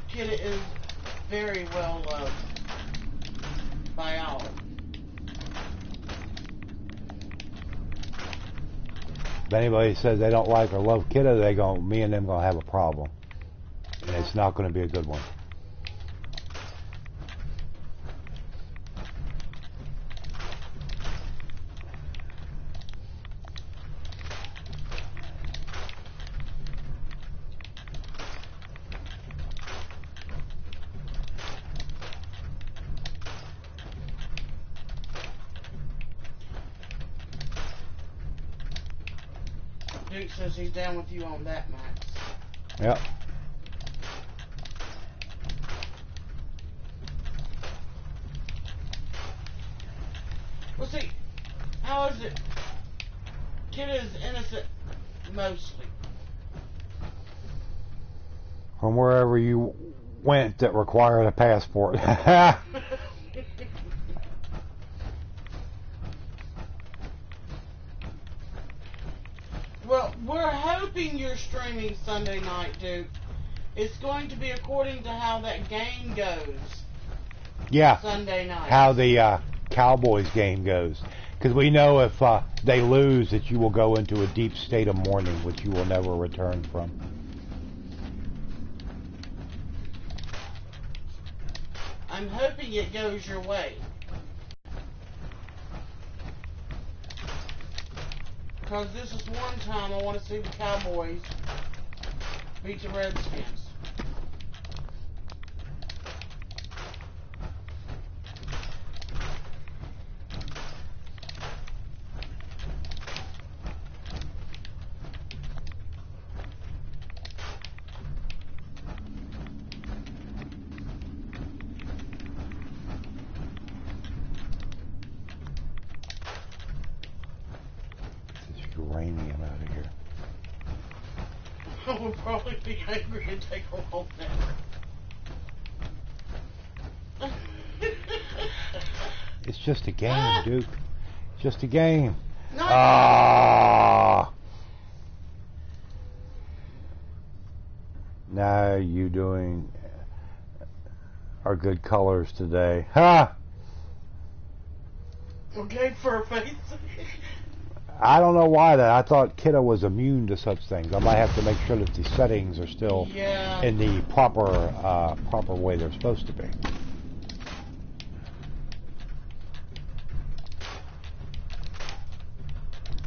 Kidda is very well loved by all. If anybody says they don't like or love Kidda, me and them gonna have a problem. And it's not gonna be a good one. Duke says he's down with you on that, Max. Yep. Well, see, how is it? Kid is innocent, mostly. From wherever you went that required a passport. Well, we're hoping you're streaming Sunday night, Duke. It's going to be according to how that game goes. Yeah. Sunday night. How the Cowboys game goes. Because we know if they lose that you will go into a deep state of mourning, which you will never return from. I'm hoping it goes your way. Because this is one time I want to see the Cowboys beat the Redskins. Uranium out of here. I will probably be angry and take her home now. It's just a game, Duke. It's just a game. No. Now you doing our good colors today. Ha! Okay, Furface. I don't know why that. I thought Kidda was immune to such things. I might have to make sure that the settings are still in the proper way they're supposed to be.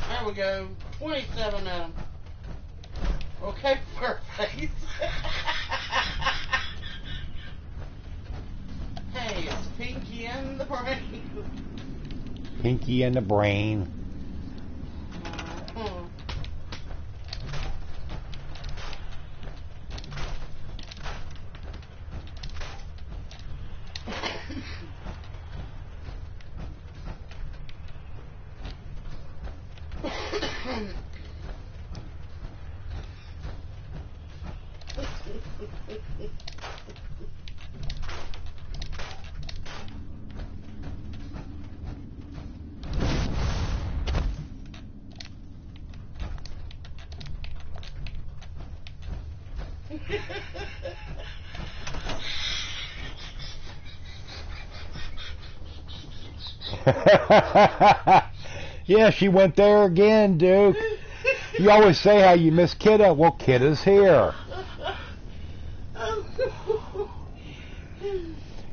There we go. 27 of them. Okay, Furface. Hey, it's Pinky and the Brain. Pinky and the Brain. Yeah, she went there again, Duke. You always say how you miss Kidda. Well, Kidda's here.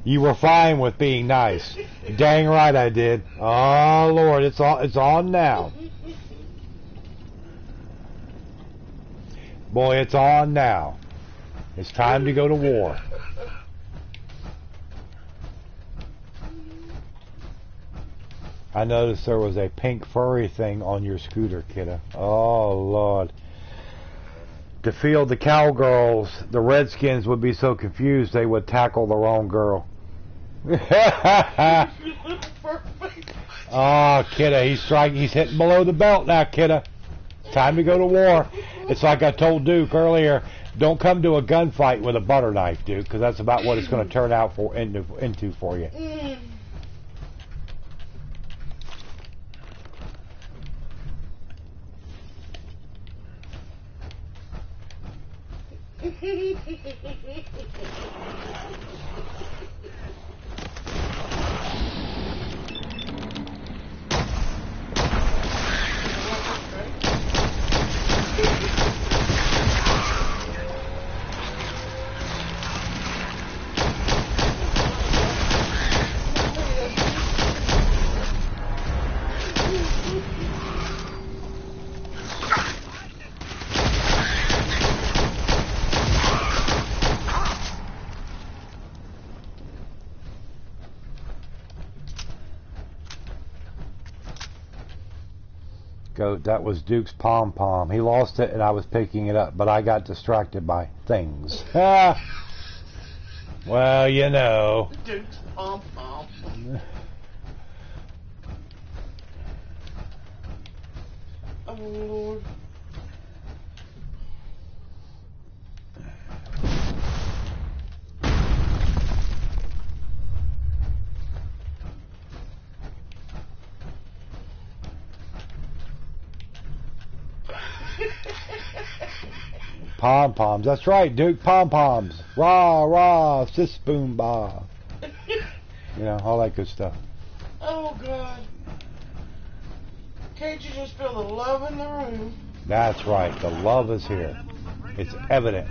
You were fine with being nice. Dang right I did. Oh Lord, it's on now. Boy, it's on now. It's time to go to war. I noticed there was a pink furry thing on your scooter, Kidda. Oh, Lord. To field the cowgirls, the Redskins would be so confused they would tackle the wrong girl. Oh, Kidda, he's hitting below the belt now, Kidda. It's time to go to war. It's like I told Duke earlier, don't come to a gunfight with a butter knife, Duke, because that's about what it's going to turn out into for you. Goat, that was Duke's pom-pom. He lost it and I was picking it up, but I got distracted by things. Well, you know. Duke's pom-pom. Oh, Lord. Pom-poms. That's right, Duke. Pom-poms. Rah, rah, sis, boom, bah. You know, all that good stuff. Oh, God. Can't you just feel the love in the room? That's right. The love is here. It's evident.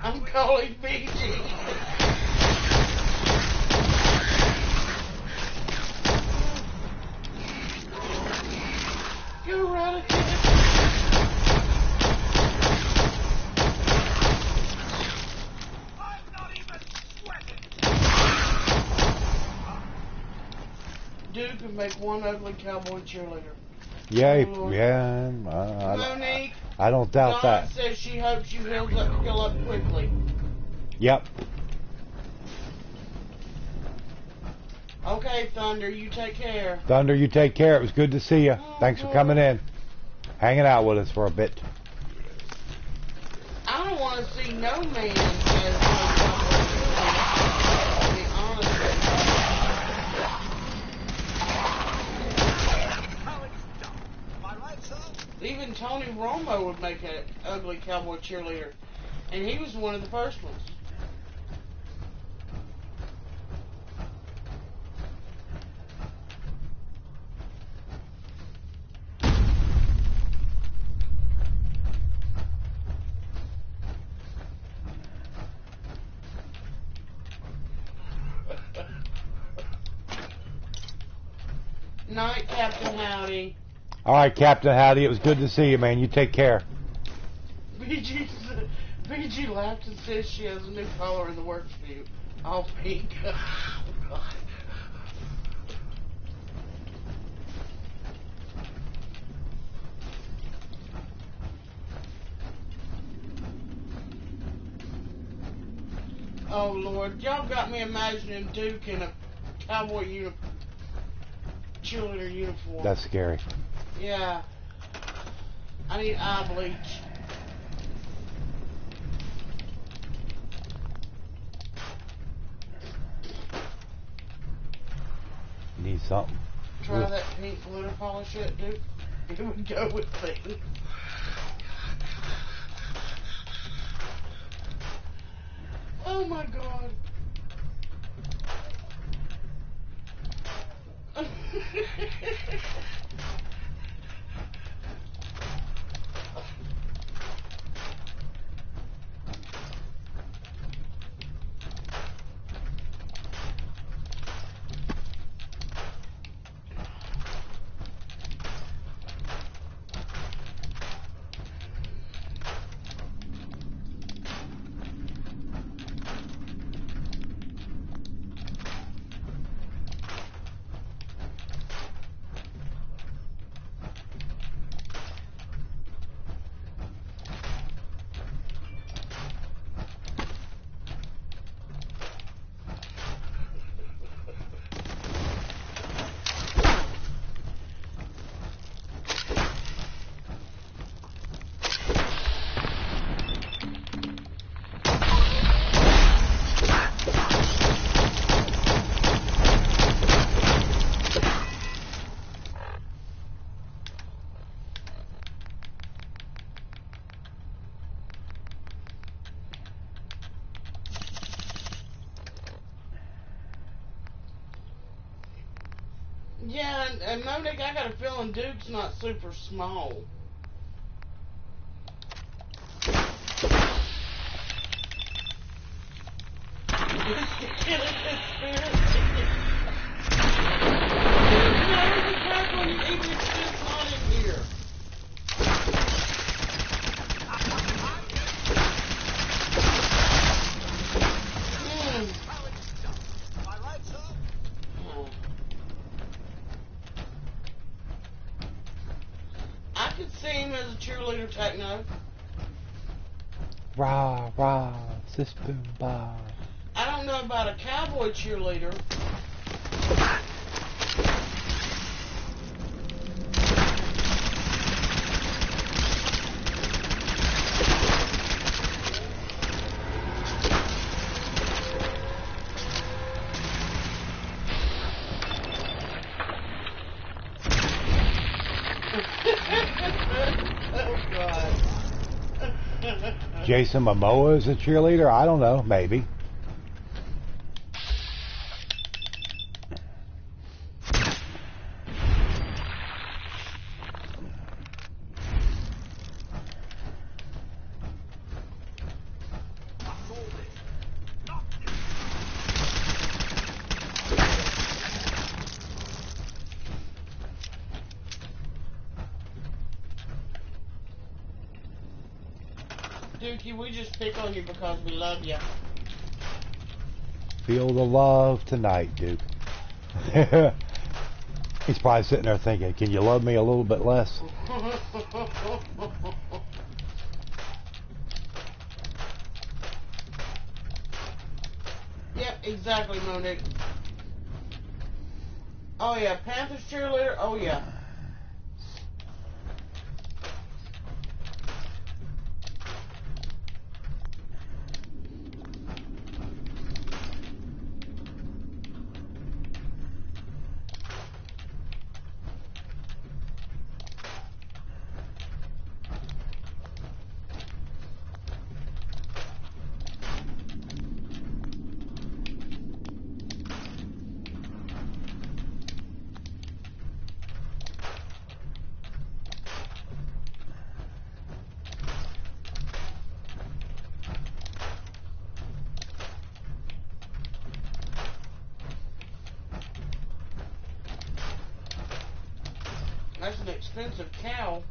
I'm calling BG. Go right ahead. I'm not even sweating. Duke could make one ugly cowboy cheerleader. Yeah, Oh, yeah. Monique, I don't doubt Dawn that. says she hopes you heal up quickly. Yep. Okay, Thunder, you take care. Thunder, you take care. It was good to see you. Thanks for coming in. Hanging out with us for a bit. I don't want to see no man as one cowboy cheerleader, to be honest with you. Even Tony Romo would make an ugly cowboy cheerleader, and he was one of the first ones. Night, Captain Howdy. All right, Captain Howdy. It was good to see you, man. You take care. BG laughed and says she has a new color in the works view. All pink. Oh, Lord. Y'all got me imagining Duke in a cowboy cheerleader uniform. That's scary. Yeah. I need eye bleach. You need something. Try that pink glitter polish yet, Duke? It would go with things. Oh my God. Yeah, and Monique, I got a feeling Duke's not super small. I could see him as a cheerleader techno. Rah, rah, sis boom bah. I don't know about a cowboy cheerleader. Oh, God. Jason Momoa is a cheerleader? I don't know, maybe. Dookie, we just pick on you because we love you. Feel the love tonight, Duke. He's probably sitting there thinking, can you love me a little bit less? Yep, exactly, Monique. Oh, yeah, Panthers cheerleader? Oh, yeah. That's an expensive cow.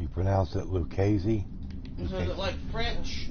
You pronounce it Lucchese? So is it like French?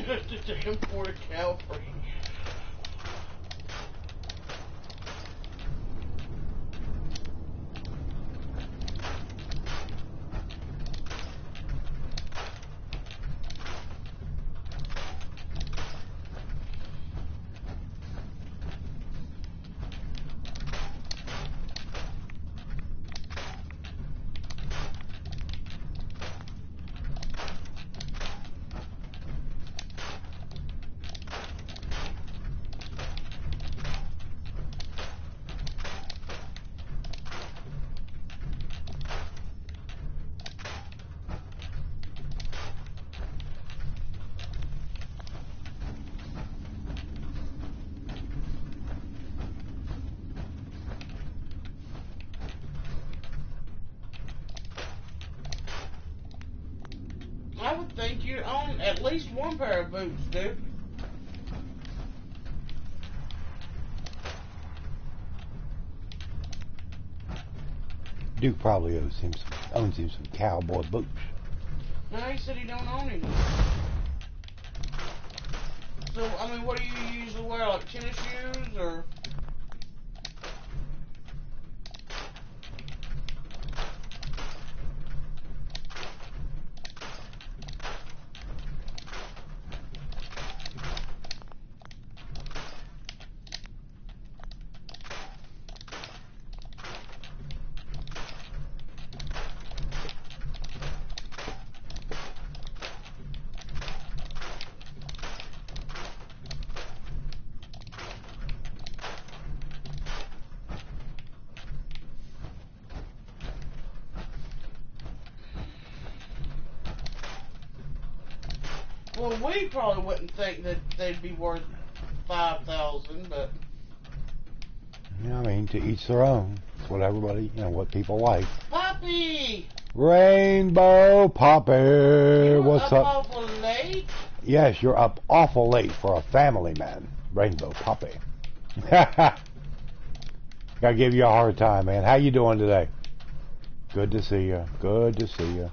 The damn Porta Calvary. you own at least one pair of boots, dude. Duke probably owns him some cowboy boots. No, he said he don't own any. So, I mean, what do you usually wear, like tennis shoes, or? Well, we probably wouldn't think that they'd be worth $5,000, but Yeah, I mean, to each their own. It's what everybody, what people like. Poppy, Rainbow Poppy, what's up? up? Awful late. Yes, you're up awful late for a family man, Rainbow Poppy. Gotta give you a hard time, man. How you doing today? Good to see you. Good to see you.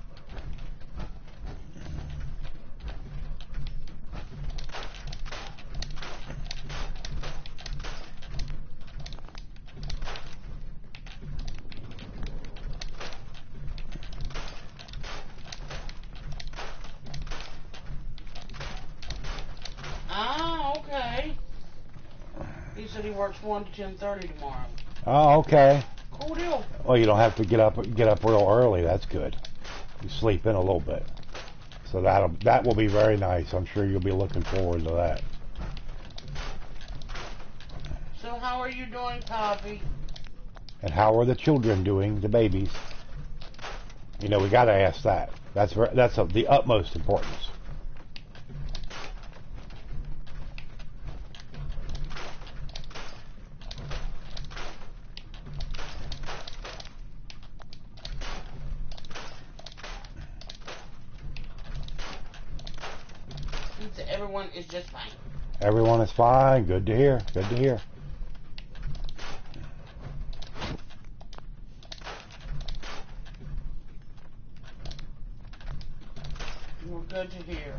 Ah, okay. He said he works 1 to 10:30 tomorrow. Oh, okay. Cool deal. Well, you don't have to get up real early. That's good. You sleep in a little bit. So that will be very nice. I'm sure you'll be looking forward to that. So how are you doing, Poppy? And how are the children doing, the babies? We got to ask that. That's of the utmost importance. Everyone is just fine. Everyone is fine. Good to hear. Good to hear. We're good to hear.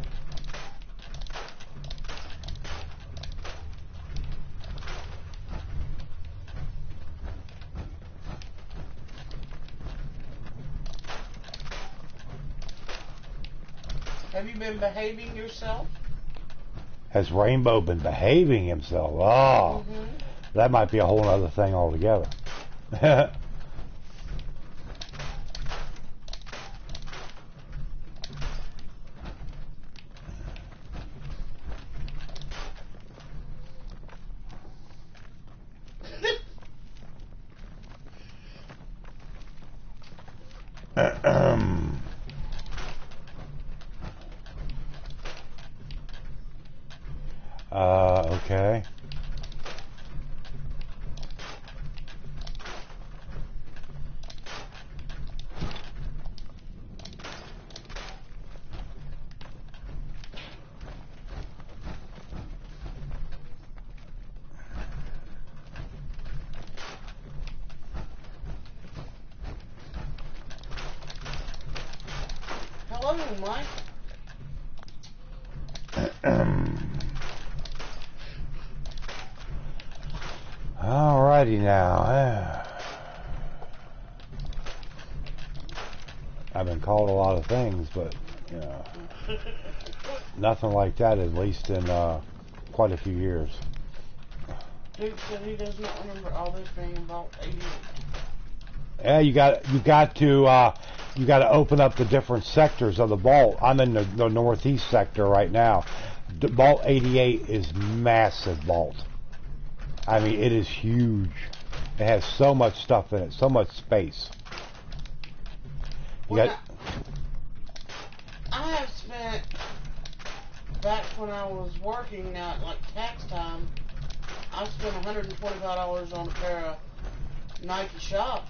Have you been behaving yourself? Has Rainbow been behaving himself? Oh, That might be a whole other thing altogether. Okay. Hello, Mike. Alrighty now. I've been called a lot of things, but nothing like that, at least in quite a few years. Duke said he does not remember all this being involved. Yeah, you got to open up the different sectors of the vault. I'm in the northeast sector right now. The vault 88 is massive vault. I mean, it is huge. It has so much stuff in it, so much space. I have spent, back when I was working now at like tax time, I spent $125 on a pair of Nike Shox.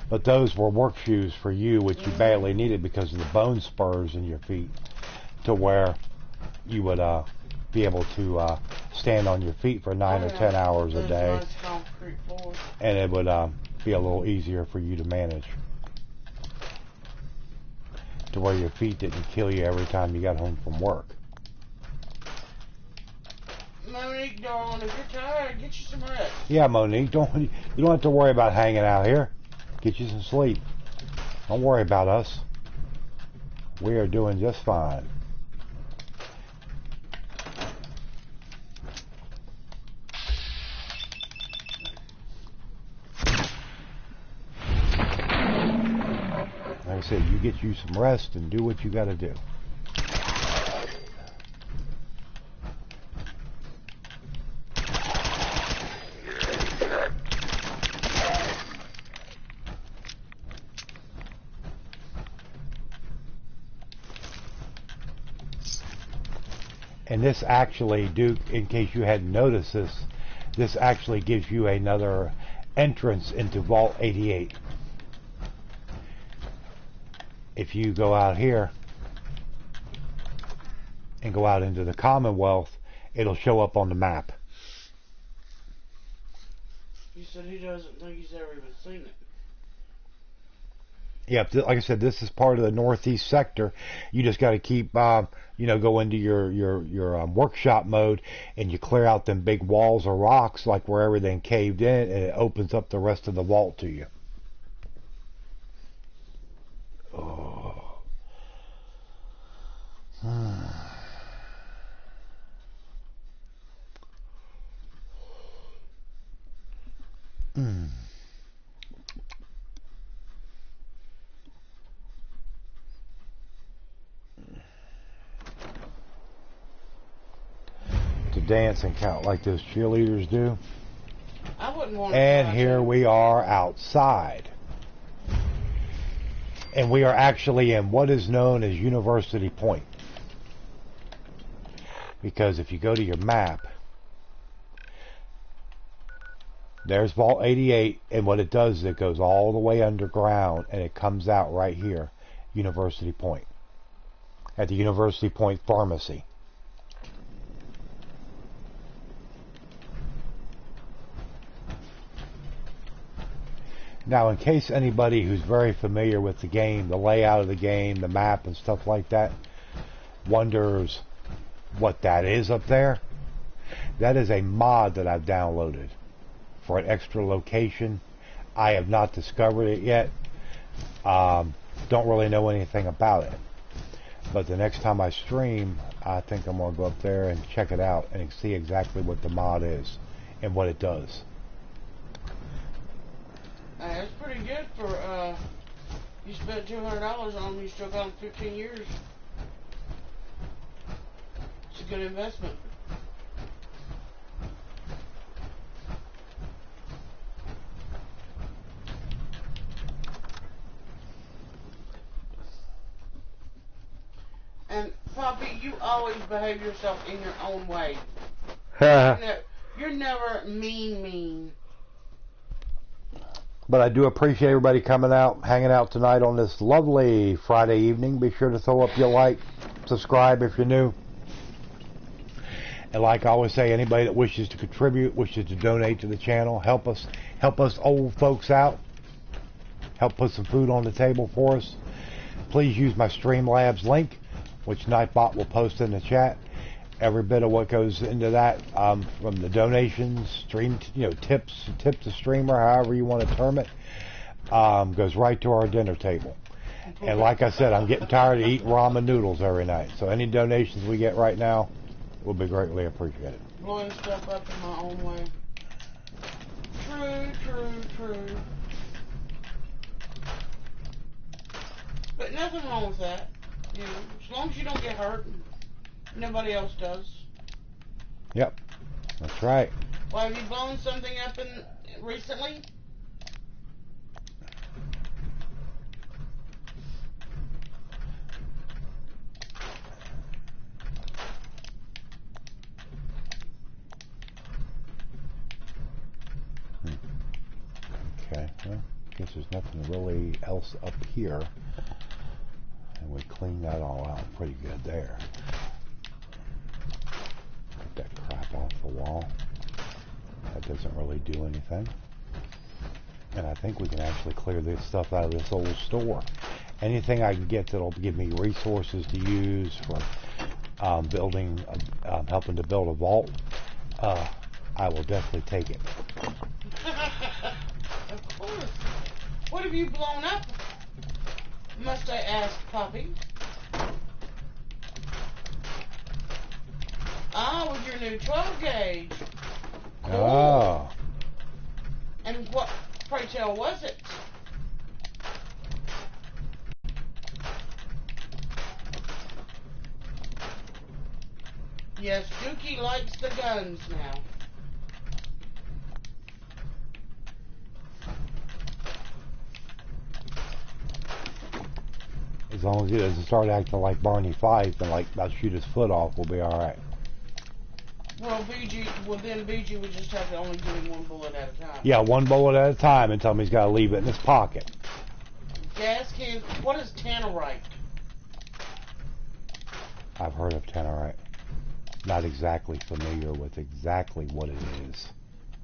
But those were work shoes for you, which you badly needed because of the bone spurs in your feet. to where you would be able to stand on your feet for 9 or 10 hours a day, nice concrete floor. and it would be a little easier for you to manage, to where your feet didn't kill you every time you got home from work. Monique, darling, if you're tired, get you some rest. Yeah, Monique, you don't have to worry about hanging out here. Get you some sleep. Don't worry about us. We are doing just fine. Like I said, you get you some rest and do what you got to do. And this actually, Duke, in case you hadn't noticed this actually gives you another entrance into Vault 88. If you go out here and go out into the Commonwealth, it'll show up on the map. He said he doesn't think he's ever even seen it. Yeah, like I said, this is part of the northeast sector. You just got to keep, go into your workshop mode, and you clear out them big walls of rocks, like where everything caved in, and it opens up the rest of the vault to you. Oh. To dance and count like those cheerleaders do. I wouldn't want to. And here we are outside. And we are actually in what is known as University Point. Because if you go to your map, there's Vault 88, and what it does is it goes all the way underground, and it comes out right here, University Point, at the University Point Pharmacy. Now, in case anybody who's very familiar with the game, the layout of the game, the map and stuff like that, wonders what that is up there, that is a mod that I've downloaded for an extra location. I have not discovered it yet. Don't really know anything about it. But the next time I stream, I think I'm going to go up there and check it out and see exactly what the mod is and what it does. That's pretty good for, you spent $200 on them, you still got them 15 years. It's a good investment. And, Poppy, you always behave yourself in your own way. You're never mean. But I do appreciate everybody coming out, hanging out tonight on this lovely Friday evening. Be sure to throw up your like, subscribe if you're new. And like I always say, anybody that wishes to contribute, wishes to donate to the channel, help us old folks out. Help put some food on the table for us. Please use my Streamlabs link, which Nightbot will post in the chat. Every bit of what goes into that, from the donations, stream, tips to streamer, however you want to term it, goes right to our dinner table. And like I said, I'm getting tired of eating ramen noodles every night. So any donations we get right now will be greatly appreciated. Blowing stuff up in my own way. True. But nothing wrong with that. As long as you don't get hurt. Nobody else does. Yep, that's right. Well, have you blown something up recently? Okay, well, I guess there's nothing really else up here. And we clean that all out pretty good there. Get that crap off the wall. That doesn't really do anything. And I think we can actually clear this stuff out of this old store. Anything I can get that'll give me resources to use for building, helping to build a vault, I will definitely take it. Of course. What have you blown up? Must I ask, Poppy? Ah, with your new 12 gauge. Cool. Oh. And what, pray tell, was it? Yes, Dookie likes the guns now. As long as he doesn't start acting like Barney Fife and like about shoot his foot off, we'll be alright. Well, then BG would just have to only give him one bullet at a time. Yeah, one bullet at a time and tell him he's got to leave it in his pocket. Gas cans. What is tannerite? I've heard of tannerite. Not exactly familiar with exactly what it is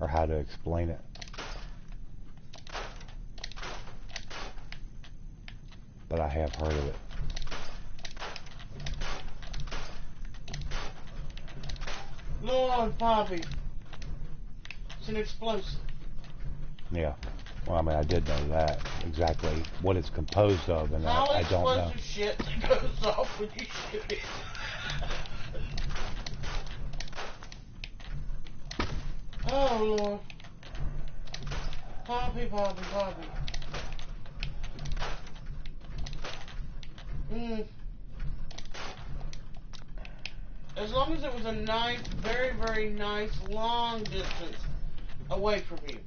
or how to explain it. But I have heard of it. Lord, Poppy. It's an explosive. Yeah. Well, I mean, I did know that. Exactly what it's composed of, and I don't know. Explosive shit that goes off when you shoot it. Oh, Lord. Poppy, Poppy, Poppy. As long as it was a nice, very, very nice, long distance away from you.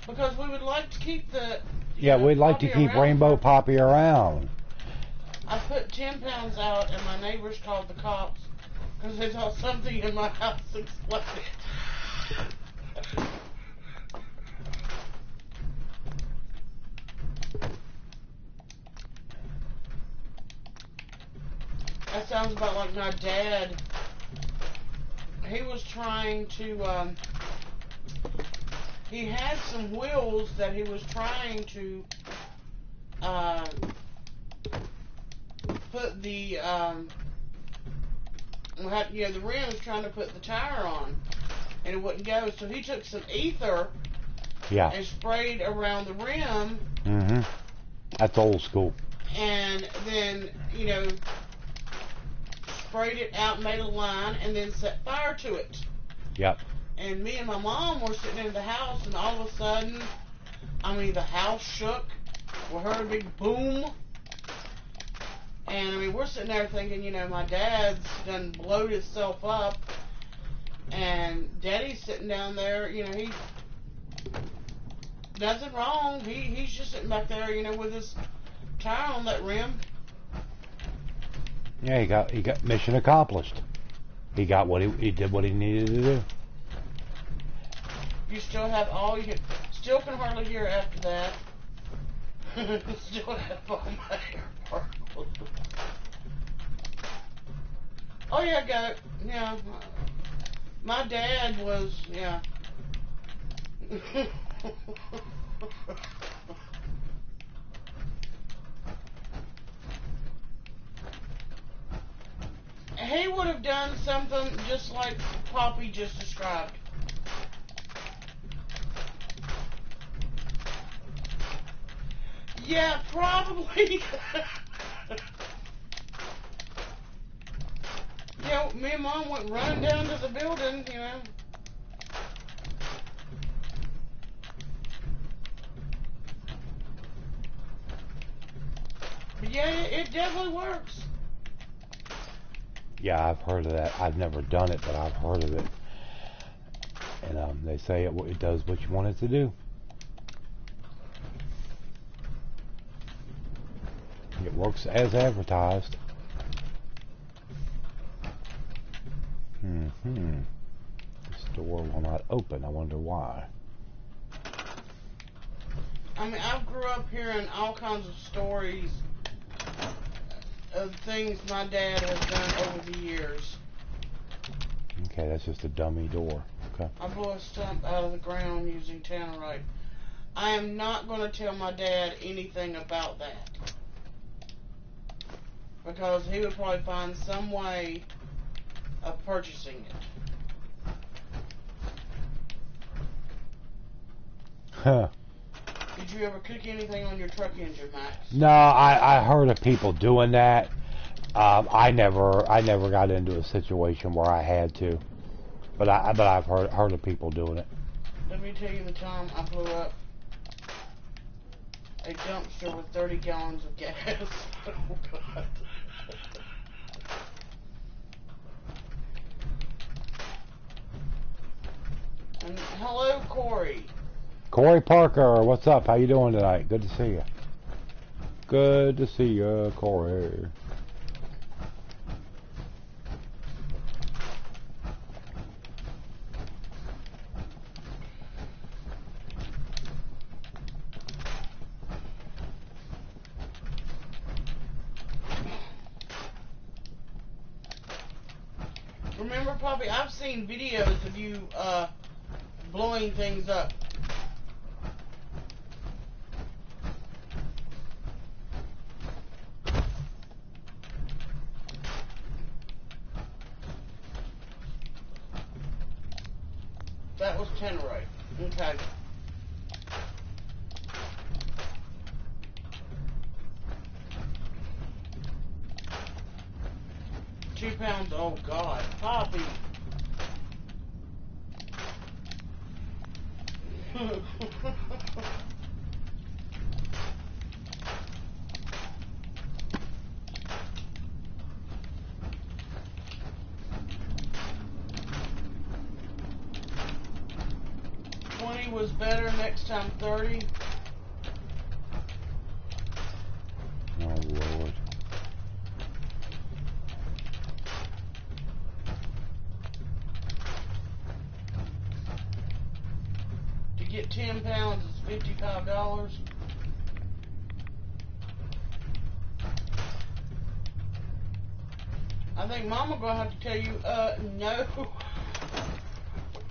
Because we would like to keep the... Yeah, we'd like to keep Rainbow Poppy around. I put 10 pounds out and my neighbors called the cops because they thought something in my house exploded. That sounds about like my dad. He was trying to, he had some wheels that he was trying to, put the, the rim was trying to put the tire on, and it wouldn't go, so he took some ether and sprayed around the rim. Mm-hmm. That's old school. And then, sprayed it out, made a line, and then set fire to it. Yep. And me and my mom were sitting in the house, and all of a sudden, the house shook. We heard a big boom. And, we're sitting there thinking, my dad's done blowed himself up. And Daddy's sitting down there, he... Nothing wrong. He's just sitting back there, with his tire on that rim. Yeah, he got mission accomplished. He got what he did what he needed to do. You still have all you still can hardly hear after that. Still have all my hair particles. Oh yeah, I got it. Yeah. My dad was he would have done something just like Poppy just described. Yeah, probably. Me and Mom went running down to the building, But yeah, it definitely works. Yeah, I've heard of that. I've never done it, but I've heard of it. And they say it does what you want it to do. It works as advertised. This door will not open. I wonder why. I mean, I grew up hearing all kinds of stories of things my dad has done over the years. Okay, that's just a dummy door. Okay. I blew a stump out of the ground using tannerite. I am not going to tell my dad anything about that. Because he would probably find some way of purchasing it. Huh. Did you ever cook anything on your truck engine, Max? No, I heard of people doing that. I never got into a situation where I had to, but I've heard of people doing it. Let me tell you the time I blew up a dumpster with 30 gallons of gas. Oh God. And hello, Corey. Corey Parker, what's up? How you doing tonight? Good to see you. Good to see you, Corey. Remember, Poppy, I've seen videos of you blowing things up. That was tannerite. Okay. £2. Oh God, Poppy. Was better, next time 30. Oh Lord. To get 10 pounds is $55. I think Mama gonna have to tell you, no.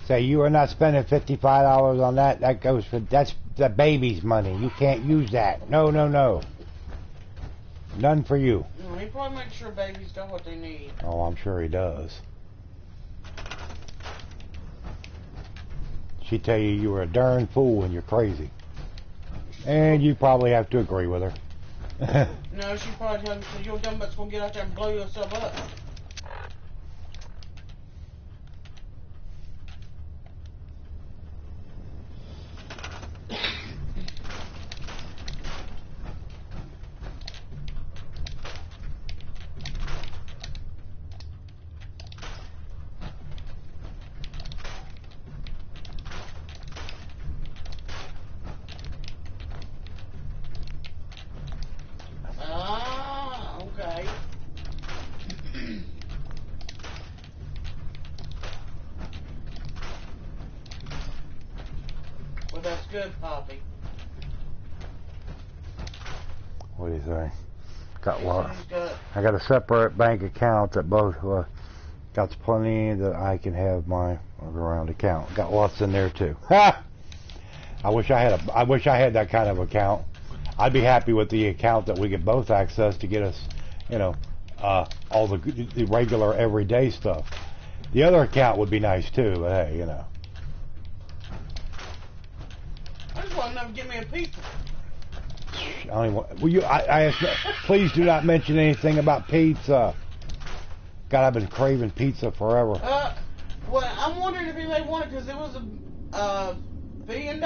Say you are not spending $55 on that. That goes for that's the baby's money. You can't use that. No, no, no. None for you. No, he probably makes sure babies got what they need. Oh, I'm sure he does. She'd tell you you were a darn fool and you're crazy. And you probably have to agree with her. No, she probably tell me, so your dumb butt's gonna get out there and blow yourself up. Good, Poppy. What do you think? Got what? I got a separate bank account that both got plenty that I can have my around account. Got lots in there too. Ha! I wish I had that kind of account. I'd be happy with the account that we get both access to get us, you know, all the regular everyday stuff. The other account would be nice too, but hey, you know. I just want enough to get me a pizza. I don't even want, will you, I asked, please do not mention anything about pizza. God, I've been craving pizza forever. Well, I'm wondering if anybody wanted, because it was $1 billion.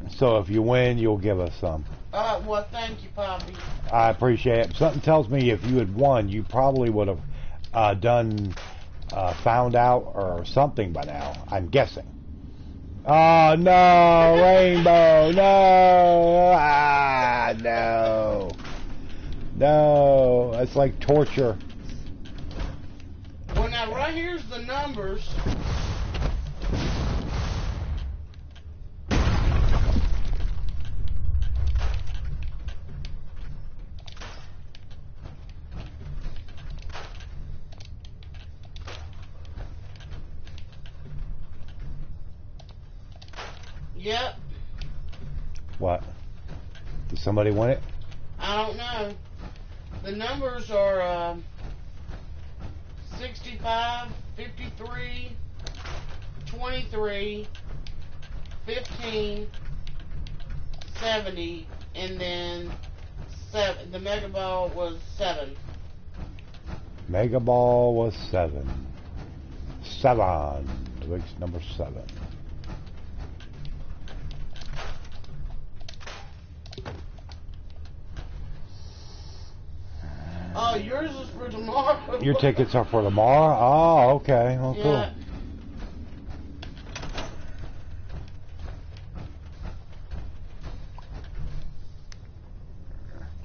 So if you win, you'll give us some. Well, thank you, Poppy. I appreciate it. Something tells me if you had won, you probably would have found out or something by now. I'm guessing. Oh, no, Rainbow, no, no, no, that's like torture. Well, now, right here's the numbers. Yep. What? Did somebody win it? I don't know. The numbers are 65, 53, 23, 15, 70, and then 7. The Mega Ball was 7. Mega Ball was 7. 7. Twix number 7. Oh, yours is for tomorrow. Your tickets are for tomorrow? Oh, okay. Oh, cool. Yeah.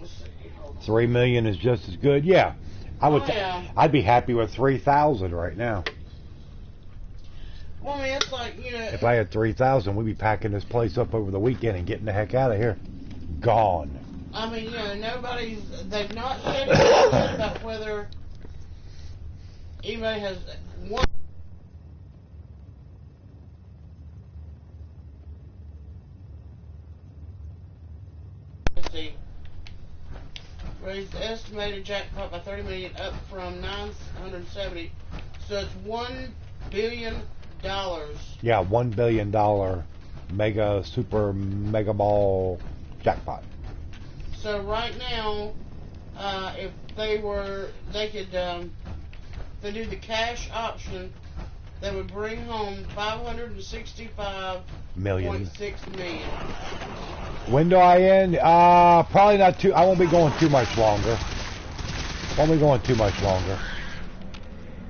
Let's see. 3 million is just as good. Yeah. I would. Oh, yeah. I'd be happy with 3,000 right now. Well, I mean, it's like, you know. If I had 3,000, we'd be packing this place up over the weekend and getting the heck out of here. Gone. I mean, you know, they've not said anything about whether anybody has one. Let's see. Raised the estimated jackpot by 30 million, up from 970. So it's $1 billion. Yeah, $1 billion mega ball jackpot. So right now, if they could, if they do the cash option, they would bring home $565.6 million. When do I end? Probably not too. I won't be going too much longer. Won't be going too much longer.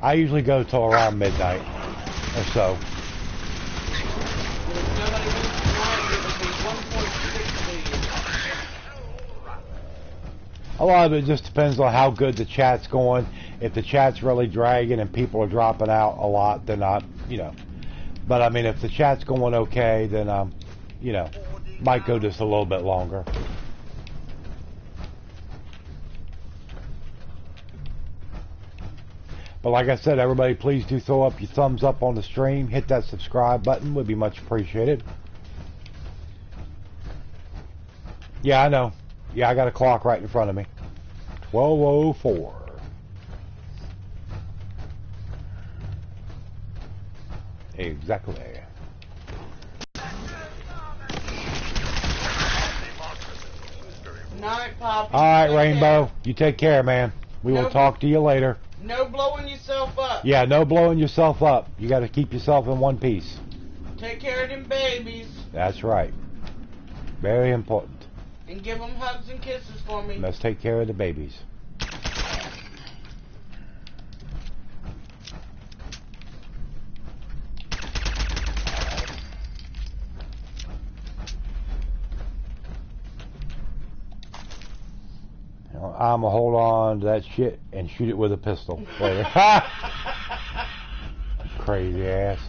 I usually go till around midnight or so. If nobody wins tonight, it would be $1.6 million. A lot of it just depends on how good the chat's going. If the chat's really dragging and people are dropping out a lot, then But I mean, if the chat's going okay, then might go just a little bit longer. But like I said, everybody, please do throw up your thumbs up on the stream. Hit that subscribe button. Would be much appreciated. Yeah, I know. Yeah, I got a clock right in front of me. 12:04. Exactly. Night, Pop. Alright, Rainbow. You take care, man. We will talk to you later. No blowing yourself up. Yeah, no blowing yourself up. You got to keep yourself in one piece. Take care of them babies. That's right. Very important. And give them hugs and kisses for me. Let's take care of the babies. I'm going to hold on to that shit and shoot it with a pistol later. Crazy ass.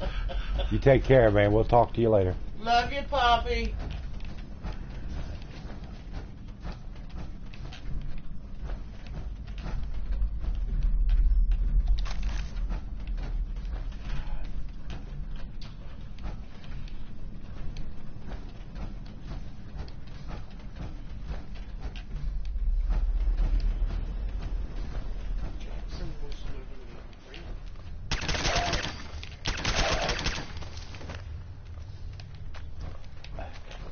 You take care, man. We'll talk to you later. Love you, Poppy.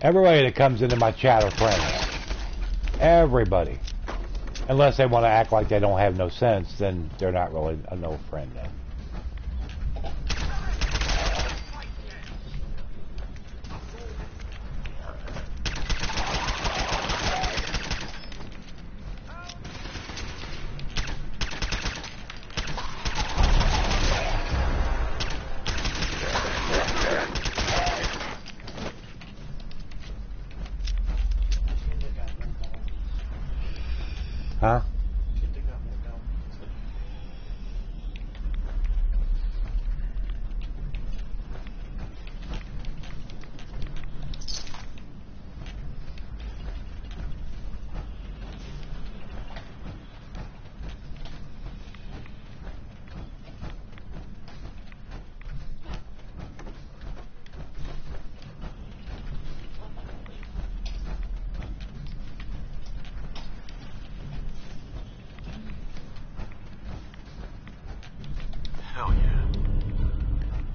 Everybody that comes into my chat are friends. Everybody. Unless they want to act like they don't have no sense, then they're not really a no friend then. Huh?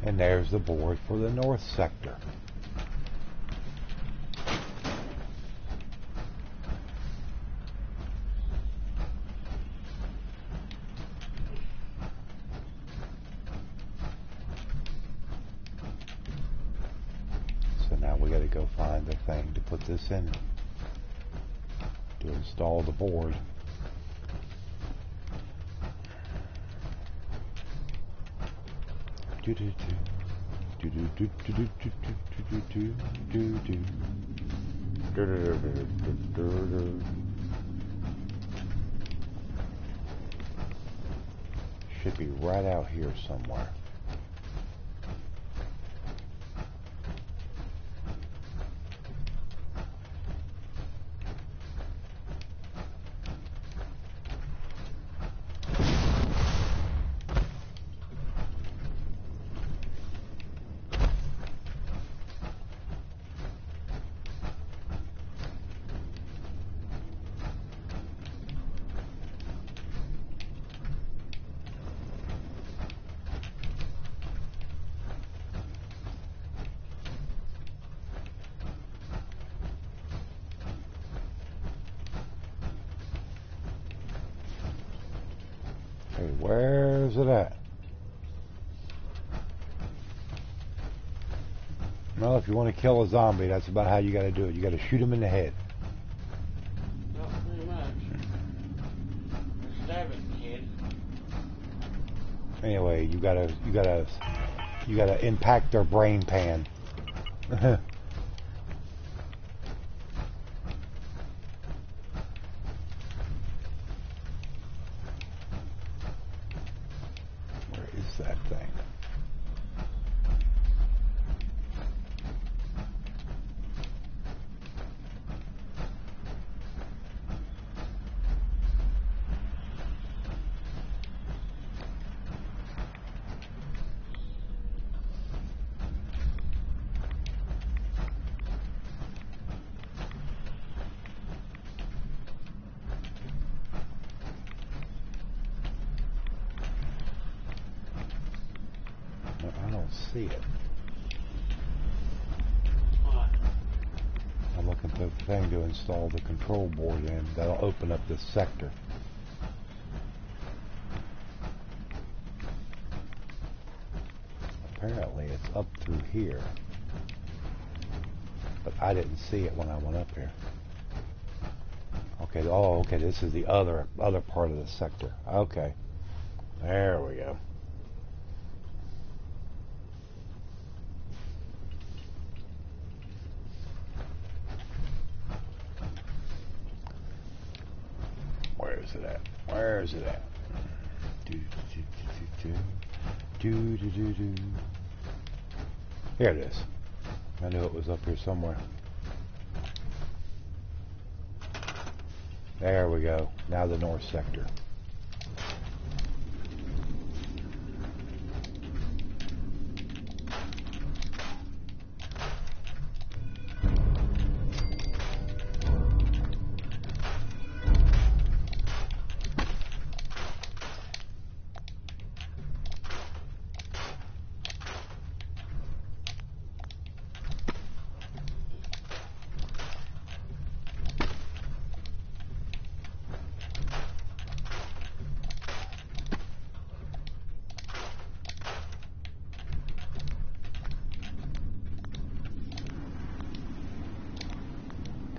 And there's the board for the north sector. So now we got to go find the thing to put this in, to install the board. Should be right out here somewhere. Hey, where's it at? Well, if you want to kill a zombie, that's about how you got to do it. You got to shoot him in the head. Not pretty much. Or stab it in the head. Anyway, you gotta impact their brain pan. Where is that thing? I don't see it. What? I'm looking for the thing to install the control board in. That'll open up this sector. Apparently it's up through here. But I didn't see it when I went up here. Okay, oh, okay, this is the other part of the sector. Okay. There we go. Where's it at? Where is it at? Here it is. I knew it was up here somewhere. There we go. Now the north sector.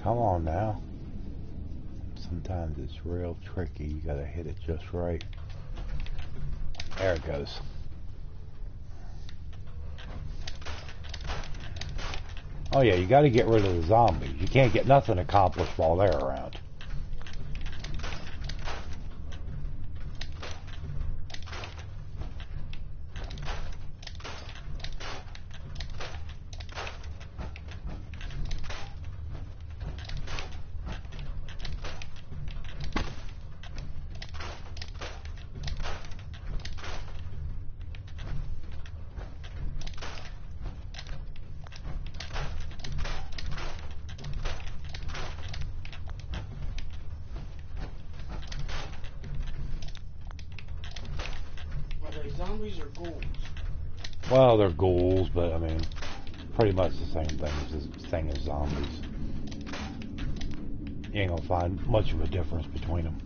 Come on now. Sometimes it's real tricky. You gotta hit it just right. There it goes. Oh yeah, you gotta get rid of the zombies. You can't get nothing accomplished while they're around. Are they zombies or ghouls? Well, they're ghouls, but I mean, pretty much the same thing as zombies. You ain't gonna find much of a difference between them.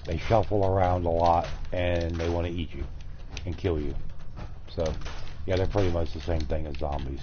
They shuffle around a lot, and they want to eat you and kill you. So, yeah, they're pretty much the same thing as zombies.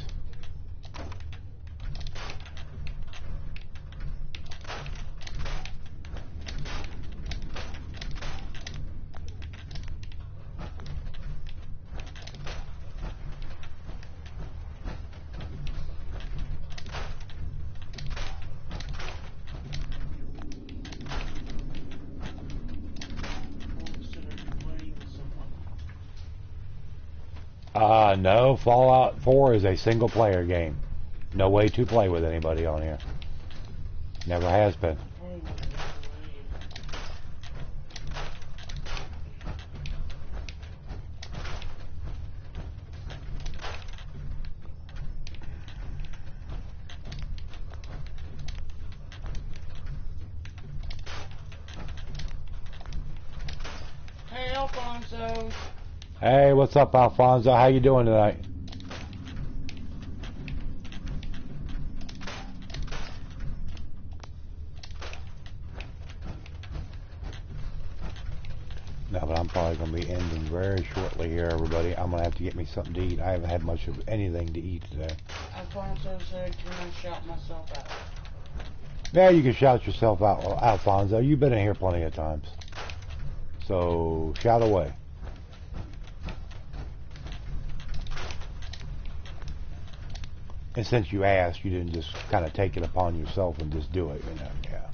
No, Fallout 4 is a single player game. No way to play with anybody on here. Never has been. Hey, Alfonso. Hey, what's up, Alfonso? How you doing tonight? No, but I'm probably going to be ending very shortly here, everybody. I'm going to have to get me something to eat. I haven't had much of anything to eat today. Alfonso said, can I shout myself out? Yeah, you can shout yourself out, Alfonso. You've been in here plenty of times. So, shout away. And since you asked, you didn't just kind of take it upon yourself and just do it, you know, yeah.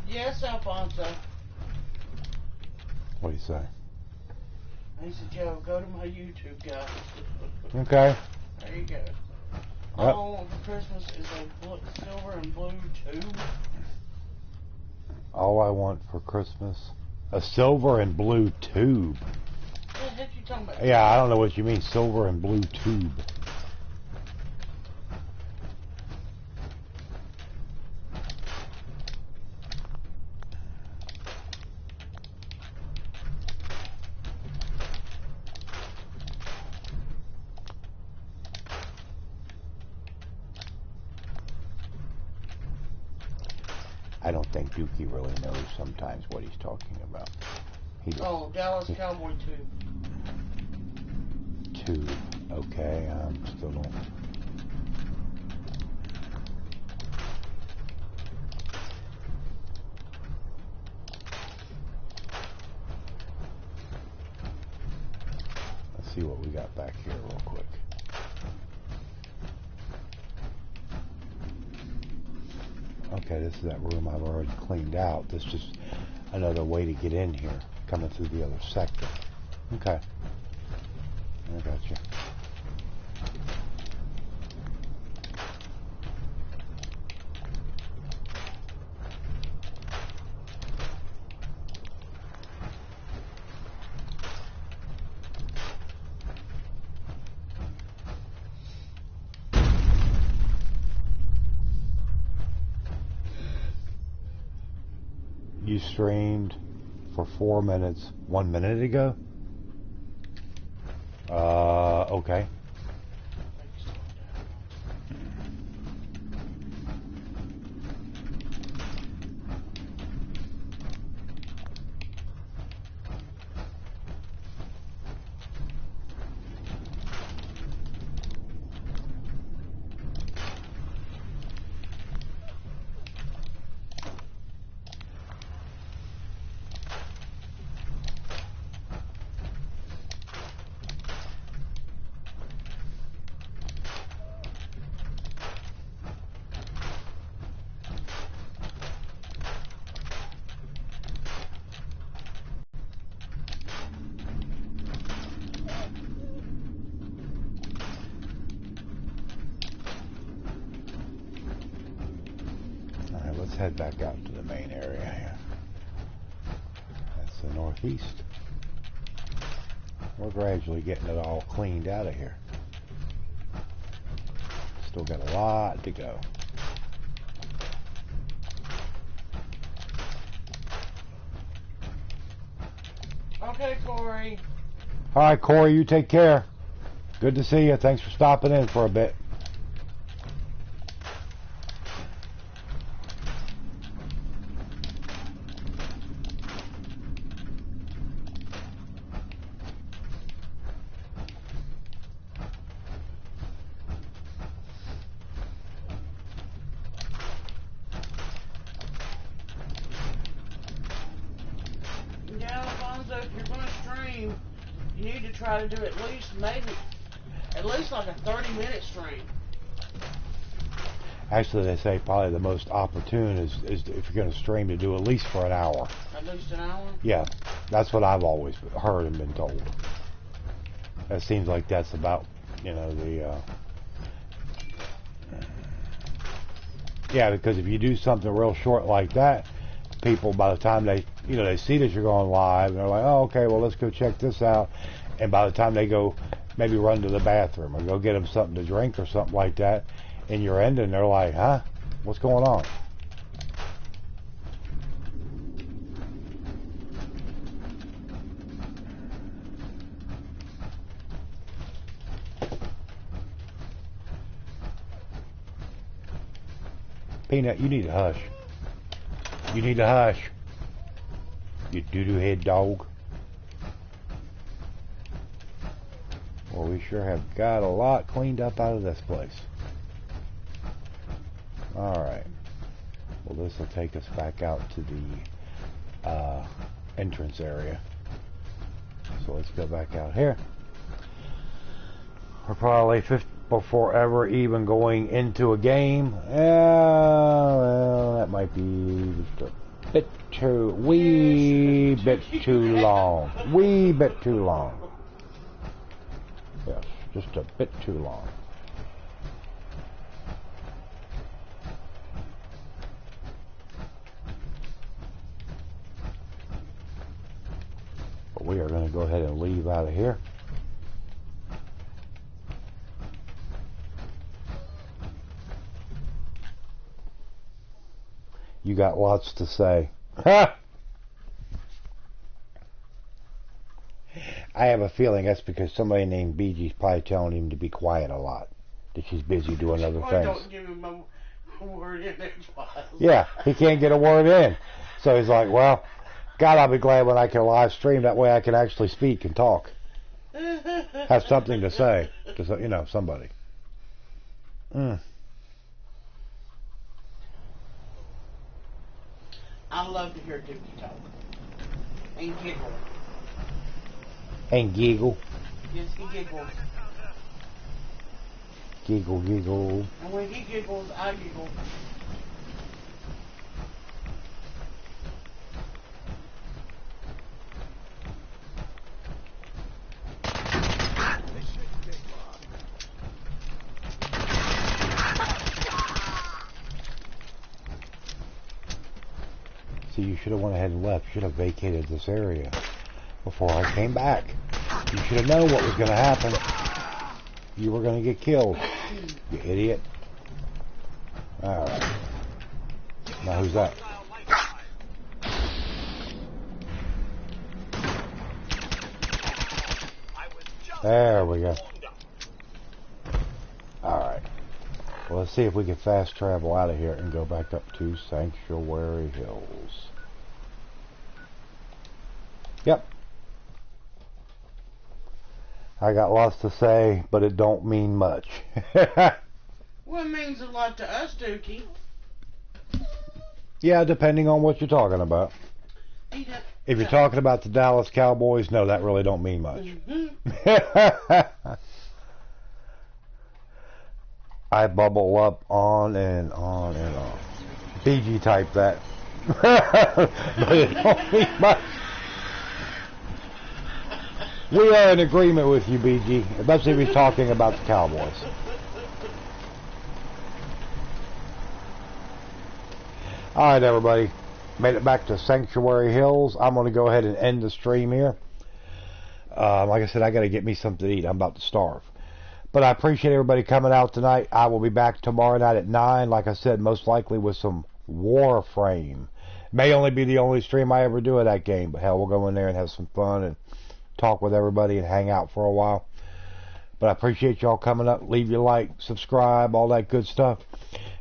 Yes, Alfonso. What do you say? He said, Joe, go to my YouTube, guys. Okay. There you go. Yep. All for Christmas is a silver and blue tube. All I want for Christmas, a silver and blue tube. What the heck you talking about? Yeah, I don't know what you mean, silver and blue tube. I don't think Dookie really knows sometimes what he's talking about. Oh, Dallas Cowboy tube. Tube. Okay, still don't. Let's see what we got back here real quick. Okay, this is that room I've already cleaned out. This is just another way to get in here, coming through the other sector. Okay. I got you. You streamed for 4 minutes 1 minute ago? Okay. let's head back out to the main area here. That's the northeast. We're gradually getting it all cleaned out of here. Still got a lot to go. Okay, Corey. All right, Corey, you take care. Good to see you. Thanks for stopping in for a bit. Try to do at least like a 30-minute stream. Actually, they say probably the most opportune is if you're going to stream to do at least for an hour. At least an hour? Yeah, that's what I've always heard and been told. It seems like that's about, you know, the... yeah, because if you do something real short like that, people, by the time they see that you're going live, and they're like, oh, okay, well, let's go check this out. And by the time they go, maybe run to the bathroom or go get them something to drink or something like that, and you're ending, they're like, huh? What's going on? Peanut, you need to hush. You need to hush. You doo-doo head dog. Well, we sure have got a lot cleaned up out of this place. Alright. Well, this will take us back out to the entrance area. So let's go back out here. We're probably before ever even going into a game. Well, that might be just a bit too, wee bit too long. Wee bit too long. Yes, just a bit too long. But we are going to go ahead and leave out of here. You got lots to say. Ha! I have a feeling that's because somebody named BG's probably telling him to be quiet a lot. That she's busy doing other things. Don't give him a word in there, yeah, he can't get a word in. So he's like, well, God, I'll be glad when I can live stream. That way I can actually speak and talk. Have something to say to, you know, somebody. I love to hear Dookie talk. And giggle. And giggle. Yes, he giggles. Giggle, giggle. And when he giggles, I giggle. See, you should have went ahead and left. You should have vacated this area before I came back. You should have known what was going to happen. You were going to get killed. You idiot. Alright. Now who's that? There we go. Alright. Well, let's see if we can fast travel out of here and go back up to Sanctuary Hills. Yep. I got lots to say, but it don't mean much. Well, it means a lot to us, Dookie. Yeah, depending on what you're talking about. If you're talking about the Dallas Cowboys, no, that really don't mean much. I bubble up on and on and on. BG type that. But it don't mean much. We are in agreement with you, BG, especially if he's talking about the Cowboys. Alright, everybody. Made it back to Sanctuary Hills. I'm going to go ahead and end the stream here. Like I said, I got to get me something to eat. I'm about to starve. But I appreciate everybody coming out tonight. I will be back tomorrow night at 9. Like I said, most likely with some Warframe. May only be the only stream I ever do of that game. But hell, we'll go in there and have some fun and talk with everybody and hang out for a while. But I appreciate y'all coming up. Leave your like, subscribe, all that good stuff.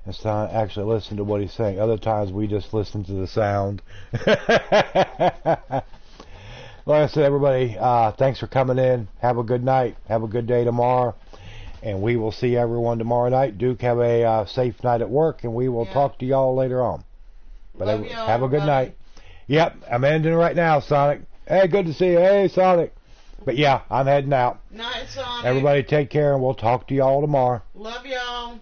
It's time to actually listen to what he's saying. Other times we just listen to the sound. Like I said, everybody, thanks for coming in. Have a good night. Have a good day tomorrow. And we will see everyone tomorrow night. Duke, have a safe night at work, and we will talk to y'all later on. But have a good night. Yep, I'm ending right now, Sonic. Hey, good to see you. Hey, Sonic. But yeah, I'm heading out. Night, Sonic. Everybody take care, and we'll talk to y'all tomorrow. Love y'all.